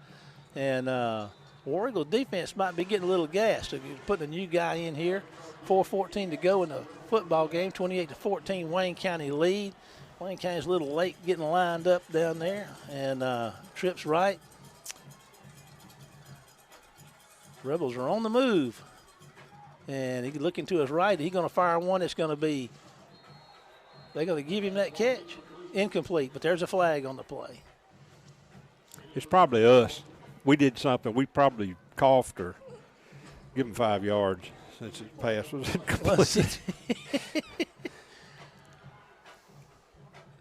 Speaker 1: and Warrigal defense might be getting a little gassed. If you're putting a new guy in here, 4:14 to go in the football game, 28-14, Wayne County lead. Wayne County's a little late getting lined up down there, and trips right. Rebels are on the move, and he's looking to his right. He's going to fire one. It's going to be, they're going to give him that catch. Incomplete, but there's a flag on the play.
Speaker 2: It's probably us. We did something. We probably coughed or give him 5 yards since his pass was incomplete.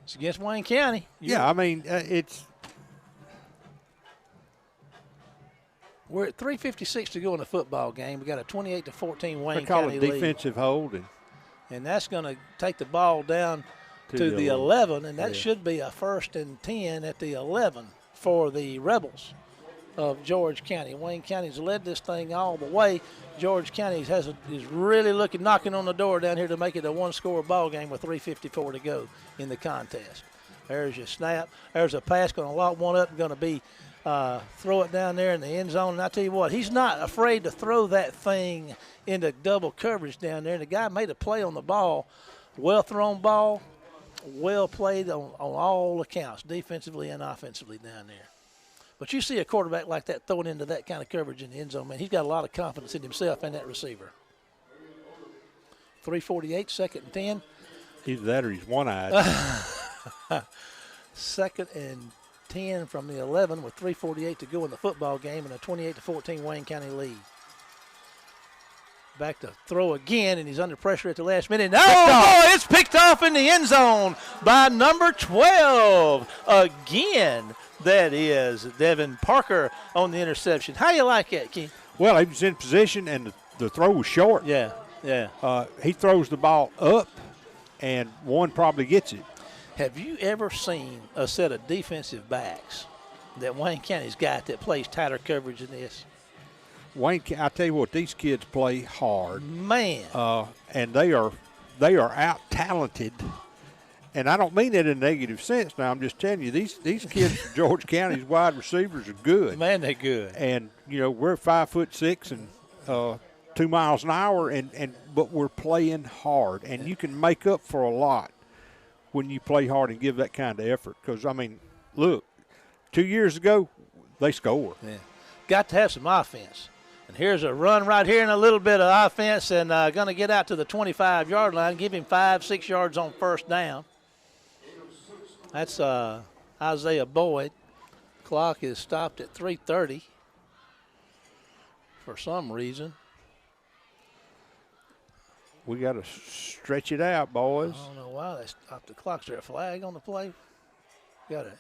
Speaker 1: It's against Wayne County.
Speaker 2: Yeah, I mean,
Speaker 1: we're at 3:56 to go in the football game. We got a 28-14 Wayne
Speaker 2: they call
Speaker 1: County
Speaker 2: it
Speaker 1: lead.
Speaker 2: defensive holding.
Speaker 1: And that's going to take the ball down to the 11, and that should be a 1st and 10 at the 11 for the Rebels of George County. Wayne County's led this thing all the way. George County is really knocking on the door down here to make it a one-score ball game with 3:54 to go in the contest. There's your snap. There's a pass, going to lock one up, going to be throw it down there in the end zone. And I tell you what, he's not afraid to throw that thing into double coverage down there. And the guy made a play on the ball, well-thrown ball, well played on all accounts, defensively and offensively down there. But you see a quarterback like that throwing into that kind of coverage in the end zone, man, he's got a lot of confidence in himself and that receiver. 3:48, 2nd and 10.
Speaker 2: Either that or he's one-eyed.
Speaker 1: 2nd and 10 from the 11 with 3:48 to go in the football game and a 28-14 Wayne County lead. Back to throw again, and he's under pressure at the last minute. It's picked off in the end zone by number 12. Again, that is Devin Parker on the interception. How you like that, Keith?
Speaker 2: Well, he was in position, and the throw was short.
Speaker 1: Yeah.
Speaker 2: He throws the ball up, and one probably gets it.
Speaker 1: Have you ever seen a set of defensive backs that Wayne County's got that plays tighter coverage than this?
Speaker 2: Wayne, I tell you what, these kids play hard.
Speaker 1: Man.
Speaker 2: And they are out-talented. And I don't mean that in a negative sense now. I'm just telling you, these kids from George County's wide receivers are good.
Speaker 1: Man, they're good.
Speaker 2: And, we're 5'6" and 2 miles an hour, but we're playing hard. And you can make up for a lot when you play hard and give that kind of effort. Because, look, 2 years ago, they scored.
Speaker 1: Yeah. got to have some offense. And here's a run right here and a little bit of offense, and going to get out to the 25-yard line, give him 5-6 yards on first down. That's Isaiah Boyd. Clock is stopped at 3:30 for some reason.
Speaker 2: We got to stretch it out, boys.
Speaker 1: I don't know why they stopped the clock. Is there a flag on the play? Got it.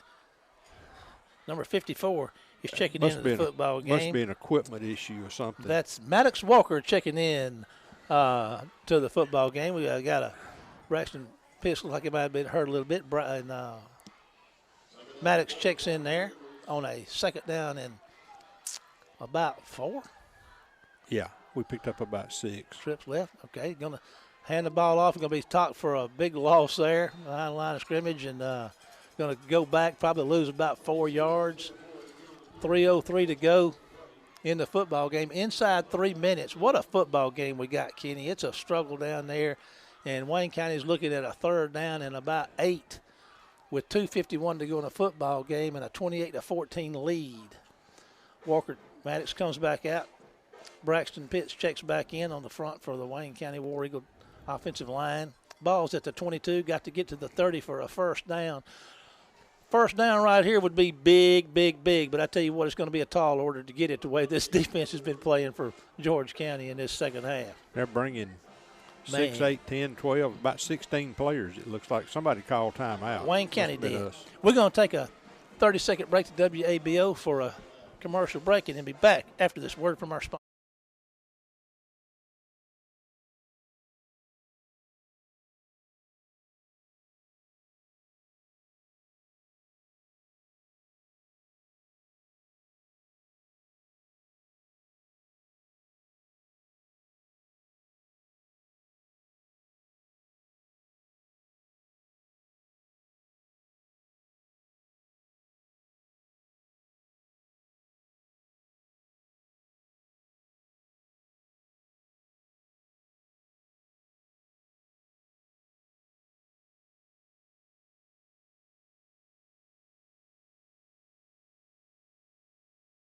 Speaker 1: Number 54 is checking into the football game.
Speaker 2: Must be an equipment issue or something.
Speaker 1: That's Maddox Walker checking in to the football game. We got a Braxton Pitts, look like it might have been hurt a little bit. And Maddox checks in there on a second down and about 4.
Speaker 2: Yeah, we picked up about 6.
Speaker 1: Trips left. Okay, going to hand the ball off. Going to be talked for a big loss there, line of scrimmage, and going to go back, probably lose about 4 yards. 3:03 to go in the football game. Inside 3 minutes. What a football game we got, Kenny. It's a struggle down there, and Wayne County is looking at a third down and about 8 with 2:51 to go in a football game and a 28-14 lead. Walker Maddox comes back out. Braxton Pitts checks back in on the front for the Wayne County War Eagle offensive line. Ball's at the 22, got to get to the 30 for a first down. First down right here would be big, big, big, but I tell you what, it's going to be a tall order to get it the way this defense has been playing for George County in this second half.
Speaker 2: They're bringing 6, 8, 10, 12, about 16 players. It looks like somebody called timeout.
Speaker 1: Wayne County did. We're going to take a 30-second break to WABO for a commercial break and then be back after this word from our sponsor.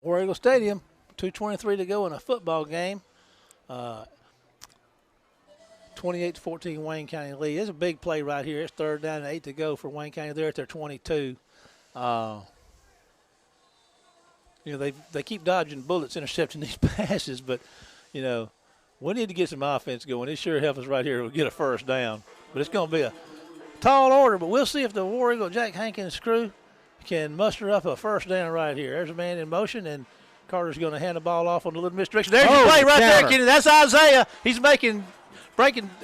Speaker 1: War Eagle Stadium, 2:23 to go in a football game. 28-14 Wayne County lead. It's a big play right here. It's third down and 8 to go for Wayne County. They're at their 22. They keep dodging bullets, intercepting these passes, but, we need to get some offense going. It sure helps us right here to get a first down. But it's going to be a tall order, but we'll see if the War Eagle Jack Hankins crew can muster up a first down right here. There's a man in motion, and Carter's going to hand the ball off on a little misdirection. There's your play right there, Kenny. That's Isaiah. He's breaking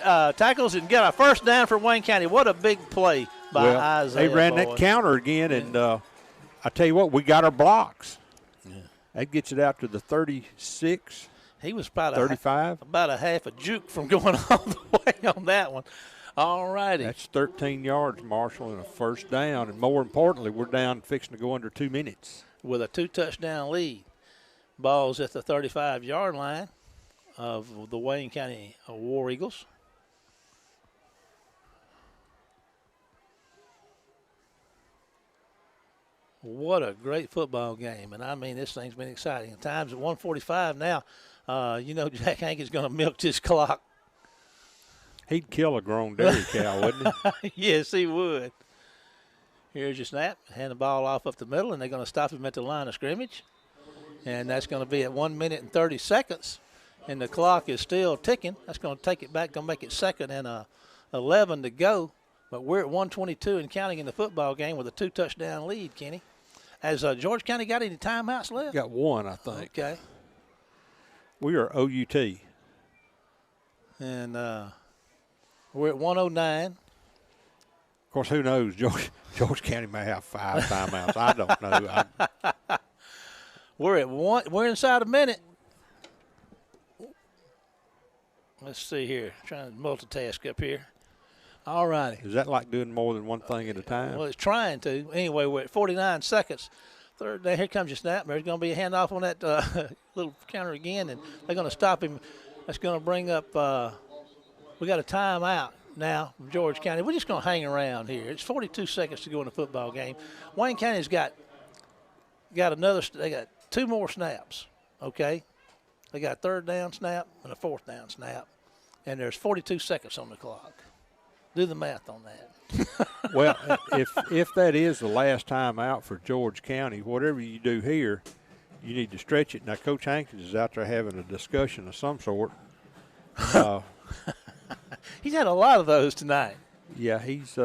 Speaker 1: tackles and got a first down for Wayne County. What a big play by Isaiah.
Speaker 2: They ran that counter again, and I tell you what, we got our blocks. Yeah. That gets it out to the 36.
Speaker 1: He was about
Speaker 2: 35.
Speaker 1: About a half a juke from going all the way on that one. All righty.
Speaker 2: That's 13 yards, Marshall, and a first down. And more importantly, we're down fixing to go under 2 minutes.
Speaker 1: With a 2-touchdown lead. Ball's at the 35-yard line of the Wayne County War Eagles. What a great football game. And, I mean, this thing's been exciting. Time's at 1:45 now. Jack Hankins going to milk this clock.
Speaker 2: He'd kill a grown dairy cow, wouldn't
Speaker 1: he? Yes, he would. Here's your snap. Hand the ball off up the middle, and they're going to stop him at the line of scrimmage. And that's going to be at 1 minute and 30 seconds. And the clock is still ticking. That's going to take it back, going to make it second and 11 to go. But we're at 1:22 and counting in the football game with a 2-touchdown lead, Kenny. Has George County got any timeouts left?
Speaker 2: Got one, I think.
Speaker 1: Okay.
Speaker 2: We are OUT.
Speaker 1: And we're at 1:09.
Speaker 2: Of course, who knows? George County may have 5 timeouts. I don't know.
Speaker 1: We're at 1. We're inside a minute. Let's see here. Trying to multitask up here. All righty.
Speaker 2: Is that like doing more than one thing at a time?
Speaker 1: Well, it's trying to. Anyway, we're at 49 seconds. Third down. Here comes your snap. There's going to be a handoff on that little counter again, and they're going to stop him. That's going to bring up we got a timeout now from George County. We're just going to hang around here. It's 42 seconds to go in the football game. Wayne County's got another. They got 2 more snaps, okay? They got a 3rd down snap and a 4th down snap, and there's 42 seconds on the clock. Do the math on that.
Speaker 2: Well, if that is the last time out for George County, whatever you do here, you need to stretch it. Now, Coach Hankins is out there having a discussion of some sort.
Speaker 1: He's had a lot of those tonight.
Speaker 2: Yeah, he's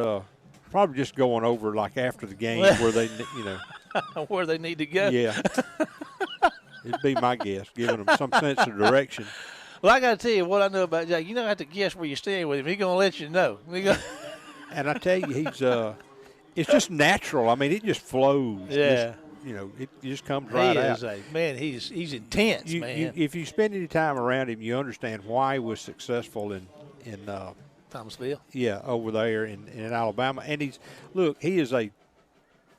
Speaker 2: probably just going over like after the game where they,
Speaker 1: where they need to go.
Speaker 2: Yeah, it'd be my guess, giving them some sense of direction.
Speaker 1: Well, I got to tell you what I know about Jack. You don't have to guess where you stand with him. He's going to let you know.
Speaker 2: And I tell you, he's it's just natural. I mean, it just flows.
Speaker 1: Yeah.
Speaker 2: It just comes right out.
Speaker 1: He's intense, man.
Speaker 2: If you spend any time around him, you understand why he was successful in
Speaker 1: Thomasville.
Speaker 2: Yeah, over there in Alabama. And he is a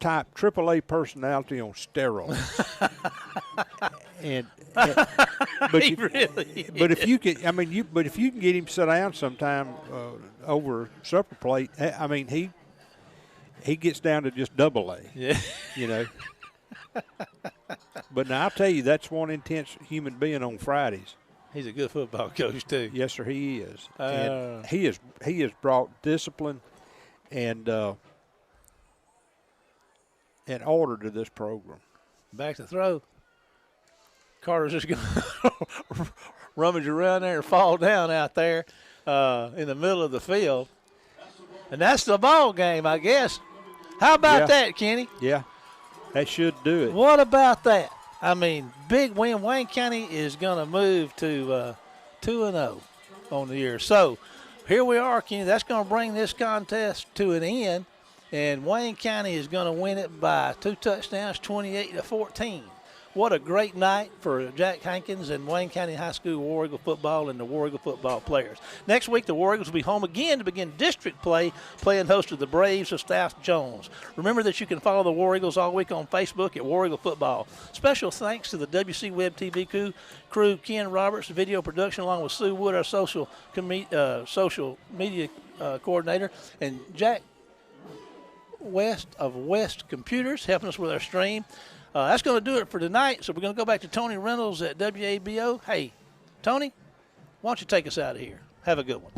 Speaker 2: type AAA personality on steroids. But if you can get him sit down sometime over supper plate, I mean he gets down to just AA.
Speaker 1: Yeah.
Speaker 2: But now I'll tell you, that's one intense human being on Fridays.
Speaker 1: He's a good football coach too.
Speaker 2: Yes, sir, he is. And he has brought discipline and order to this program.
Speaker 1: Back to throw. Carter's just going to rummage around there and fall down out there in the middle of the field. And that's the ball game, I guess. How about that, Kenny?
Speaker 2: Yeah, that should do it.
Speaker 1: What about that? I mean, big win. Wayne County is going to move to 2-0 on the year. So here we are, Kenny. That's going to bring this contest to an end. And Wayne County is going to win it by 2 touchdowns, 28-14. What a great night for Jack Hankins and Wayne County High School War Eagle football and the War Eagle football players. Next week, the War Eagles will be home again to begin district play, playing host to the Braves of South Jones. Remember that you can follow the War Eagles all week on Facebook at War Eagle Football. Special thanks to the WC Web TV crew, Ken Roberts, video production, along with Sue Wood, our social media coordinator, and Jack West of West Computers helping us with our stream. That's going to do it for tonight. So we're going to go back to Tony Reynolds at WABO. Hey, Tony, why don't you take us out of here? Have a good one.